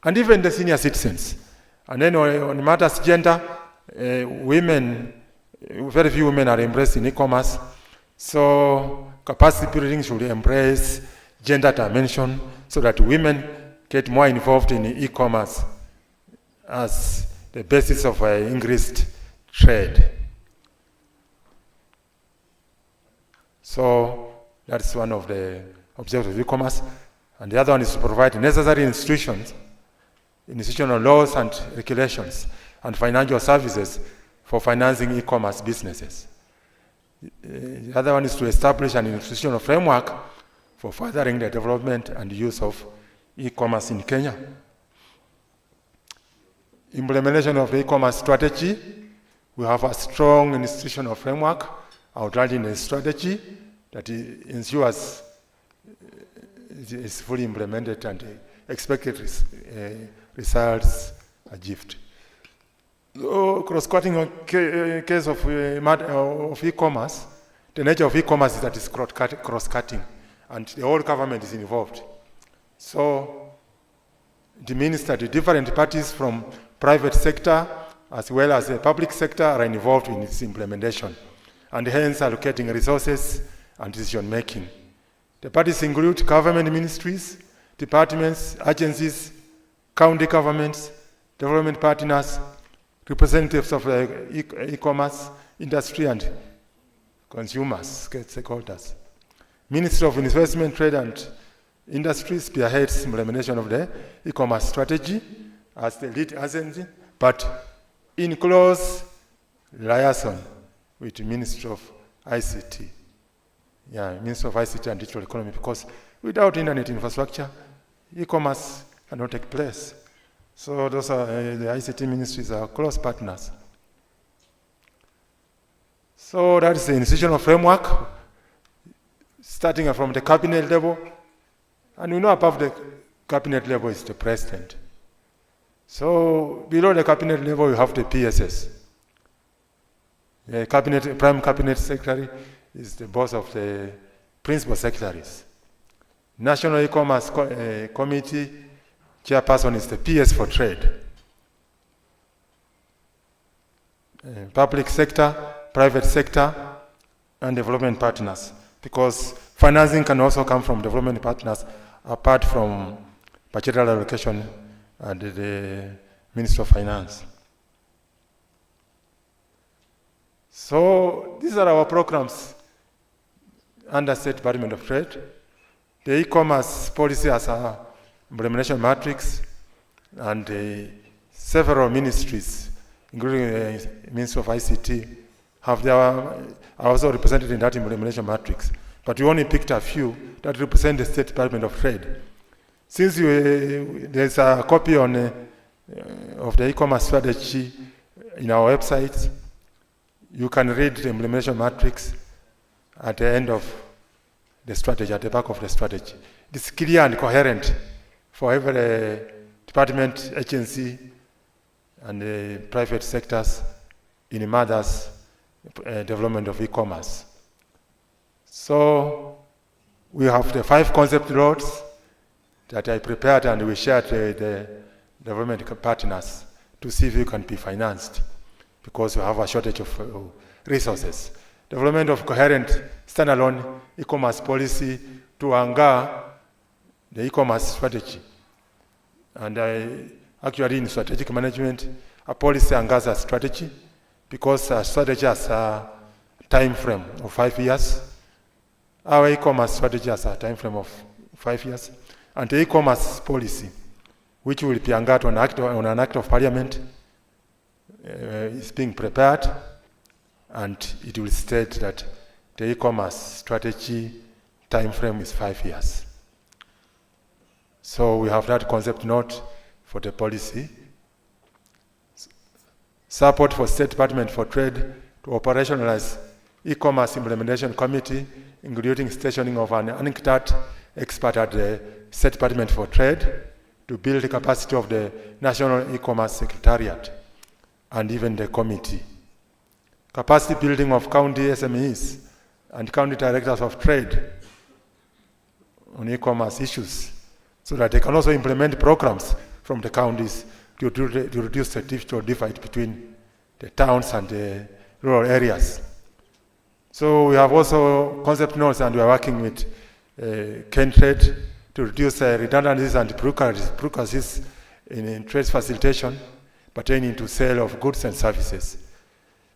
K: and even the senior citizens. And then on matters gender, women, very few women are embraced in e-commerce. So capacity building should embrace gender dimension so that women get more involved in e-commerce as the basis of increased trade. So that's one of the objectives of e-commerce. And the other one is to provide necessary institutional laws and regulations and financial services for financing e-commerce businesses. The other one is to establish an institutional framework for furthering the development and use of e-commerce in Kenya. Implementation of the e-commerce strategy. We have a strong institutional framework outlined in a strategy that ensures it is fully implemented and expected results achieved. Cross-cutting case of e-commerce, the nature of e-commerce is that it's cross-cutting, and the whole government is involved. So it means that the different parties from private sector as well as the public sector are involved in its implementation, and hence allocating resources and decision-making. The parties include government ministries, departments, agencies, county governments, development partners, representatives of the e-commerce industry, and consumers, stakeholders. Ministry of Investment, Trade and Industry spearheads implementation of the e-commerce strategy as the lead agency, but in close liaison with the Ministry of ICT. Ministry of ICT and Digital Economy, because without internet infrastructure, e-commerce cannot take place. So those are the ICT ministries are close partners. So that is the institutional framework, starting from the cabinet level, and we know above the cabinet level is the president. So below the cabinet level, you have the PSS. The prime cabinet secretary is the boss of the principal secretaries. National e-commerce committee chairperson is the PS for trade. Public sector, private sector, and development partners, because financing can also come from development partners apart from budgetary allocation and the Ministry of Finance. So these are our programs under State Department of Trade. The e-commerce policy has a implementation matrix, and several ministries, including the Ministry of ICT, are also represented in that implementation matrix. But we only picked a few that represent the State Department of Trade. Since there's a copy of the e-commerce strategy in our website, you can read the implementation matrix at the end of the strategy, at the back of the strategy. It's clear and coherent for every department, agency, and the private sectors in mother's development of e-commerce. So we have the 5 concept roads that I prepared, and we shared with the development partners to see if you can be financed, because we have a shortage of resources. Development of coherent standalone e-commerce policy to anchor the e-commerce strategy. And actually in strategic management, a policy anchors a strategy, because a strategy has a time frame of 5 years. Our e-commerce strategy has a time frame of 5 years. And the e-commerce policy, which will be anchored on an act of parliament, is being prepared, and it will state that the e-commerce strategy time frame is 5 years. So we have that concept note for the policy. Support for State Department for Trade to operationalize e-commerce implementation committee, including stationing of an anchored expert at the State Department for Trade to build the capacity of the National E-Commerce Secretariat and even the committee. Capacity building of county SMEs and county directors of trade on e-commerce issues, so that they can also implement programs from the counties to reduce the digital divide between the towns and the rural areas. So we have also concept notes, and we are working with Trade to reduce redundancies and bureaucracies in trade facilitation pertaining to sale of goods and services.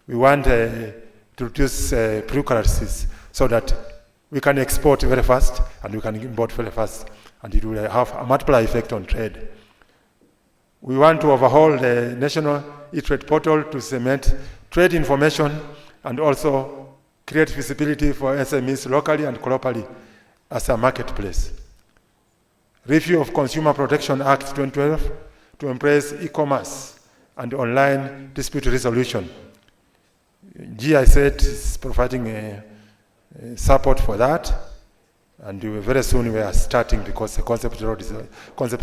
K: We want to reduce bureaucracies so that we can export very fast and we can import very fast, and it will have a multiplier effect on trade. We want to overhaul the national eTrade portal to cement trade information and also create visibility for SMEs locally and globally as a marketplace. Review of Consumer Protection Act 2012 to embrace e-commerce and online dispute resolution. GIZ is providing support for that, and very soon we are starting because the concept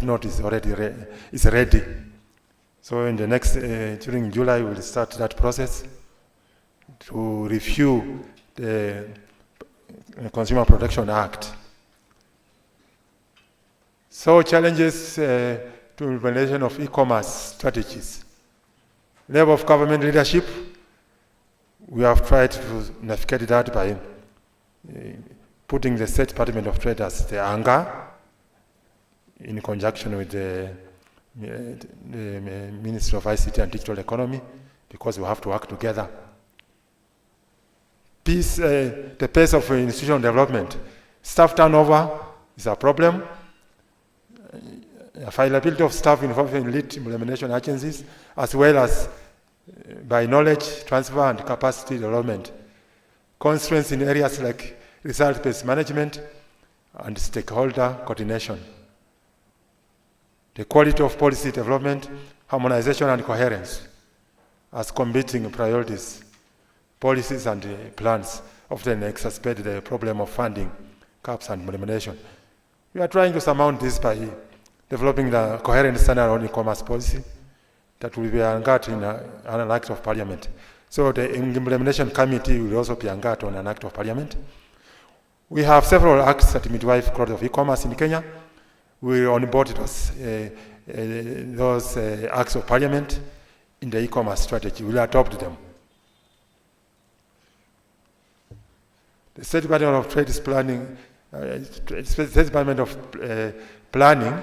K: note is already ready. So in the next, during July, we will start that process to review the Consumer Protection Act. So challenges to implementation of e-commerce strategies. Level of government leadership, we have tried to navigate that by putting the State Department of Trade as the anchor in conjunction with the Ministry of ICT and Digital Economy, because we have to work together. The pace of institutional development. Staff turnover is a problem. Availability of staff involved in lead implementation agencies, as well as by knowledge transfer and capacity development. Constraints in areas like result-based management and stakeholder coordination. The quality of policy development, harmonization and coherence as competing priorities. Policies and plans often exacerbate the problem of funding, gaps and implementation. We are trying to surmount this by developing the coherent standalone e-commerce policy that will be anchored in an act of parliament. So the implementation committee will also be anchored on an act of parliament. We have several acts at midwife growth of e-commerce in Kenya. We onboard those acts of parliament in the e-commerce strategy. We'll adopt them. The State Department of Trade is planning, State Department of Planning,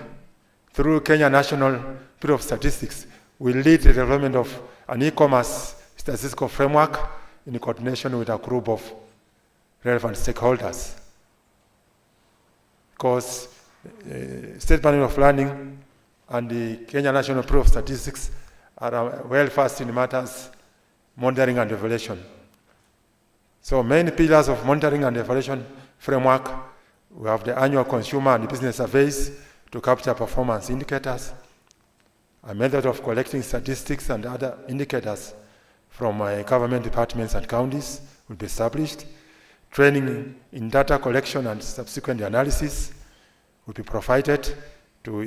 K: through Kenya National Bureau of Statistics, will lead the development of an e-commerce statistical framework in coordination with a group of relevant stakeholders. Because State Department of Planning and the Kenya National Bureau of Statistics are well versed in matters monitoring and evaluation. So main pillars of monitoring and evaluation framework, we have the annual consumer and business surveys to capture performance indicators, a method of collecting statistics and other indicators from government departments and counties will be established. Training in data collection and subsequent analysis will be provided to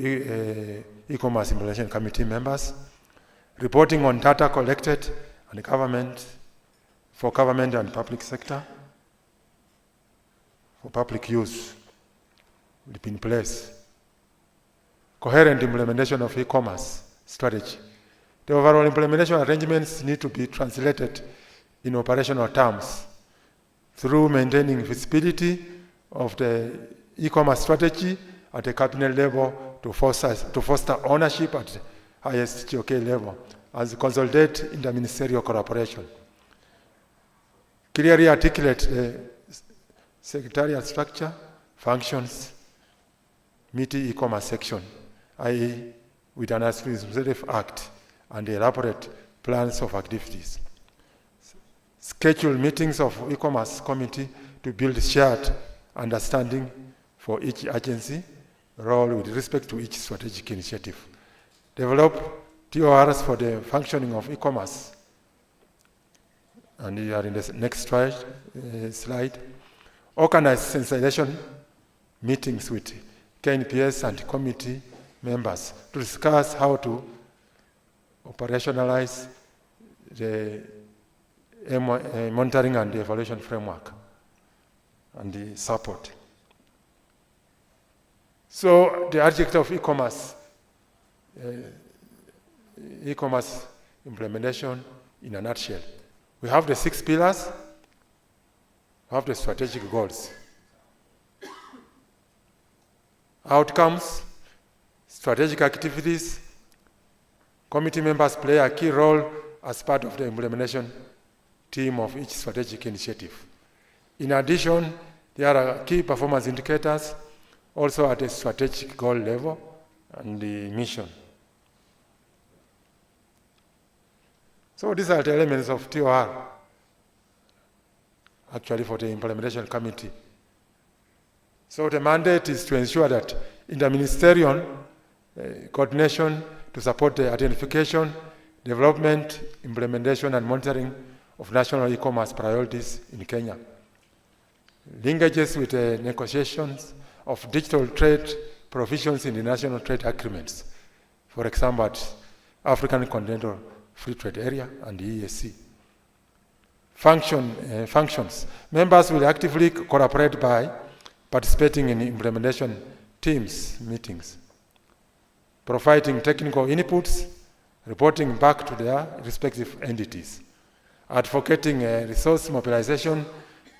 K: e-commerce implementation committee members. Reporting on data collected and for government and public sector for public use will be in place. Coherent implementation of e-commerce strategy. The overall implementation arrangements need to be translated in operational terms through maintaining visibility of the e-commerce strategy at the cabinet level to foster ownership at the highest GOK level as consolidate interministerial collaboration. Clearly articulate the secretarial structure, functions, meet e-commerce section, i.e. with an administrative act and elaborate plans of activities. Schedule meetings of e-commerce committee to build shared understanding for each agency role with respect to each strategic initiative. Develop TORs for the functioning of e-commerce. And you are in the next slide. Organize sensitization meetings with KNPS and committee members to discuss how to operationalize the monitoring and the evaluation framework and the support. So the object of e-commerce implementation in a nutshell. We have the 6 pillars, we have the strategic goals. Outcomes, strategic activities, committee members play a key role as part of the implementation team of each strategic initiative. In addition, there are key performance indicators also at the strategic goal level and the mission. So these are the elements of TOR. actually for the implementation committee. So the mandate is to ensure that interministerial coordination to support the identification, development, implementation, and monitoring of national e-commerce priorities in Kenya. Linkages with the negotiations of digital trade provisions in the national trade agreements, for example, at African Continental Free Trade Area and the EAC. Functions. Members will actively cooperate by participating in implementation teams meetings, providing technical inputs, reporting back to their respective entities, advocating resource mobilization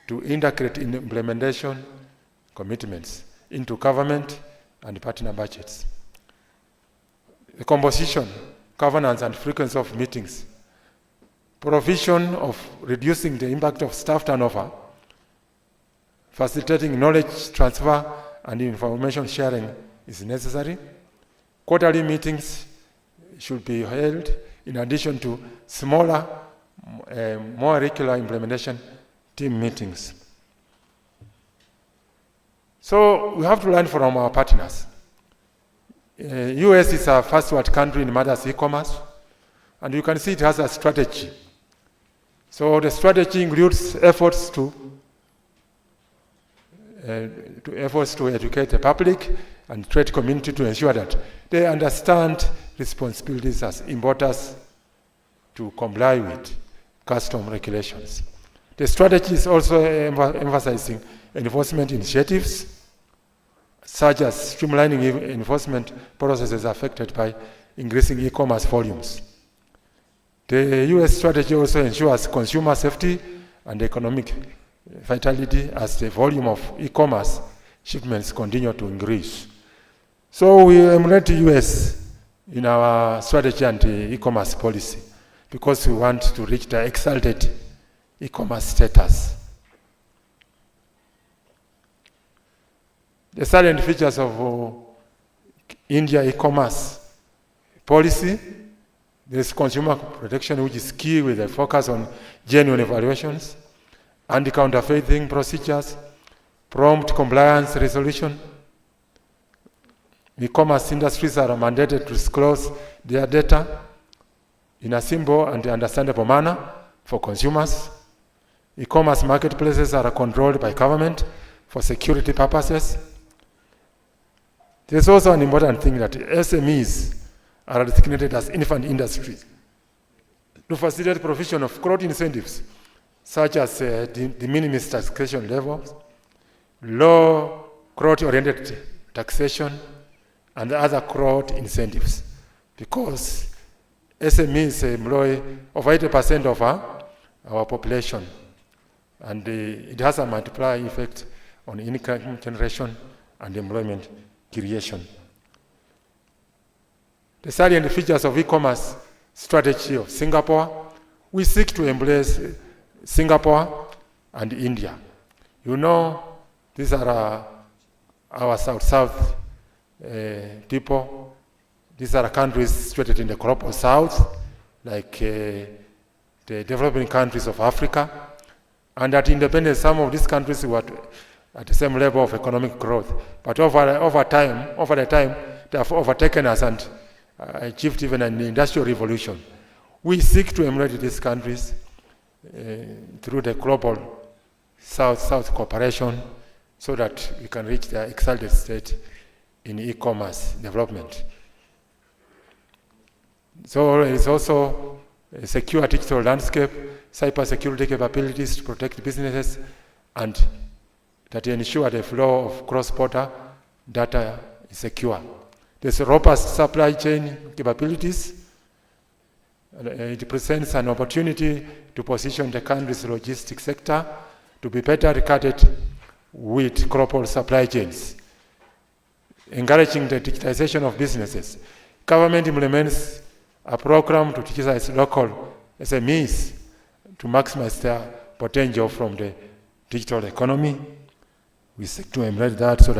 K: to integrate in implementation commitments into government and partner budgets. The composition, governance, and frequency of meetings, provision of reducing the impact of staff turnover, facilitating knowledge transfer and information sharing is necessary. Quarterly meetings should be held in addition to smaller, more regular implementation team meetings. So we have to learn from our partners. US is a first-world country in matters e-commerce, and you can see it has a strategy. So the strategy includes efforts to educate the public and trade community to ensure that they understand responsibilities as importers to comply with custom regulations. The strategy is also emphasizing enforcement initiatives, such as streamlining enforcement processes affected by increasing e-commerce volumes. The US strategy also ensures consumer safety and economic vitality as the volume of e-commerce shipments continue to increase. So we emulate the US in our strategy and e-commerce policy because we want to reach the exalted e-commerce status. The salient features of India e-commerce policy: there is consumer protection, which is key with a focus on genuine evaluations, anti-counterfeiting procedures, prompt compliance resolution. E-commerce industries are mandated to disclose their data in a simple and understandable manner for consumers. E-commerce marketplaces are controlled by government for security purposes. There's also an important thing that SMEs are designated as infant industries to facilitate provision of growth incentives, such as the minimis taxation levels, low growth-oriented taxation, and other growth incentives, because SMEs employ over 80% of our population, and it has a multiplier effect on income generation and employment creation. The salient features of e-commerce strategy of Singapore: we seek to embrace Singapore and India. You know, these are our South-South people. These are countries situated in the global South, like the developing countries of Africa. And at independence, some of these countries were at the same level of economic growth. But over the time, they have overtaken us and achieved even an industrial revolution. We seek to emulate these countries through the global South-South cooperation so that we can reach the exalted state in e-commerce development. So there is also a secure digital landscape, cybersecurity capabilities to protect businesses, and that ensure the flow of cross-border data is secure. There's robust supply chain capabilities. It presents an opportunity to position the country's logistics sector to be better regarded with global supply chains. Encouraging the digitization of businesses. Government implements a program to digitize local SMEs to maximize their potential from the digital economy. We seek to emulate that, so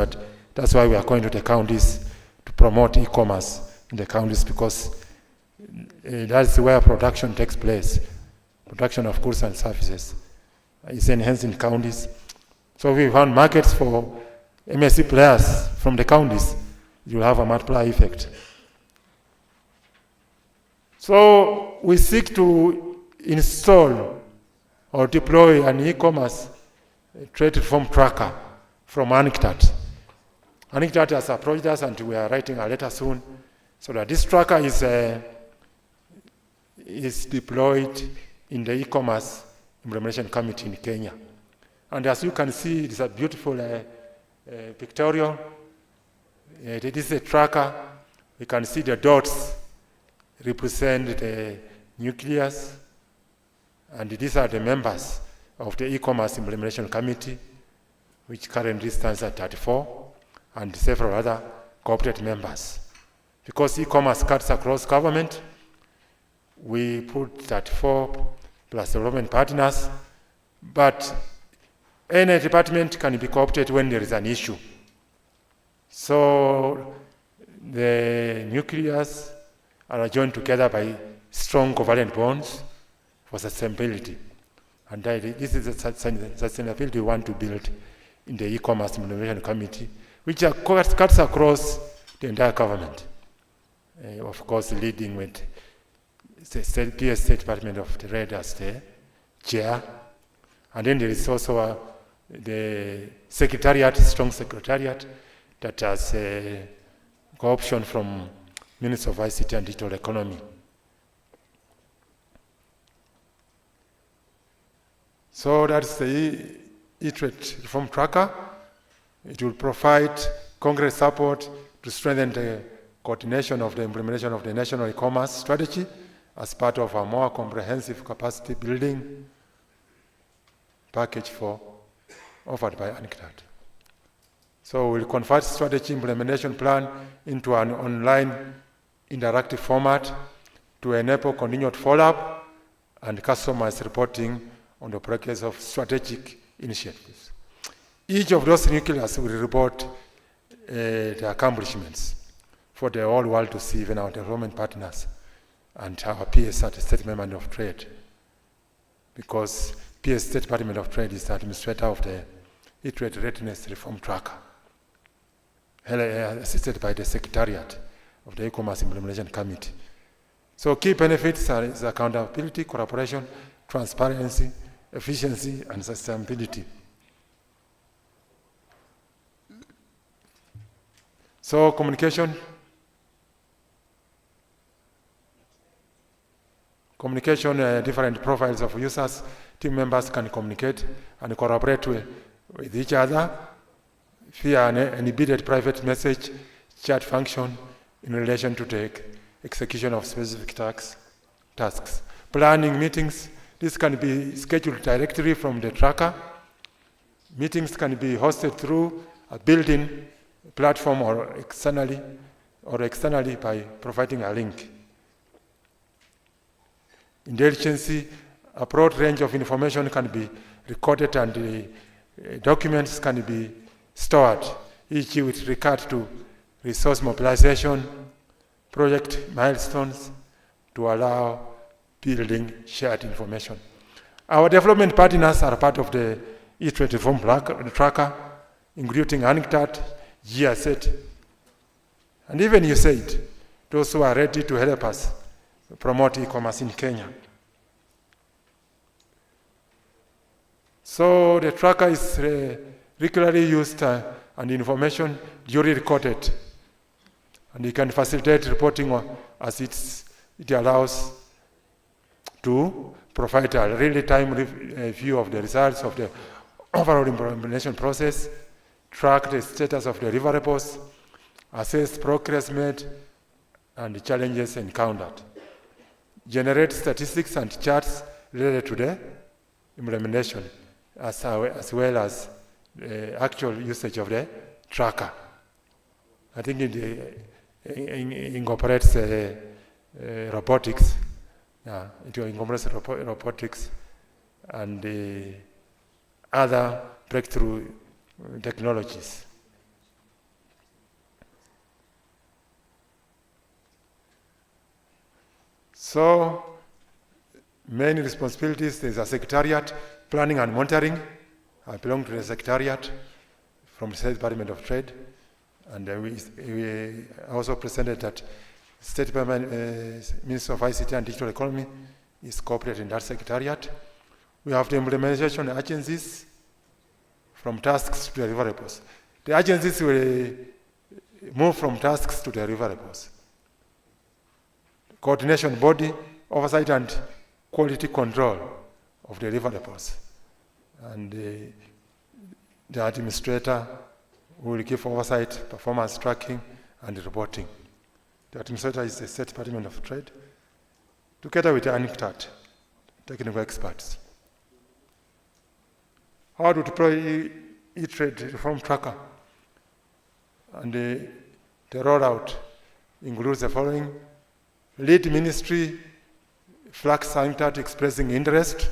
K: that's why we are going to the counties to promote e-commerce in the counties, because that's where production takes place, production of goods and services. is enhanced in counties. So we found markets for MSC players from the counties. You will have a multiplier effect. So we seek to install or deploy an e-commerce trade reform tracker from UNCTAD. UNCTAD has approached us and we are writing a letter soon so that this tracker is deployed in the e-commerce implementation committee in Kenya. And as you can see, it is a beautiful pictorial. It is a tracker. You can see the dots represent the nucleus, and these are the members of the e-commerce implementation committee, which currently stands at 34, and several other corporate members. Because e-commerce cuts across government, we put 34 plus development partners, but any department can be co-opted when there is an issue. So the nucleus are joined together by strong covalent bonds for sustainability. And this is the sustainability we want to build in the e-commerce implementation committee, which cuts across the entire government. Of course, leading with the PS State Department of Trade as the chair. And then there is also the secretariat, strong secretariat, that has a co-option from Minister of ICT and Digital Economy. So that's the eTrade reform tracker. It will provide Congress support to strengthen the coordination of the implementation of the national e-commerce strategy as part of a more comprehensive capacity building package offered by UNCTAD. So we'll convert strategy implementation plan into an online interactive format to enable continued follow-up and customized reporting on the progress of strategic initiatives. Each of those nucleus will report the accomplishments for the whole world to see, even our development partners and our PS at the State Department of Trade, because PS State Department of Trade is the administrator of the e-Trade Readiness Reform Tracker, assisted by the Secretariat of the E-Commerce Implementation Committee. So key benefits are accountability, collaboration, transparency, efficiency, and sustainability. So communication, different profiles of users, team members can communicate and collaborate with each other via an embedded private message chat function in relation to the execution of specific tasks. Planning meetings, this can be scheduled directly from the tracker. Meetings can be hosted through a built-in platform or externally by providing a link. Intelligence, a broad range of information can be recorded and documents can be stored, each with regard to resource mobilization, project milestones, to allow building shared information. Our development partners are part of the e-Trade reform tracker, including UNCTAD, GSAID, and even USAID, those who are ready to help us promote e-commerce in Kenya. So the tracker is regularly used and information duly recorded, and you can facilitate reporting as it allows to provide a real-time view of the results of the overall implementation process, track the status of the deliverables, assess progress made, and the challenges encountered, generate statistics and charts related to the implementation, as well as the actual usage of the tracker. I think it incorporates robotics. It incorporates robotics and the other breakthrough technologies. So, main responsibilities, there's a secretariat, planning and monitoring. I belong to the Secretariat from the State Department of Trade. And we also presented that State Department, Minister of ICT and Digital Economy is cooperating in that Secretariat. We have the implementation agencies from tasks to deliverables. The agencies will move from tasks to deliverables. Coordination body, oversight and quality control of deliverables. And the administrator will give oversight, performance tracking, and reporting. The administrator is the State Department of Trade, together with the UNICTAD, technical experts. How to deploy eTrade reform tracker? And the rollout includes the following: lead ministry flags UNICTAD expressing interest,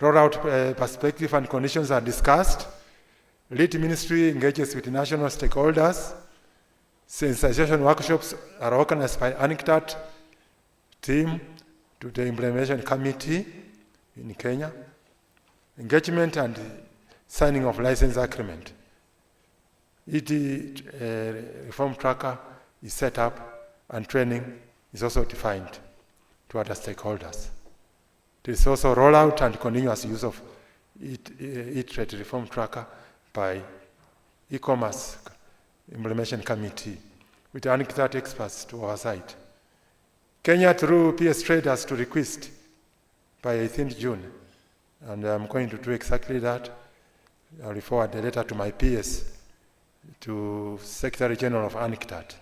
K: rollout perspective and conditions are discussed, lead ministry engages with national stakeholders, sensitization workshops are organized by UNICTAD team to the implementation committee in Kenya, engagement and signing of license agreement. Reform tracker is set up and training is also defined to other stakeholders. There is also rollout and continuous use of eTrade reform tracker by e-commerce implementation committee with UNICTAD experts to oversight. Kenya through PS Trade has to request by 18th June, and I'm going to do exactly that. I'll forward the letter to my PS, to Secretary General of UNICTAD.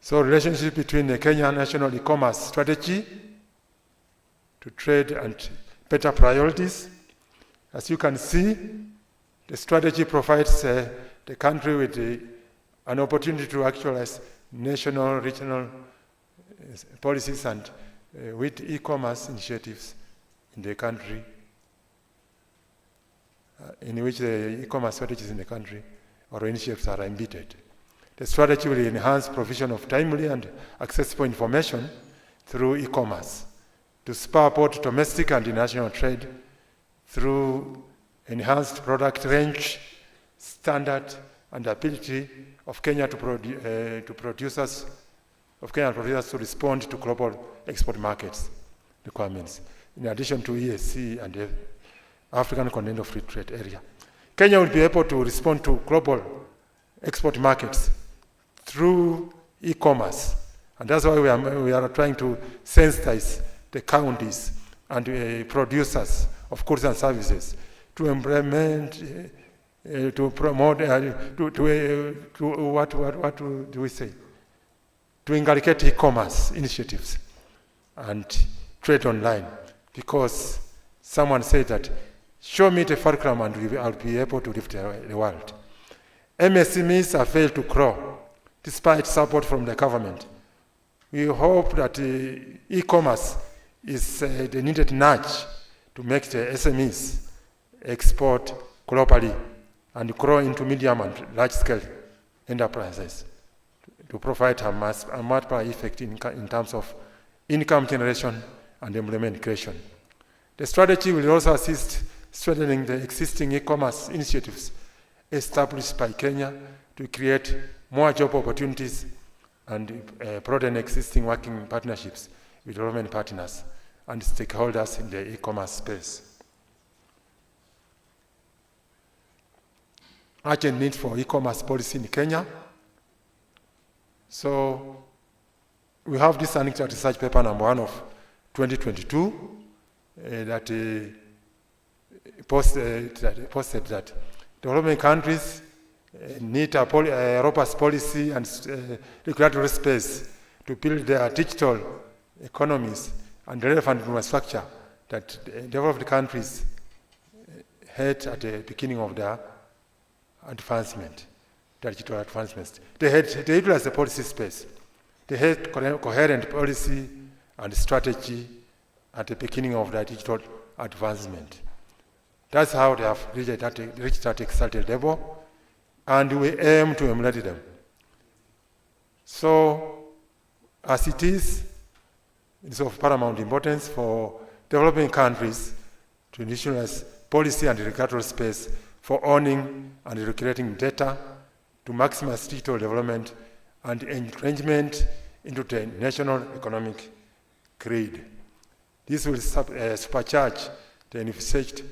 K: So relationship between the Kenya National E-Commerce Strategy to trade and better priorities. As you can see, the strategy provides the country with an opportunity to actualize national, regional policies and with e-commerce initiatives in the country, in which the e-commerce strategies in the country or initiatives are embedded. The strategy will enhance provision of timely and accessible information through e-commerce to spur both domestic and international trade through enhanced product range, standard, and ability of Kenya producers to respond to global export markets requirements, in addition to ESC and the African Continental Free Trade Area. Kenya will be able to respond to global export markets through e-commerce, and that's why we are trying to sensitize the counties and producers of goods and services to implement, to promote, what do we say? To inculcate e-commerce initiatives and trade online, because someone said that, show me the fulcrum and I'll be able to lift the world. MSMEs have failed to grow despite support from the government. We hope that e-commerce is the needed nudge to make the SMEs export globally and grow into medium and large-scale enterprises to provide a multiplier effect in terms of income generation and employment creation. The strategy will also assist strengthening the existing e-commerce initiatives established by Kenya to create more job opportunities and broaden existing working partnerships with development partners and stakeholders in the e-commerce space. Urgent need for e-commerce policy in Kenya. So we have this UNICTAD research paper number 1 of 2022 that posted that developing countries need a robust policy and regulatory space to build their digital economies and relevant infrastructure that developed countries had at the beginning of their advancement, their digital advancements. They utilized the policy space. They had coherent policy and strategy at the beginning of their digital advancement. That's how they have reached that exalted level, and we aim to emulate them. So, as it is, It is of paramount importance for developing countries to initialize policy and regulatory space for owning and regulating data to maximize digital development and engagement into the national economic grid. This will supercharge the envisaged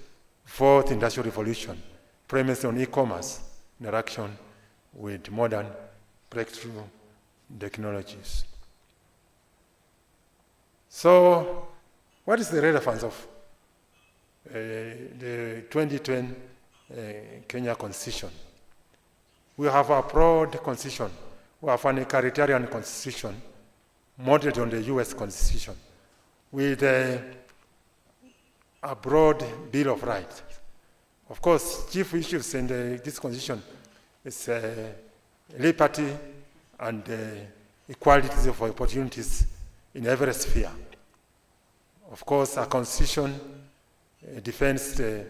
K: fourth industrial revolution, premised on e-commerce interaction with modern breakthrough technologies. So, what is the relevance of the 2010 Kenya Constitution? We have a broad constitution. We have an egalitarian constitution modeled on the US Constitution with a broad Bill of Rights. Of course, chief issues in this constitution is liberty and equality of opportunities in every sphere. Of course, our constitution defends the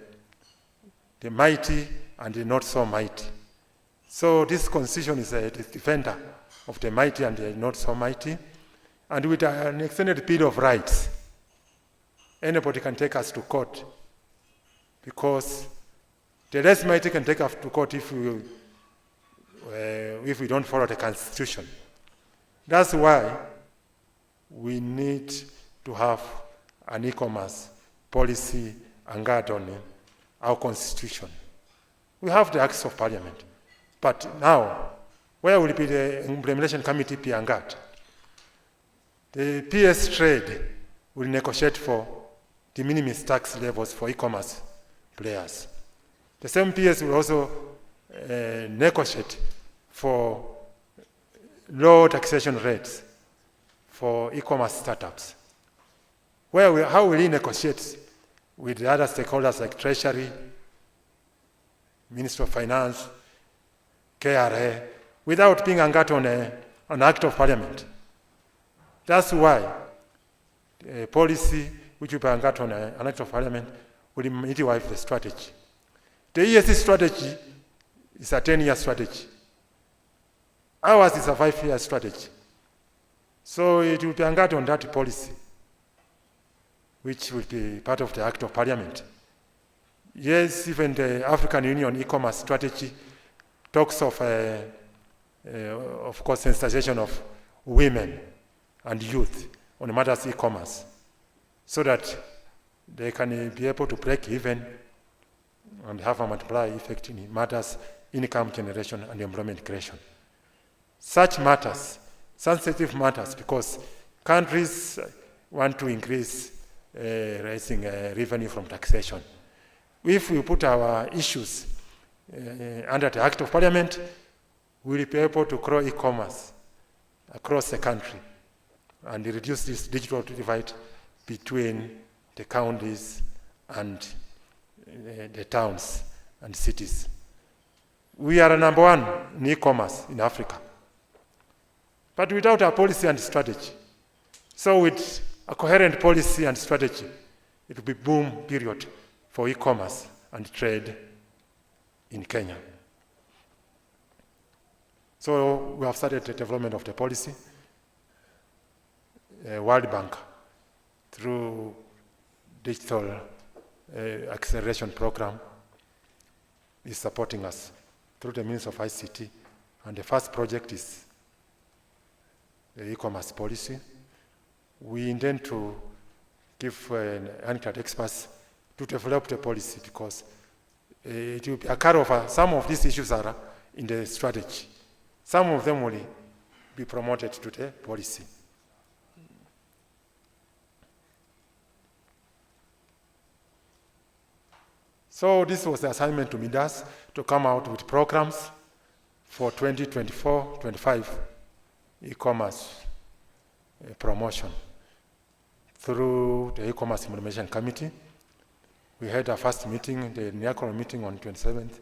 K: mighty and the not so mighty. So this constitution is a defender of the mighty and the not so mighty. And with an extended Bill of Rights, anybody can take us to court, because the less mighty can take us to court if we don't follow the Constitution. That's why we need to have an e-commerce policy anchored on our Constitution. We have the Acts of Parliament, but now, where will be the implementation committee be anchored? The eTrade will negotiate for de minimis tax levels for e-commerce players. The same PS will also negotiate for low taxation rates for e-commerce startups. How will he negotiate with the other stakeholders like Treasury, Ministry of Finance, KRA, without being anchored on an Act of Parliament? That's why a policy which will be anchored on an Act of Parliament will midwife the strategy. The ESG strategy is a 10-year strategy. Ours is a 5-year strategy. So it will be anchored on that policy, which will be part of the Act of Parliament. Yes, even the African Union e-commerce strategy talks of course, sensitization of women and youth on matters e-commerce, so that they can be able to break even and have a multiplier effect in matters income generation and employment creation. Such matters, sensitive matters, because countries want to increase raising revenue from taxation. If we put our issues under the Act of Parliament, we will be able to grow e-commerce across the country and reduce this digital divide between the counties and the towns and cities. We are number one in e-commerce in Africa, but without a policy and strategy. So with a coherent policy and strategy, it will be boom period for e-commerce and trade in Kenya. So we have started the development of the policy. World Bank, through digital acceleration program, is supporting us through the means of ICT. And the first project is the e-commerce policy. We intend to give unclad experts to develop the policy, because it will be a carryover. Some of these issues are in the strategy. Some of them will be promoted to the policy. So this was the assignment to Midas, to come out with programs for 2024-25 e-commerce promotion. Through the e-commerce implementation committee, we had our first meeting, the NIACOL meeting on 27th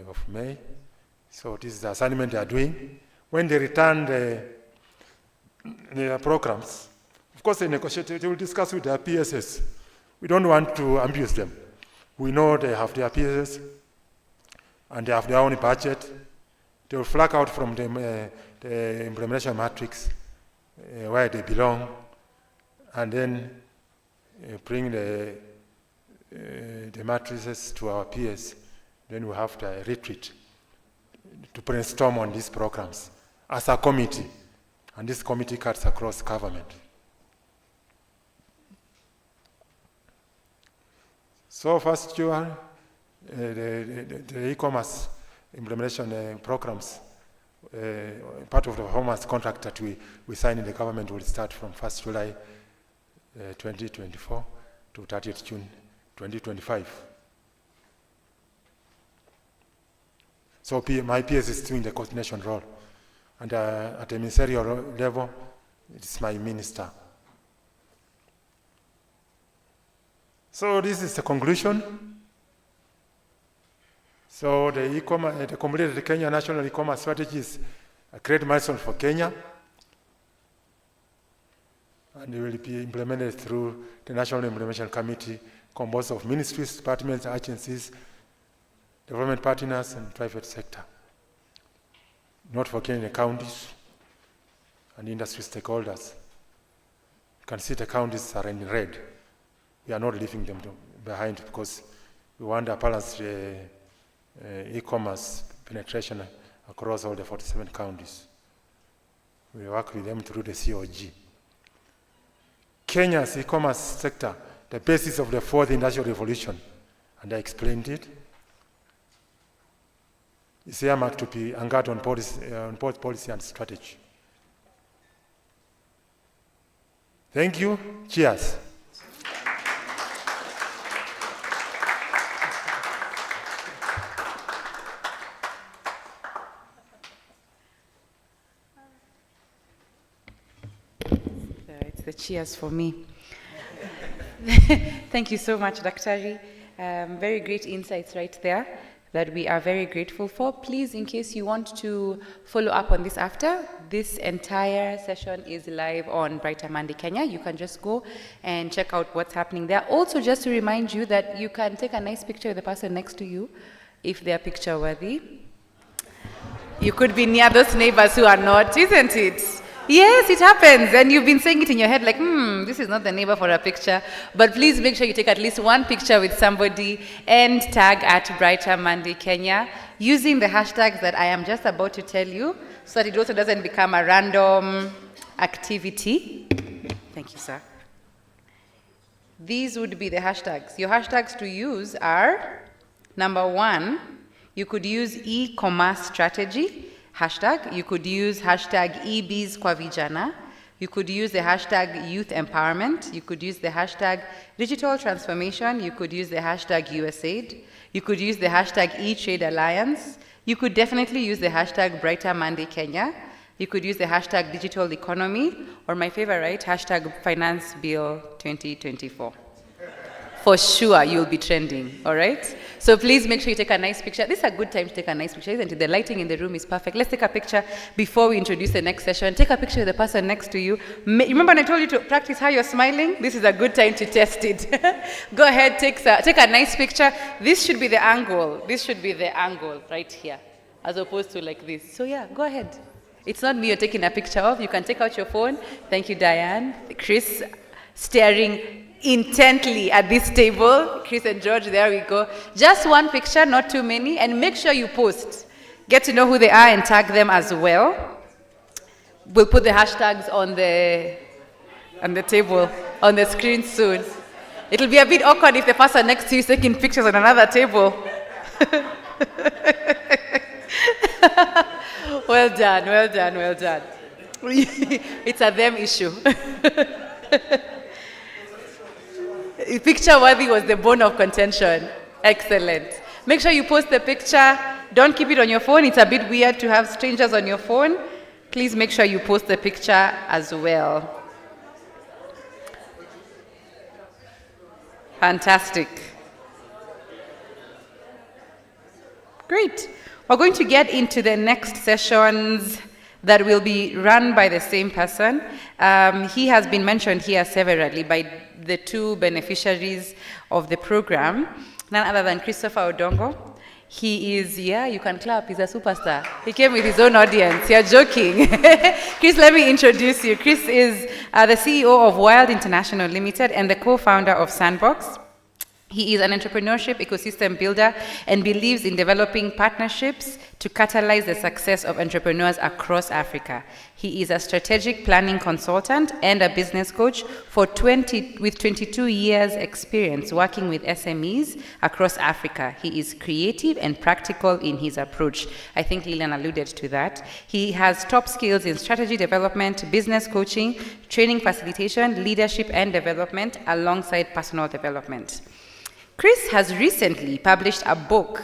K: of May. So this is the assignment they are doing. When they return the programs, of course they negotiate, they will discuss with their PSS. We don't want to abuse them. We know they have their PSS and they have their own budget. They will flag out from the implementation matrix where they belong, and then bring the matrices to our peers. Then we have to retreat to brainstorm on these programs as a committee, and this committee cuts across government. So first, the e-commerce implementation programs, part of the performance contract that we signed in the government will start from 1st July 2024 to 30th June 2025. So my PS is doing the coordination role, and at the ministerial level, it's my minister. So this is the conclusion. So the completed Kenya National E-commerce Strategy is a great milestone for Kenya, and it will be implemented through the National Implementation Committee, composed of ministries, departments, agencies, development partners, and private sector. Not for Kenyan counties and industry stakeholders. You can see the counties are in red. We are not leaving them behind because we want a balanced e-commerce penetration across all the 47 counties. We work with them through the COG. Kenya's e-commerce sector, the basis of the fourth industrial revolution, and I explained it, is earmarked to be anchored on both policy and strategy. Thank you. Cheers.
A: It's the cheers for me. Thank you so much, Daktari. Very great insights right there that we are very grateful for. Please, in case you want to follow up on this after, this entire session is live on BrighterMonday Kenya. You can just go and check out what's happening there. Also, just to remind you that you can take a nice picture with the person next to you if they are picture worthy. You could be near those neighbors who are not, isn't it? Yes, it happens, and you've been saying it in your head like, this is not the neighbor for a picture, but please make sure you take at least one picture with somebody and tag at BrighterMonday Kenya using the hashtags that I am just about to tell you so that it also doesn't become a random activity. Thank you, sir. These would be the hashtags. Your hashtags to use are, number 1, you could use e-commerce strategy. Hashtag. You could use hashtag e-Biz Kwa Vijana. You could use the hashtag youth empowerment. You could use the hashtag digital transformation. You could use the hashtag USAID. You could use the hashtag eTrade Alliance. You could definitely use the hashtag BrighterMonday Kenya. You could use the hashtag digital economy, or my favorite, hashtag finance bill 2024. For sure, you'll be trending, all right? So please make sure you take a nice picture. This is a good time to take a nice picture, isn't it? The lighting in the room is perfect. Let's take a picture before we introduce the next session. Take a picture with the person next to you. Remember when I told you to practice how you're smiling? This is a good time to test it. Go ahead, take a nice picture. This should be the angle. This should be the angle right here, as opposed to like this. So yeah, go ahead. It's not me you're taking a picture of. You can take out your phone. Thank you, Diane. Chris, staring intently at this table. Chris and George, there we go. Just one picture, not too many, and make sure you post. Get to know who they are and tag them as well. We'll put the hashtags on the table, on the screen soon. It'll be a bit awkward if the person next to you is taking pictures on another table. Well done, well done, well done. It's a them issue. Picture worthy was the bone of contention. Excellent. Make sure you post the picture. Don't keep it on your phone. It's a bit weird to have strangers on your phone. Please make sure you post the picture as well. Fantastic. Great. We're going to get into the next sessions that will be run by the same person. He has been mentioned here severally by the two beneficiaries of the program, none other than Christopher Odongo. He is, yeah, you can clap, he's a superstar. He came with his own audience, you're joking. Chris, let me introduce you. Chris is The CEO of Wild International Limited and the co-founder of Sandbox. He is an entrepreneurship ecosystem builder and believes in developing partnerships to catalyze the success of entrepreneurs across Africa. He is a strategic planning consultant and a business coach with 22 years experience working with SMEs across Africa. He is creative and practical in his approach. I think Lillian alluded to that. He has top skills in strategy development, business coaching, training facilitation, leadership and development, alongside personal development. Chris has recently published a book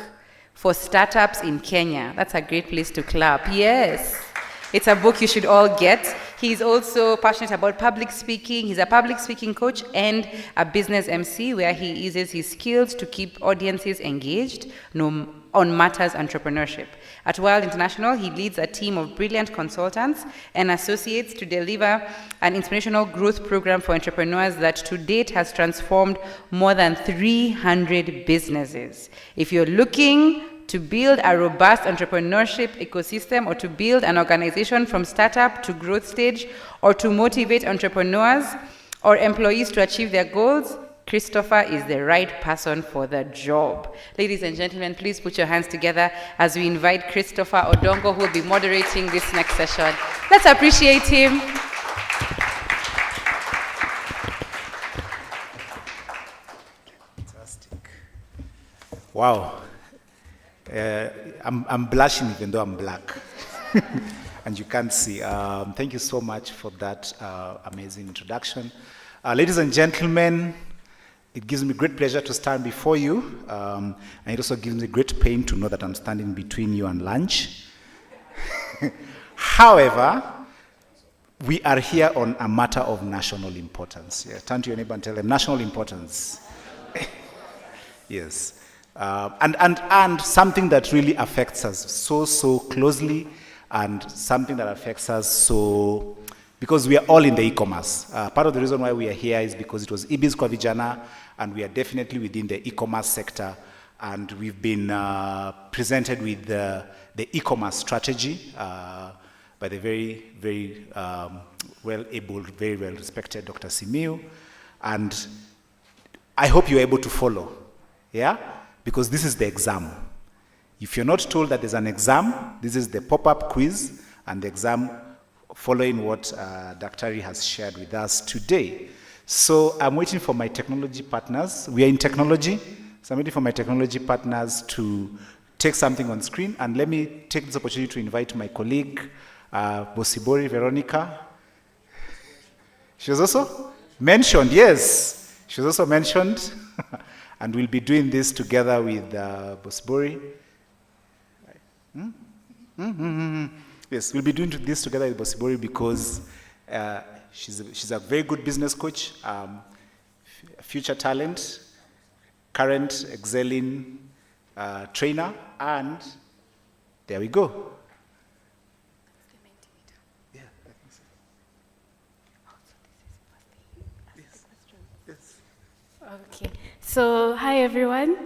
A: for startups in Kenya. That's a great place to clap. Yes, it's a book you should all get. He's also passionate about public speaking. He's a public speaking coach and a business MC where he uses his skills to keep audiences engaged on matters entrepreneurship. At Wild International, he leads a team of brilliant consultants and associates to deliver an inspirational growth program for entrepreneurs that to date has transformed more than 300 businesses. If you're looking to build a robust entrepreneurship ecosystem or to build an organization from startup to growth stage or to motivate entrepreneurs or employees to achieve their goals, Christopher is the right person for the job. Ladies and gentlemen, please put your hands together as we invite Christopher Odongo, who will be moderating this next session. Let's appreciate him.
L: Fantastic. Wow. I'm blushing even though I'm black. And you can't see. Thank you so much for that amazing introduction. Ladies and gentlemen, it gives me great pleasure to stand before you, and it also gives me great pain to know that I'm standing between you and lunch. However, we are here on a matter of national importance. Yeah, turn to your neighbor and tell them, national importance. Yes. And something that really affects us so closely, and something that affects us so, because we are all in the e-commerce. Part of the reason why we are here is because it was e-Biz Kwa Vijana, and we are definitely within the e-commerce sector, and we've been presented with the e-commerce strategy by the very well-able, very well-respected Dr. Simiu, and I hope you're able to follow, yeah? Because this is the exam. If you're not told that there's an exam, this is the pop-up quiz, and the exam following what Dr. has shared with us today. So I'm waiting for my technology partners. We are in technology, so I'm waiting for my technology partners to take something on screen. And let me take this opportunity to invite my colleague, Bosibori Veronica. She was also mentioned, yes. She was also mentioned. And we'll be doing this together with Bosibori. Yes, we'll be doing this together with Bosibori because she's a very good business coach, future talent, current excelling trainer, and there we go. Yeah, I think so. Yes.
M: Okay. So, hi everyone.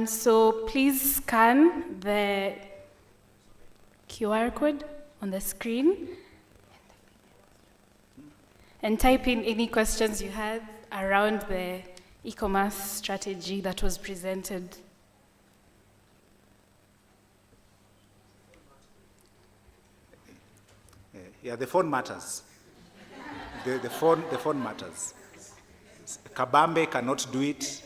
M: So please scan the QR code on the screen and type in any questions you had around the e-commerce strategy that was presented.
L: Yeah, the phone matters. The phone matters. Kabambe cannot do it.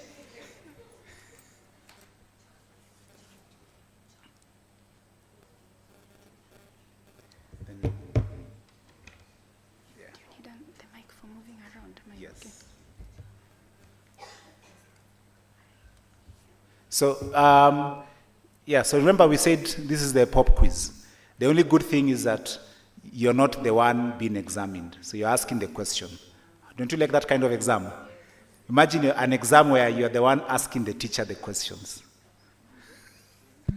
L: So, so remember we said this is the pop quiz. The only good thing is that you're not the one being examined. So you're asking the question. Don't you like that kind of exam? Imagine an exam where you're the one asking the teacher the questions. Are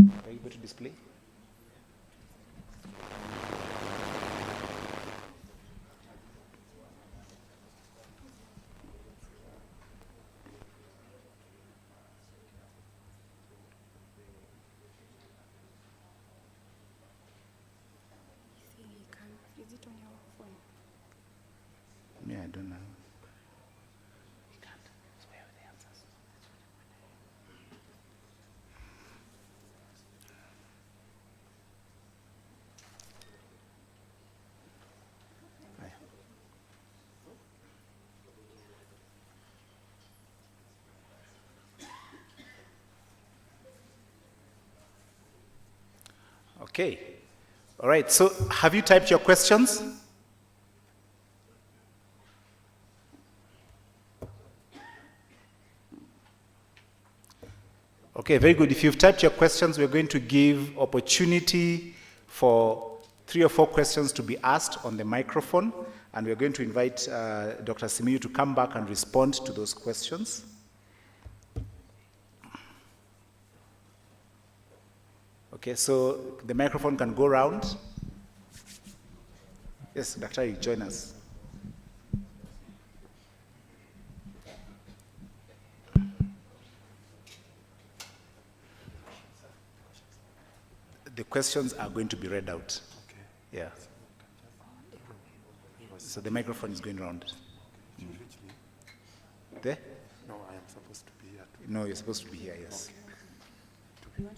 L: you able to display? I don't know. Okay. All right. So have you typed your questions? Okay, very good. If you've typed your questions, we're going to give opportunity for 3 or 4 questions to be asked on the microphone, and we're going to invite Dr. Simiyu to come back and respond to those questions. Okay, so the microphone can go around. Yes, Dr. you join us. The questions are going to be read out. Okay. Yeah. So the microphone is going around. There?
K: No, I am supposed to be here.
L: No, you're supposed to be here, yes. Okay.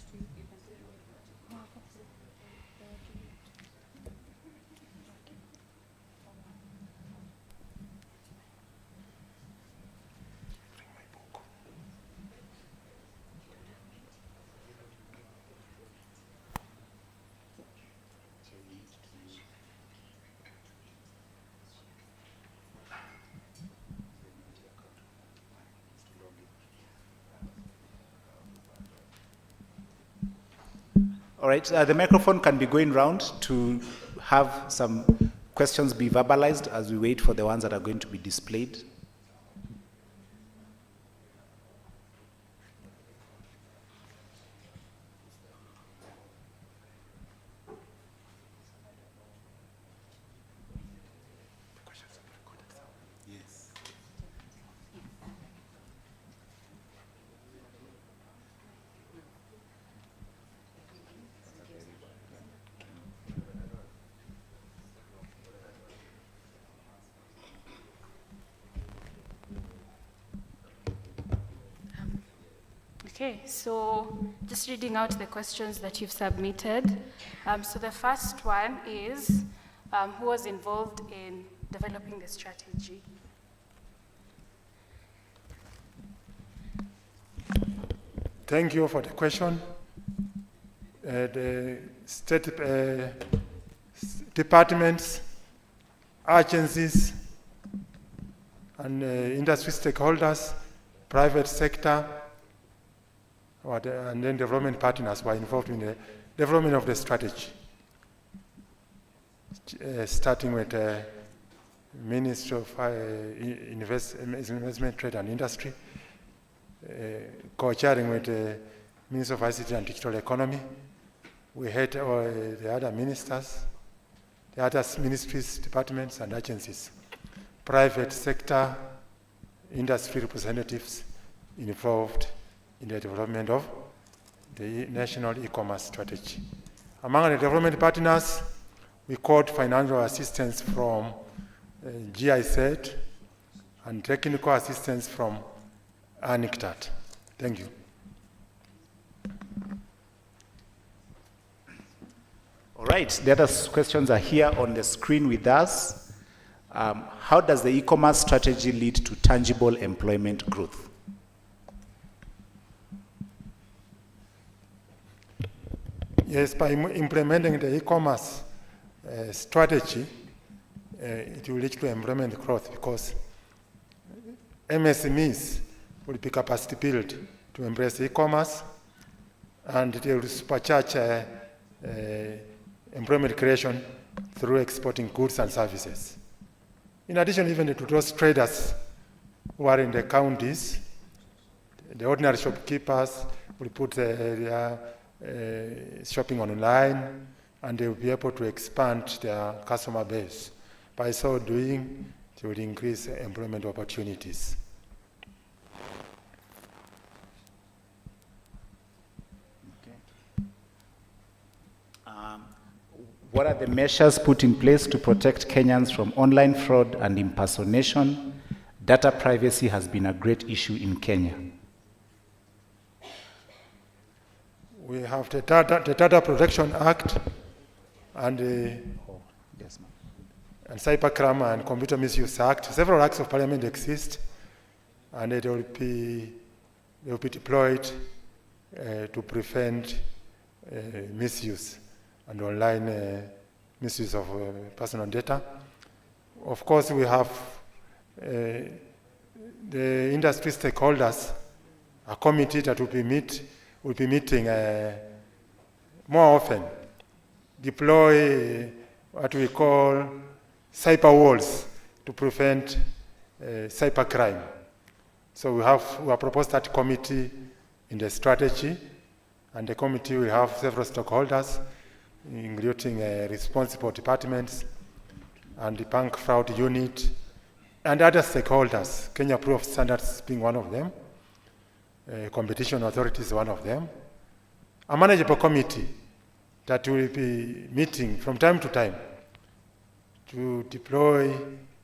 L: All right, the microphone can be going round to have some questions be verbalized as we wait for the ones that are going to be displayed.
M: Okay, so just reading out the questions that you've submitted. So the first one is, who was involved in developing the strategy?
K: Thank you for the question. The state departments, agencies, and industry stakeholders, private sector, and then development partners were involved in the development of the strategy, starting with the Ministry of Investment, Trade and Industry, co-chairing with the Ministry of ICT and Digital Economy. We had the other ministers, the other ministries, departments, and agencies, private sector, industry representatives involved in the development of the national e-commerce strategy. Among the development partners, we called financial assistance from GIZ and technical assistance from eTrade. Thank you.
L: All right, the other questions are here on the screen with us. How does the e-commerce strategy lead to tangible employment growth?
K: Yes, by implementing the e-commerce strategy, it will lead to employment growth because MSMEs will be capacity built to embrace e-commerce, and they will supercharge employment creation through exporting goods and services. In addition, even to those traders who are in the counties, the ordinary shopkeepers will put their shopping online, and they will be able to expand their customer base. By so doing, they will increase employment opportunities.
L: What are the measures put in place to protect Kenyans from online fraud and impersonation? Data privacy has been a great issue in Kenya.
K: We have the Data Protection Act and and Cybercrime and Computer Misuse Act. Several acts of parliament exist, and they will be deployed to prevent misuse and online misuse of personal data. Of course, we have the industry stakeholders, a committee that will be meeting more often, deploy what we call cyber walls to prevent cybercrime. So we have proposed that committee in the strategy, and the committee will have several stakeholders, including responsible departments and the bank fraud unit, and other stakeholders, Kenya Proof of Standards being one of them, competition authorities one of them, a manageable committee that will be meeting from time to time to deploy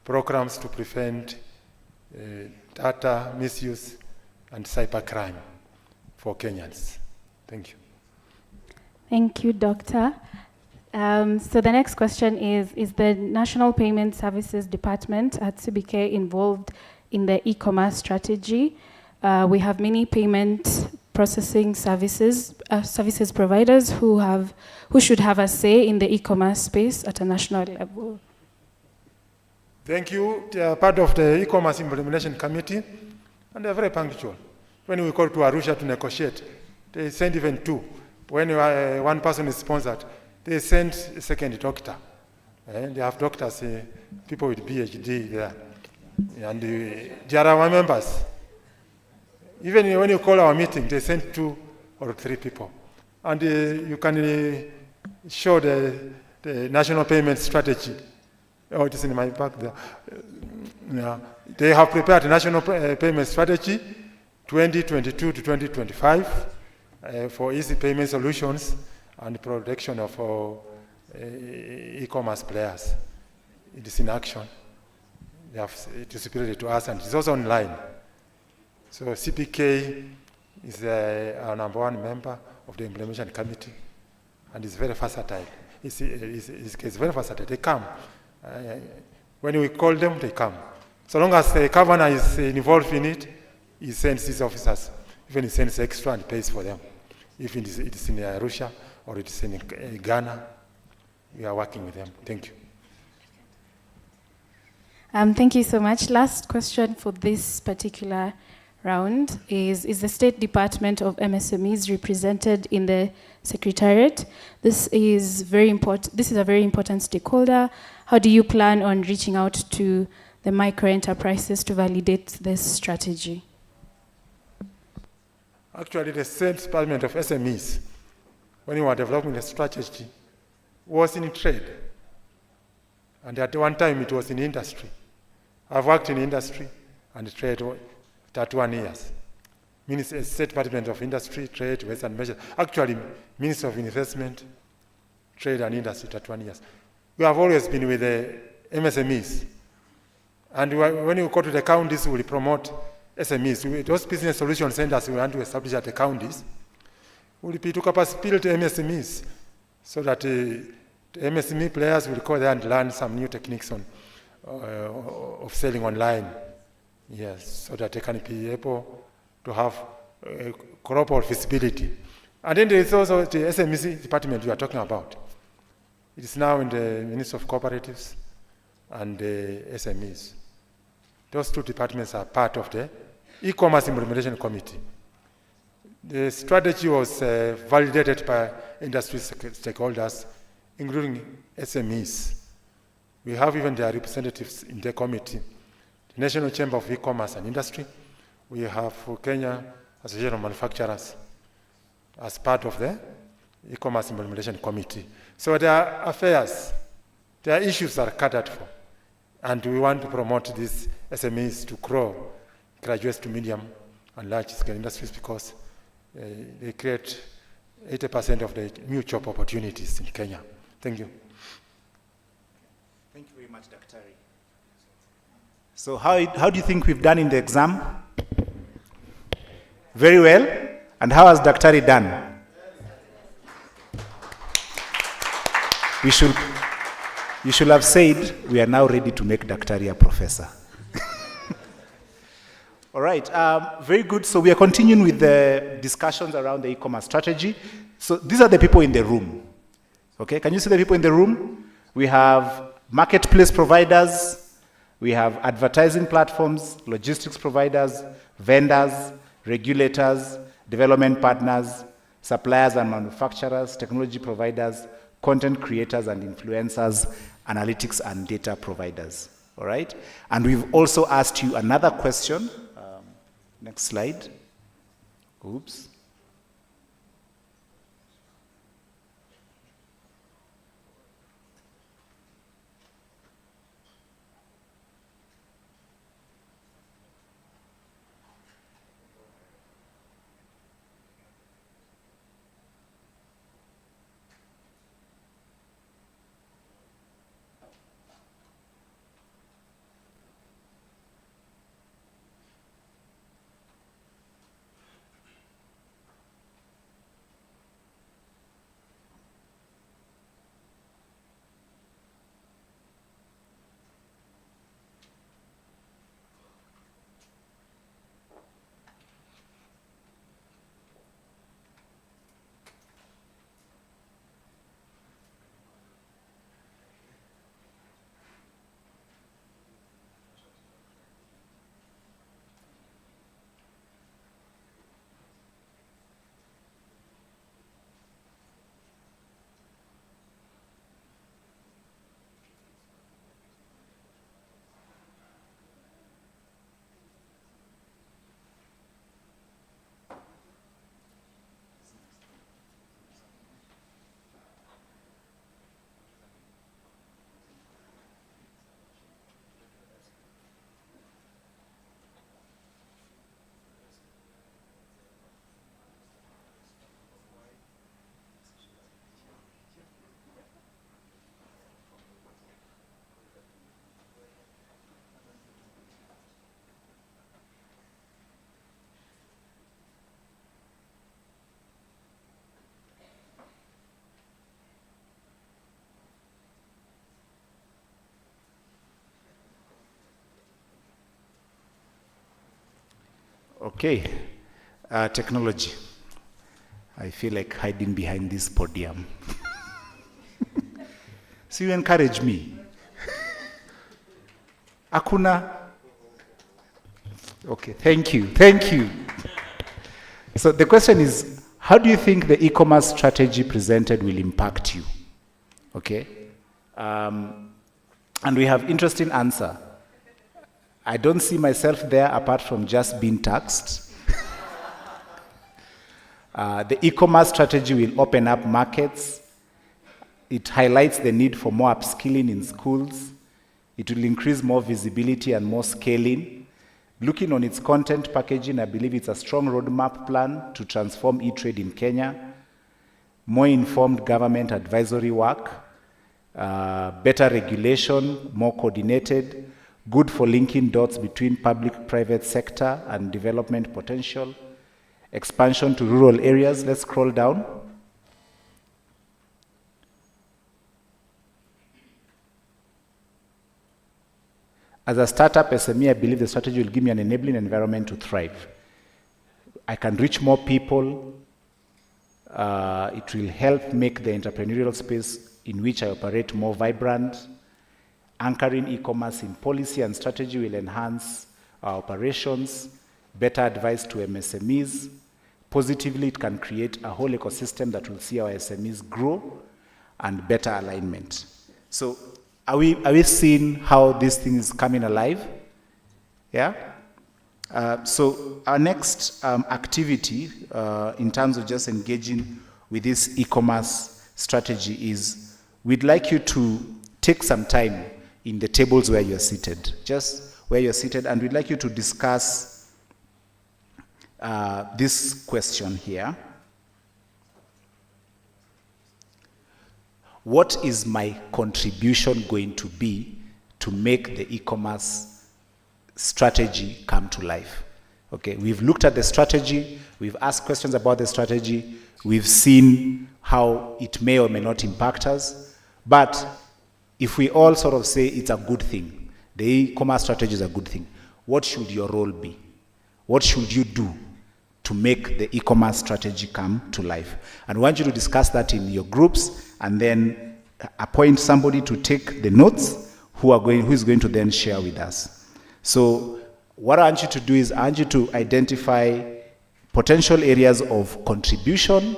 K: programs to prevent data misuse and cybercrime for Kenyans. Thank you.
M: Thank you, Doctor. So the next question is the National Payment Services Department at CBK involved in the e-commerce strategy? We have many payment processing services providers who should have a say in the e-commerce space at a national level.
K: Thank you. They are part of the e-commerce implementation committee, and they are very punctual. When we call to Arusha to negotiate, they send even two. When one person is sponsored, they send a second doctor. They have doctors, people with PhD there. And they are our members. Even when you call our meeting, they send 2 or 3 people. And you can show the national payment strategy. Oh, it is in my back there. Yeah. They have prepared a national payment strategy 2022 to 2025 for easy payment solutions and protection of e-commerce players. It is in action. They have distributed it to us, and it's also online. So CPK is our #1 member of the implementation committee, and it's very versatile. It's very versatile. They come. When we call them, they come. So long as the governor is involved in it, he sends his officers. Even he sends extra and pays for them. If it is in Arusha or it is in Ghana, we are working with them. Thank you.
M: Thank you so much. Last question for this particular round is the State Department of MSMEs represented in the Secretariat? This is very important. This is a very important stakeholder. How do you plan on reaching out to the micro enterprises to validate this strategy?
K: Actually, the State Department of SMEs, when we were developing the strategy, was in trade. And at one time, it was in industry. I've worked in industry and trade 31 years. State Department of Industry, Trade, Waste and Measures. Actually, Minister of Investment, Trade and Industry, 31 years. We have always been with the MSMEs. And when you go to the counties, we will promote SMEs. Those business solution centers we want to establish at the counties will be to capacity MSMEs so that the MSME players will go there and learn some new techniques of selling online. Yes, so that they can be able to have global visibility. And then there is also the SME department you are talking about. It is now in the Ministry of Cooperatives and the SMEs. Those two departments are part of the e-commerce implementation committee. The strategy was validated by industry stakeholders, including SMEs. We have even their representatives in the committee. The National Chamber of E-Commerce and Industry. We have Kenya Association of Manufacturers as part of the e-commerce implementation committee. So there are affairs, there are issues that are catered for. And we want to promote these SMEs to grow, graduates to medium and large-scale industries, because they create 80% of the new job opportunities in Kenya. Thank you.
L: much, Daktari. So how do you think we've done in the exam? Very well. And how has Daktari done? You should have said, we are now ready to make Daktari a professor. All right, very good. So we are continuing with the discussions around the e-commerce strategy. So these are the people in the room. Okay, can you see the people in the room? We have marketplace providers, we have advertising platforms, logistics providers, vendors, regulators, development partners, suppliers and manufacturers, technology providers, content creators and influencers, analytics and data providers. All right? And we've also asked you another question. Next slide. Oops. Okay, technology. I feel like hiding behind this podium. So you encourage me. Akuna. Okay, thank you. So the question is, how do you think the e-commerce strategy presented will impact you? Okay, and we have interesting answer. I don't see myself there apart from just being taxed. The e-commerce strategy will open up markets. It highlights the need for more upskilling in schools. It will increase more visibility and more scaling. Looking on its content packaging, I believe it's a strong roadmap plan to transform e-trade in Kenya. More informed government advisory work, better regulation, more coordinated, good for linking dots between public-private sector and development potential, expansion to rural areas. Let's scroll down. As a startup SME, I believe the strategy will give me an enabling environment to thrive. I can reach more people. It will help make the entrepreneurial space in which I operate more vibrant. Anchoring e-commerce in policy and strategy will enhance our operations, better advice to MSMEs. Positively, it can create a whole ecosystem that will see our SMEs grow and better alignment. So are we seeing how this thing is coming alive? Yeah? So our next activity in terms of just engaging with this e-commerce strategy is we'd like you to take some time in the tables where you're seated, just where you're seated, and we'd like you to discuss this question here. What is my contribution going to be to make the e-commerce strategy come to life. Okay, we've looked at the strategy, we've asked questions about the strategy, we've seen how it may or may not impact us, but if we all sort of say it's a good thing, the e-commerce strategy is a good thing, what should your role be? What should you do to make the e-commerce strategy come to life? And we want you to discuss that in your groups and then appoint somebody to take the notes who is going to then share with us. So what I want you to do is I want you to identify potential areas of contribution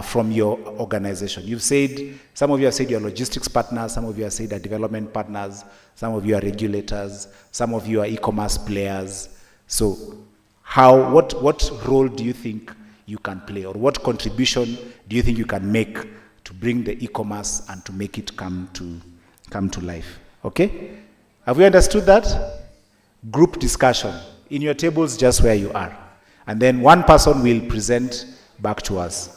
L: from your organization. You've said, some of you have said you're logistics partners, some of you have said are development partners, some of you are regulators, some of you are e-commerce players. So what role do you think you can play, or what contribution do you think you can make to bring the e-commerce and to make it come to life? Okay? Have we understood that? Group discussion in your tables just where you are. And then one person will present back to us.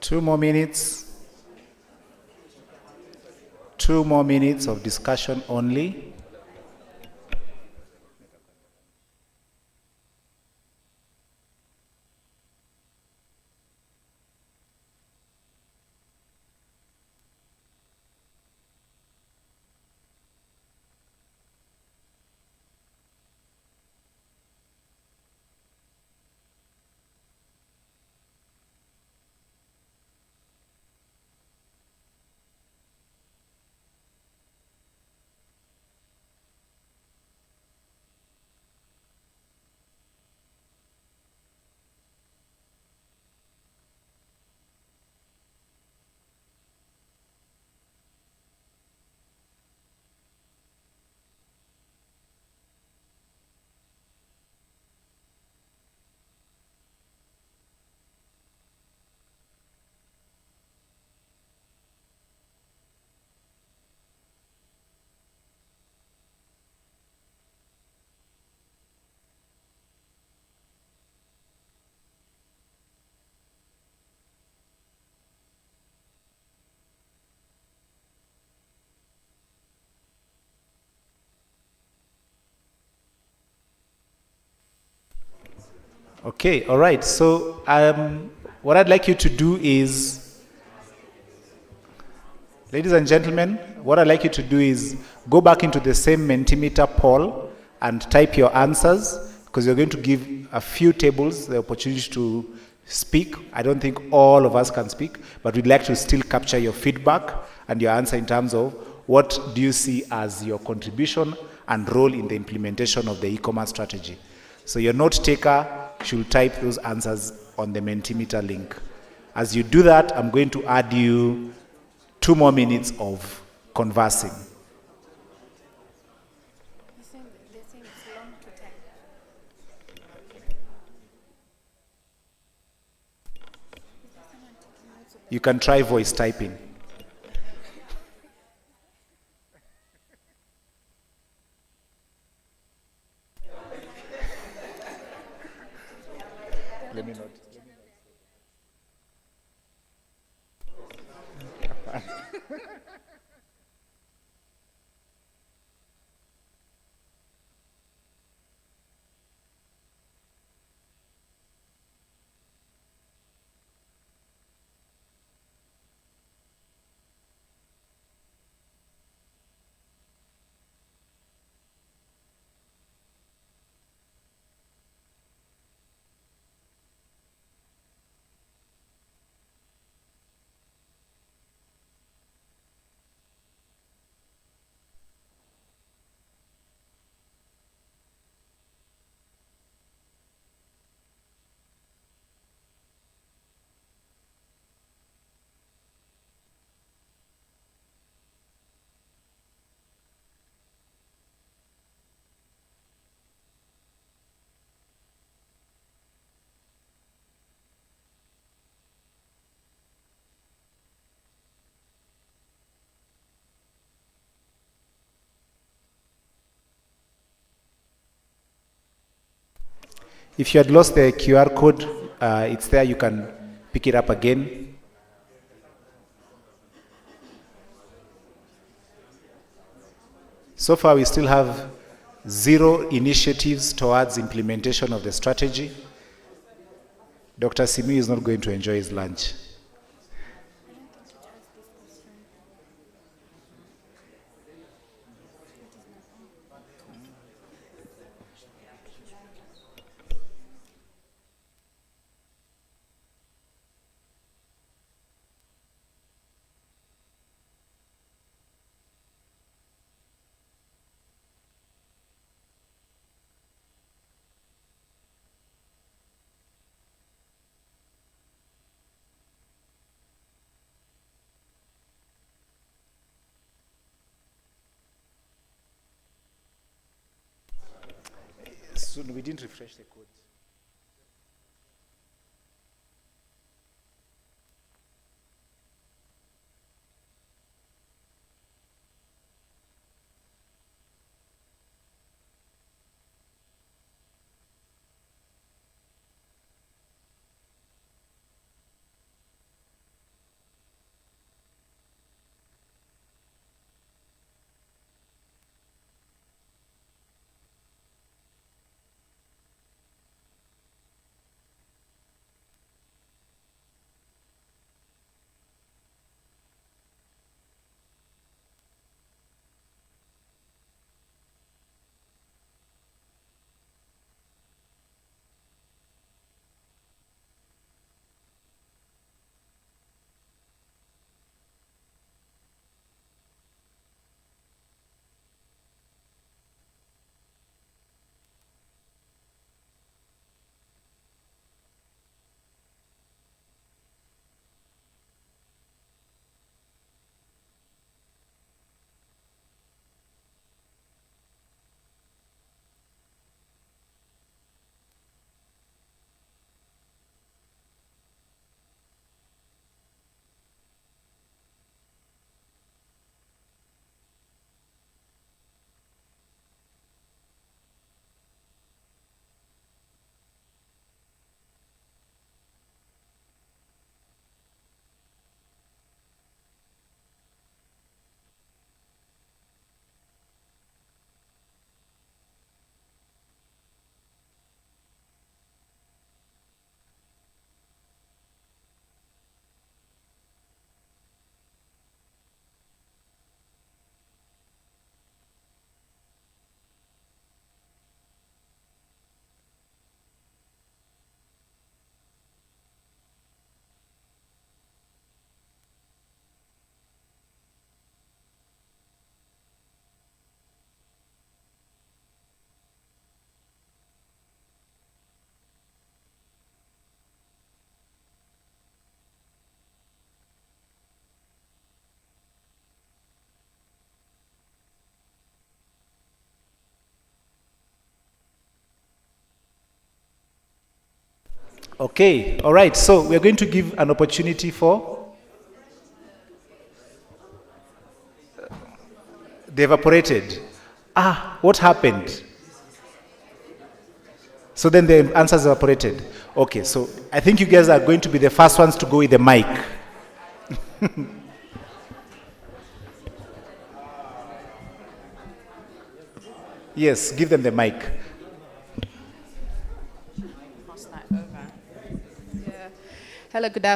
L: 2 more minutes. 2 more minutes of discussion only. Okay, all right. So what I'd like you to do is, ladies and gentlemen, what I'd like you to do is go back into the same Mentimeter poll and type your answers, because you're going to give a few tables the opportunity to speak. I don't think all of us can speak, but we'd like to still capture your feedback and your answer in terms of what do you see as your contribution and role in the implementation of the e-commerce strategy. So your note taker should type those answers on the Mentimeter link. As you do that, I'm going to add you 2 more minutes of conversing. You can try voice typing. Let me not. If you had lost the QR code, it's there, you can pick it up again. So far, we still have 0 initiatives towards implementation of the strategy. Dr. Simi is not going to enjoy his lunch. So we didn't refresh the code. Okay, all right. So we're going to give an opportunity for... They evaporated. Ah, what happened? So then the answers evaporated. Okay, so I think you guys are going to be the first ones to go with the mic. Yes, give them the mic.
N: Hello, good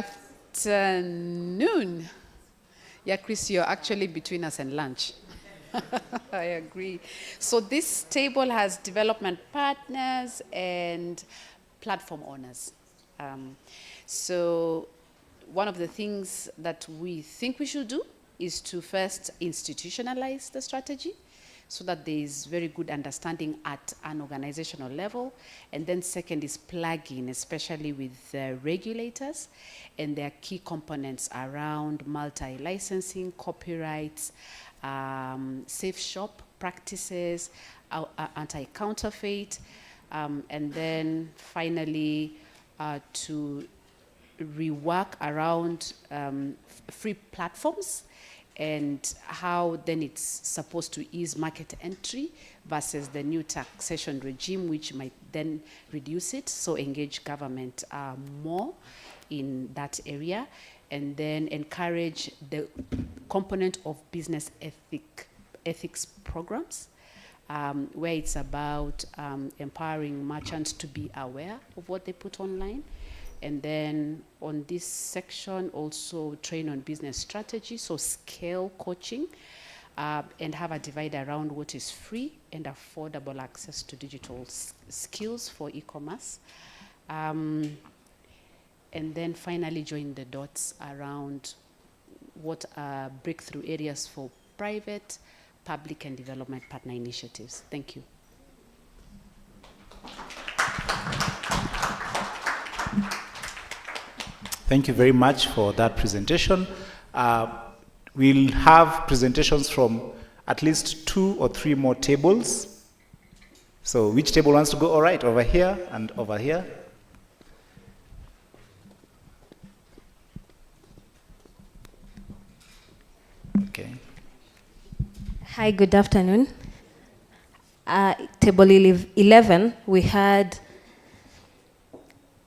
N: afternoon. Yeah, Chris, you're actually between us and lunch. I agree. So this table has development partners and platform owners. So one of the things that we think we should do is to first institutionalize the strategy so that there is very good understanding at an organizational level. And then second is plug-in, especially with regulators and their key components around multi-licensing, copyrights, safe shop practices, anti-counterfeit, and then finally to rework around free platforms and how then it's supposed to ease market entry versus the new taxation regime, which might then reduce it, so engage government more in that area, and then encourage the component of business ethics programs, where it's about empowering merchants to be aware of what they put online. And then on this section, also train on business strategy, so scale coaching, and have a divide around what is free and affordable access to digital skills for e-commerce. And then finally join the dots around what are breakthrough areas for private, public, and development partner initiatives. Thank you.
L: Thank you very much for that presentation. We'll have presentations from at least 2 or 3 more tables. So which table wants to go? All right, over here and over here. Okay.
O: Hi, good afternoon. Table 11, we had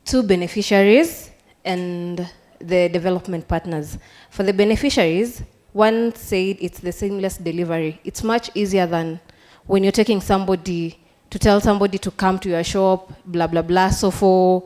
O: 2 beneficiaries and the development partners. For the beneficiaries, one said it's the seamless delivery. It's much easier than when you're taking somebody to tell somebody to come to your shop, blah, blah, blah. So for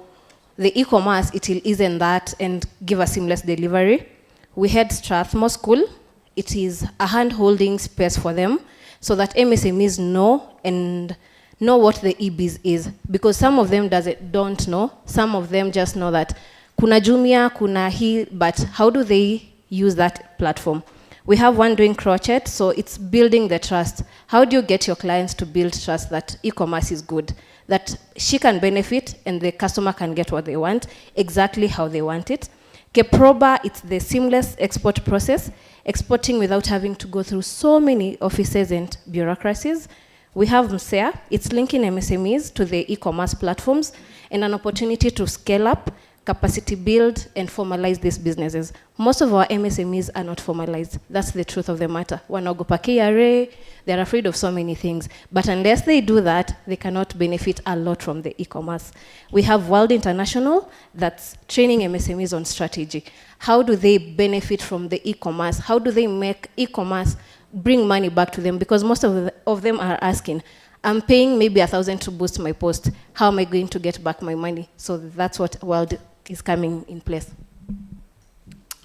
O: the e-commerce, it will ease in that and give a seamless delivery. We had Strathmore School. It is a hand-holding space for them so that MSMEs know what the e-Biz is. Because some of them don't know. Some of them just know that kuna Jumia, kuna hii, but how do they use that platform? We have one doing crochet, so it's building the trust. How do you get your clients to build trust that e-commerce is good, that she can benefit and the customer can get what they want, exactly how they want it? Keproba, it's the seamless export process, exporting without having to go through so many offices and bureaucracies. We have MSEA, it's linking MSMEs to the e-commerce platforms and an opportunity to scale up, capacity build, and formalize these businesses. Most of our MSMEs are not formalized. That's the truth of the matter. Wanaogopa KRA, they're afraid of so many things. But unless they do that, they cannot benefit a lot from the e-commerce. We have World International that's training MSMEs on strategy. How do they benefit from the e-commerce? How do they make e-commerce bring money back to them? Because most of them are asking, I'm paying maybe 1,000 to boost my post. How am I going to get back my money? So that's what World is coming in place.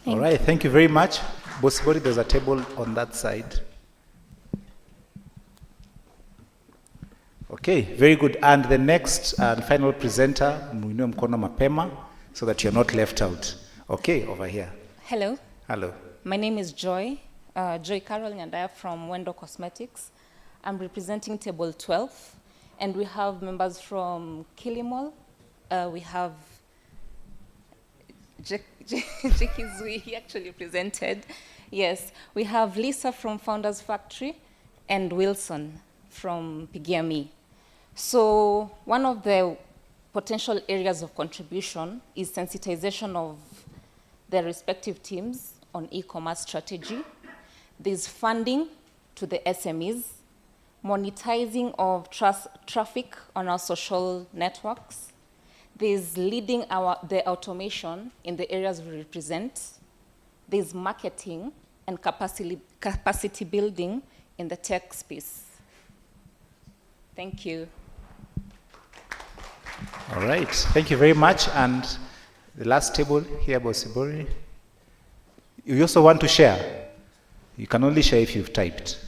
L: All right, thank you very much. Bosibori, there's a table on that side. Okay, very good. And the next and final presenter, muinue mkono mapema, so that you're not left out. Okay, over here.
P: Hello.
L: Hello.
P: My name is Joy, Joy Caroline, and I am from Wendo Cosmetics. I'm representing table 12, and we have members from Kilimall. We have Jackie Zui, he actually presented. Yes, we have Lisa from Founders Factory and Wilson from Pigiami. So one of the potential areas of contribution is sensitization of their respective teams on e-commerce strategy. There's funding to the SMEs, monetizing of traffic on our social networks. There's leading the automation in the areas we represent. There's marketing and capacity building in the tech space. Thank you.
L: All right, thank you very much. And the last table here, Bosibori. You also want to share? You can only share if you've typed.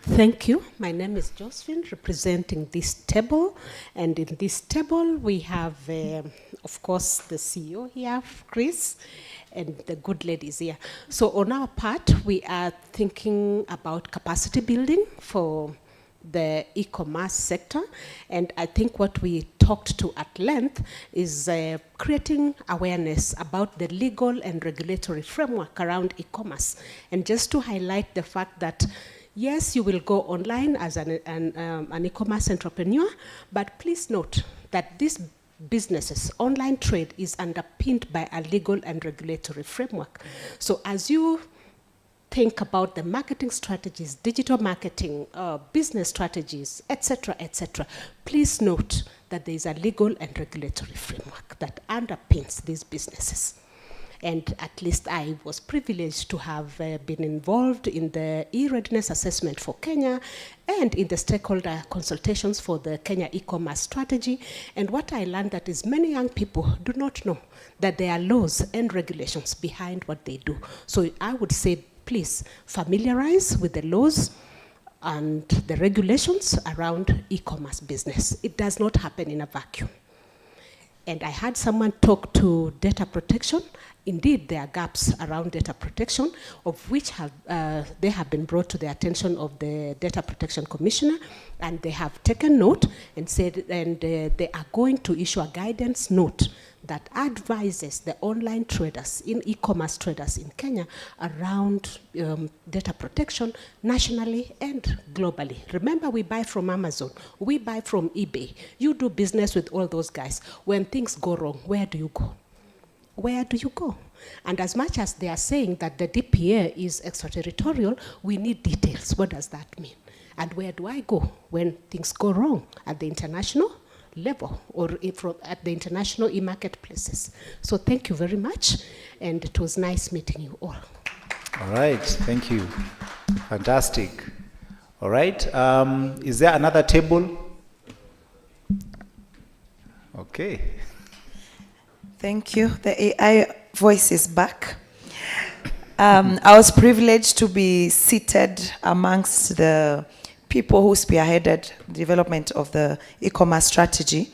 Q: Thank you. My name is Josephine, representing this table. And in this table, we have, of course, the CEO here, Chris, and the good ladies here. So on our part, we are thinking about capacity building for the e-commerce sector. And I think what we talked to at length is creating awareness about the legal and regulatory framework around e-commerce. And just to highlight the fact that yes, you will go online as an e-commerce entrepreneur, but please note that these businesses, online trade is underpinned by a legal and regulatory framework. So as you think about the marketing strategies, digital marketing, business strategies, etc., please note that there is a legal and regulatory framework that underpins these businesses. And at least I was privileged to have been involved in the e-readiness assessment for Kenya and in the stakeholder consultations for the Kenya e-commerce strategy. And what I learned that is many young people do not know that there are laws and regulations behind what they do. So I would say, please familiarize with the laws and the regulations around e-commerce business. It does not happen in a vacuum. And I had someone talk to data protection. Indeed, there are gaps around data protection, of which they have been brought to the attention of the Data Protection Commissioner, and they have taken note and said, and they are going to issue a guidance note that advises the online traders, in e-commerce traders in Kenya, around data protection nationally and globally. Remember, we buy from Amazon, we buy from eBay. You do business with all those guys. When things go wrong, where do you go? Where do you go? And as much as they are saying that the DPA is extraterritorial, we need details. What does that mean? And where do I go when things go wrong at the international level or at the international e-marketplaces? So thank you very much, and it was nice meeting you all.
L: All right, thank you. Fantastic. All right, is there another table? Okay.
R: Thank you. The AI voice is back. I was privileged to be seated amongst the people who spearheaded the development of the e-commerce strategy.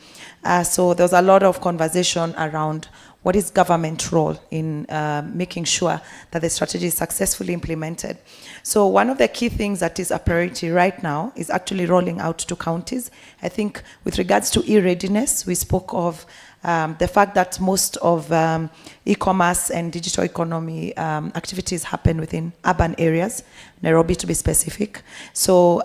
R: So there was a lot of conversation around what is government role in making sure that the strategy is successfully implemented. So one of the key things that is a priority right now is actually rolling out to counties. I think with regards to e-readiness, we spoke of the fact that most of e-commerce and digital economy activities happen within urban areas, Nairobi to be specific. So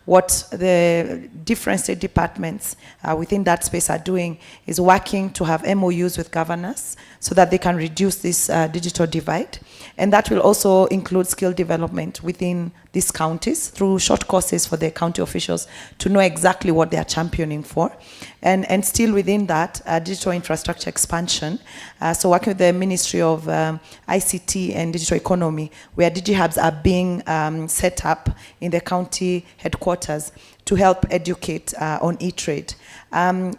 R: what the different state departments within that space are doing is working to have MOUs with governors so that they can reduce this digital divide. And that will also include skill development within these counties through short courses for the county officials to know exactly what they are championing for. And still within that, digital infrastructure expansion. So working with the Ministry of ICT and Digital Economy, where DigiHubs are being set up in the county headquarters to help educate on eTrade.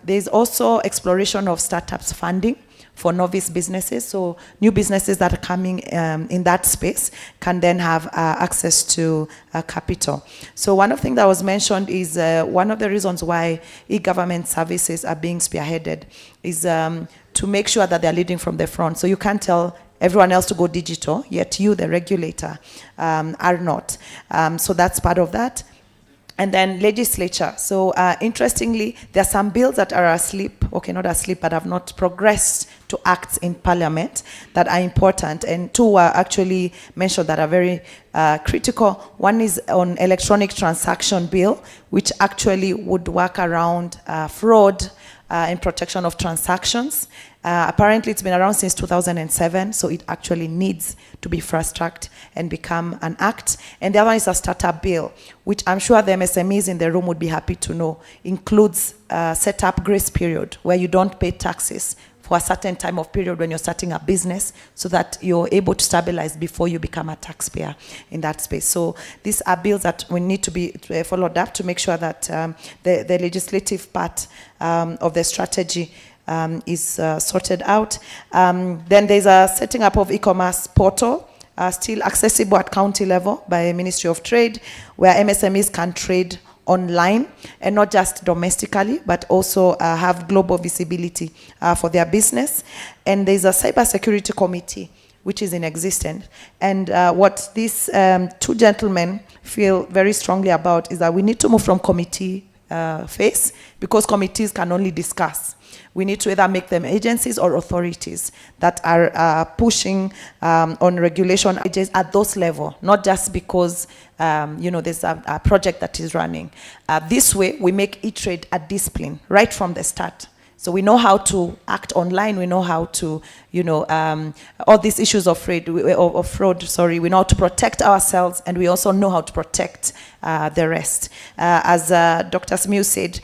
R: There's also exploration of startups funding for novice businesses. So new businesses that are coming in that space can then have access to capital. So one of the things that was mentioned is one of the reasons why e-government services are being spearheaded is to make sure that they're leading from the front. So you can't tell everyone else to go digital, yet you, the regulator, are not. So that's part of that. And then legislature. So interestingly, there are some bills that are asleep not asleep, but have not progressed to acts in Parliament that are important. And two were actually mentioned that are very critical. One is on electronic transaction bill, which actually would work around fraud and protection of transactions. Apparently, it's been around since 2007, so it actually needs to be fast-tracked and become an act. And the other one is a startup bill, which I'm sure the MSMEs in the room would be happy to know, includes set up grace period, where you don't pay taxes for a certain time of period when you're starting a business, so that you're able to stabilize before you become a taxpayer in that space. So these are bills that we need to be followed up to make sure that the legislative part of the strategy is sorted out. Then there's a setting up of e-commerce portal, still accessible at county level by Ministry of Trade, where MSMEs can trade online, and not just domestically, but also have global visibility for their business. And there's a cybersecurity committee, which is in existence. And what these two gentlemen feel very strongly about is that we need to move from committee phase, because committees can only discuss. We need to either make them agencies or authorities that are pushing on regulation at those levels, not just because there's a project that is running. This way, we make eTrade a discipline right from the start. So we know how to act online. We know how to, all these issues of fraud. We know how to protect ourselves, and we also know how to protect the rest. As Dr. Smiu said,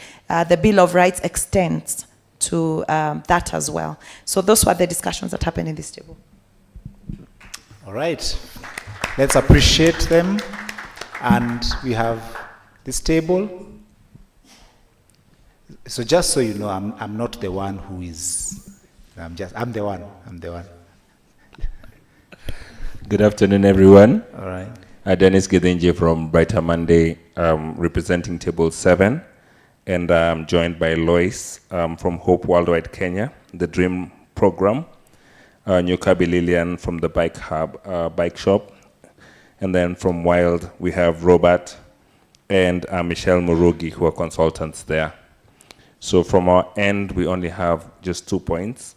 R: the Bill of Rights extends to that as well. So those were the discussions that happened in this table.
L: All right. Let's appreciate them. And we have this table. So just so you know, I'm not the one who is, I'm the one.
S: Good afternoon, everyone.
L: All right.
S: Dennis Gedinje from BrighterMonday, representing Table 7. And I'm joined by Lois from Hope Worldwide Kenya, the DREAM program, Nyukabi Lillian from the Bike Hub Bike Shop, and then from Wild we have Robert and Michelle Murugi, who are consultants there. So from our end, we only have just 2 points.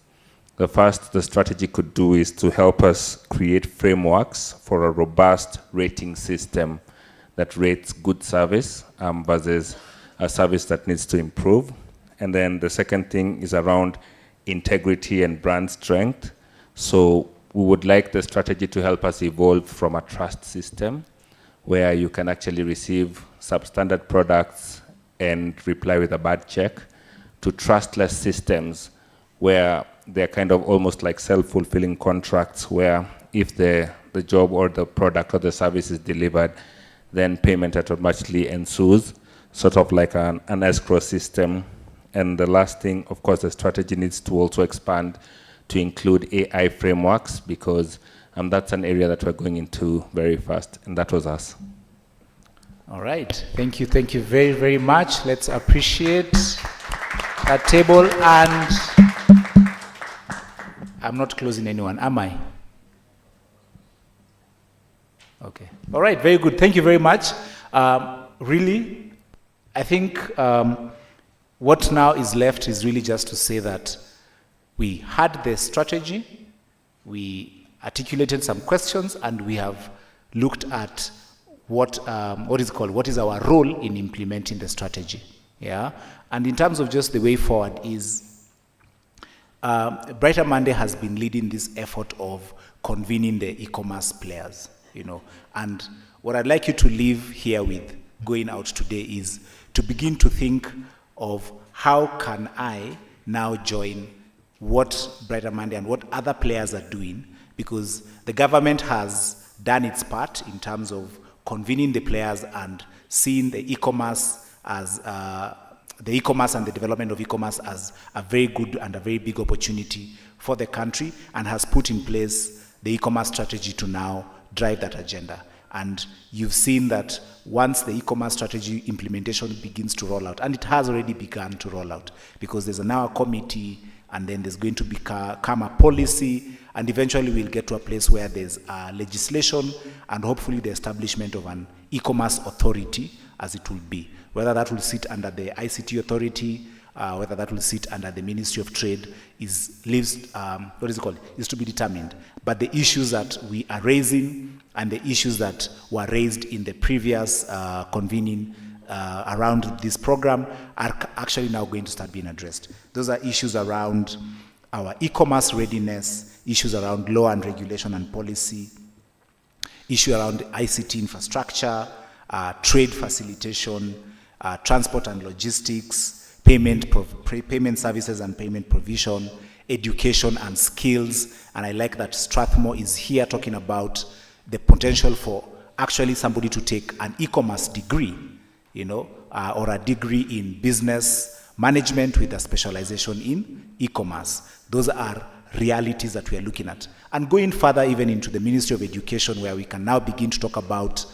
S: The first the strategy could do is to help us create frameworks for a robust rating system that rates good service versus a service that needs to improve. And then the second thing is around integrity and brand strength. So we would like the strategy to help us evolve from a trust system where you can actually receive substandard products and reply with a bad check, to trustless systems where they're kind of almost like self-fulfilling contracts, where if the job or the product or the service is delivered, then payment automatically ensues, sort of like an escrow system. And the last thing, of course, the strategy needs to also expand to include AI frameworks, because that's an area that we're going into very fast, and that was us.
L: All right, thank you very, very much. Let's appreciate that table. And I'm not closing anyone, am I? Okay, all right, very good, thank you very much. Really, I think what now is left is really just to say that we had the strategy, we articulated some questions, and we have looked at what is our role in implementing the strategy. Yeah, and in terms of just the way forward is BrighterMonday has been leading this effort of convening the e-commerce players, and what I'd like you to leave here with going out today is to begin to think of how can I now join what BrighterMonday and what other players are doing, because the government has done its part in terms of convening the players and seeing the e-commerce as the e-commerce and the development of e-commerce as a very good and a very big opportunity for the country, and has put in place the e-commerce strategy to now drive that agenda. And you've seen that once the e-commerce strategy implementation begins to roll out, and it has already begun to roll out, because there's now a committee, and then there's going to come a policy, and eventually we'll get to a place where there's legislation, and hopefully the establishment of an e-commerce authority, as it will be. Whether that will sit under the ICT authority, whether that will sit under the Ministry of Trade is to be determined. But the issues that we are raising and the issues that were raised in the previous convening around this program are actually now going to start being addressed. Those are issues around our e-commerce readiness, issues around law and regulation and policy, issue around ICT infrastructure, trade facilitation, transport and logistics, payment services and payment provision, education and skills. And I like that Strathmore is here talking about the potential for actually somebody to take an e-commerce degree, or a degree in business management with a specialization in e-commerce. Those are realities that we are looking at. And going further even into the Ministry of Education, where we can now begin to talk about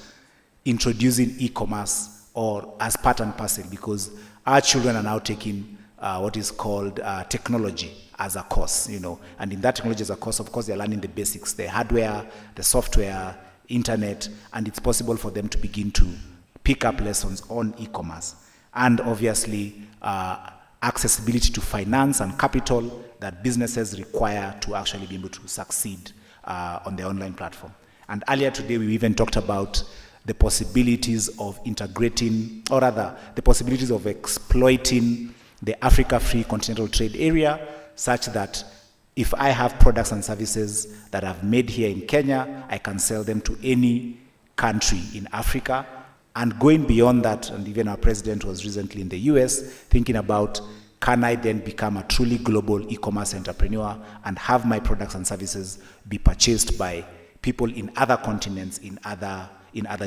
L: introducing e-commerce or as part and parcel, because our children are now taking what is called technology as a course, and in that technology as a course, of course, they're learning the basics, the hardware, the software, internet, and it's possible for them to begin to pick up lessons on e-commerce. And obviously, accessibility to finance and capital that businesses require to actually be able to succeed on the online platform. And earlier today, we even talked about the possibilities of integrating, or rather, the possibilities of exploiting the Africa Free Continental Trade Area, such that if I have products and services that I've made here in Kenya, I can sell them to any country in Africa. And going beyond that, and even our president was recently in the US, thinking about, can I then become a truly global e-commerce entrepreneur and have my products and services be purchased by people in other continents, in other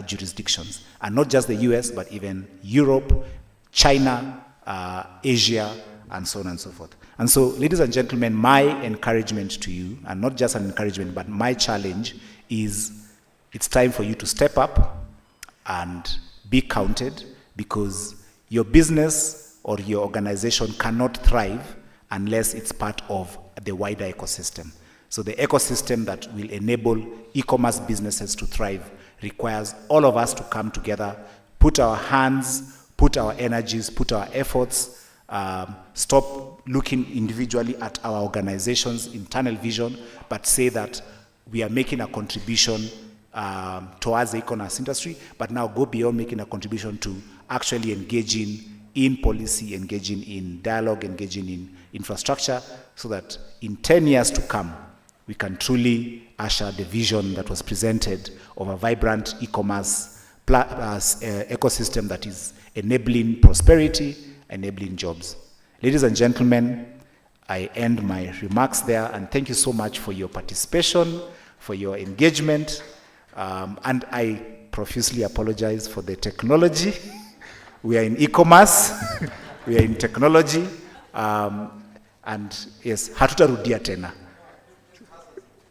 L: jurisdictions, and not just the US, but even Europe, China, Asia, and so on and so forth. And so, ladies and gentlemen, my encouragement to you, and not just an encouragement, but my challenge is, it's time for you to step up and be counted, because your business or your organization cannot thrive unless it's part of the wider ecosystem. So the ecosystem that will enable e-commerce businesses to thrive requires all of us to come together, put our hands, put our energies, put our efforts, stop looking individually at our organization's internal vision, but say that we are making a contribution towards the e-commerce industry, but now go beyond making a contribution to actually engaging in policy, engaging in dialogue, engaging in infrastructure, so that in 10 years to come, we can truly usher the vision that was presented of a vibrant e-commerce ecosystem that is enabling prosperity, enabling jobs. Ladies and gentlemen, I end my remarks there, and thank you so much for your participation, for your engagement, and I profusely apologize for the technology. We are in e-commerce, we are in technology, and yes, hatutarudia tena.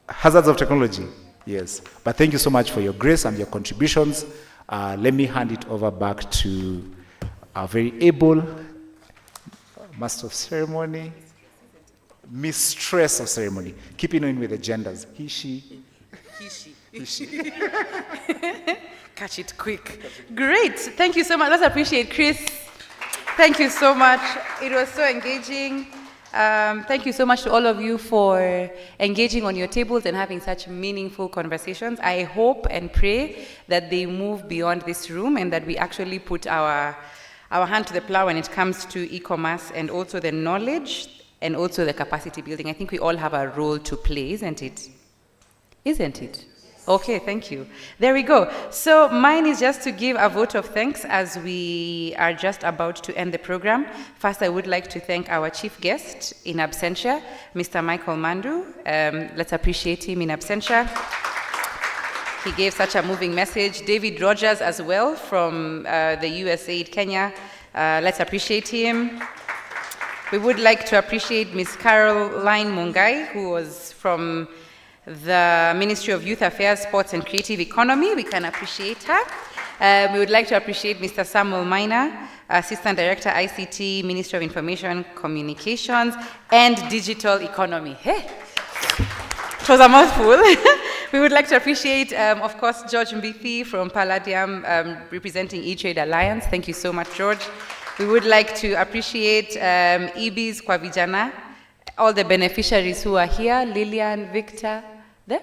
L: Hazards of technology, yes. But thank you so much for your grace and your contributions. Let me hand it over back to our very able Master of Ceremony, Mistress of Ceremony, keeping in with the genders. He, she. He, she.
A: Catch it quick. Great. Thank you so much. Let's appreciate Chris. Thank you so much. It was so engaging. Thank you so much to all of you for engaging on your tables and having such meaningful conversations. I hope and pray that they move beyond this room and that we actually put our hand to the plow when it comes to e-commerce, and also the knowledge and also the capacity building. I think we all have a role to play, isn't it? Isn't it? Okay, thank you. There we go. So mine is just to give a vote of thanks as we are just about to end the program. First, I would like to thank our chief guest in absentia, Mr. Michael Mandu. Let's appreciate him in absentia. He gave such a moving message. David Rogers as well from the USAID Kenya. Let's appreciate him. We would like to appreciate Ms. Caroline Mungai, who was from the Ministry of Youth Affairs, Sports and Creative Economy. We can appreciate her. We would like to appreciate Mr. Samuel Minor, Assistant Director, ICT, Ministry of Information, Communications, and Digital Economy. Hey, it was a mouthful. We would like to appreciate, of course, George Mbithi from Paladium, representing eTrade Alliance. Thank you so much, George. We would like to appreciate e-Biz, Kwa Vijana, all the beneficiaries who are here, Lillian, Victor, there?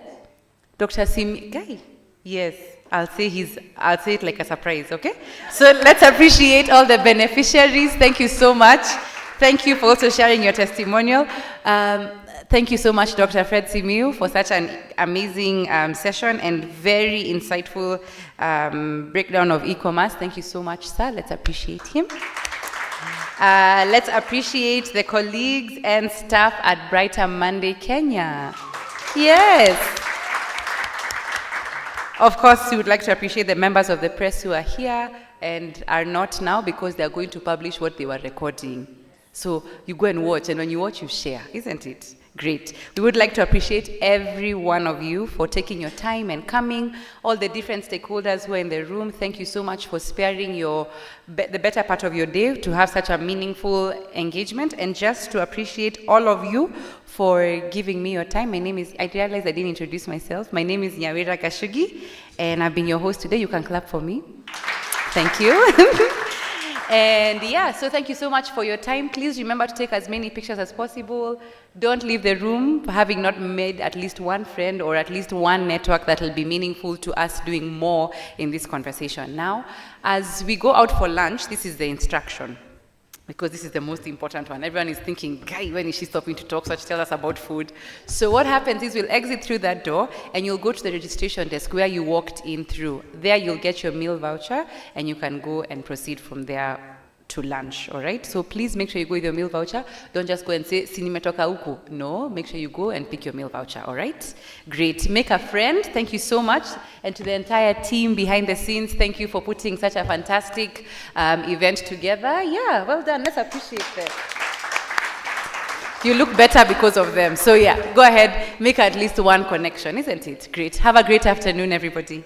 A: Dr. Sim, Guy? Yes, I'll say it like a surprise, okay? So let's appreciate all the beneficiaries. Thank you so much. Thank you for also sharing your testimonial. Thank you so much, Dr. Fred Simiu, for such an amazing session and very insightful breakdown of e-commerce. Thank you so much, sir. Let's appreciate him. Let's appreciate the colleagues and staff at BrighterMonday Kenya. Yes. Of course, we would like to appreciate the members of the press who are here and are not now because they are going to publish what they were recording. So you go and watch, and when you watch, you share, isn't it? Great. We would like to appreciate every one of you for taking your time and coming. All the different stakeholders who are in the room, thank you so much for sparing the better part of your day to have such a meaningful engagement. And just to appreciate all of you for giving me your time. I realized I didn't introduce myself. My name is Nyawira Kashugi, and I've been your host today. You can clap for me. Thank you. And yeah, so thank you so much for your time. Please remember to take as many pictures as possible. Don't leave the room having not made at least one friend or at least one network that will be meaningful to us doing more in this conversation. Now, as we go out for lunch, this is the instruction, because this is the most important one. Everyone is thinking, Guy, when is she stopping to talk? So she tells us about food. So what happens is we'll exit through that door and you'll go to the registration desk where you walked in through. There you'll get your meal voucher and you can go and proceed from there to lunch, all right? So please make sure you go with your meal voucher. Don't just go and say, "Sinimetoka huku." No, make sure you go and pick your meal voucher, all right? Great. Make a friend. Thank you so much. And to the entire team behind the scenes, thank you for putting such a fantastic event together. Yeah, well done. Let's appreciate them. You look better because of them. So yeah, go ahead, make at least one connection, isn't it? Great. Have a great afternoon, everybody.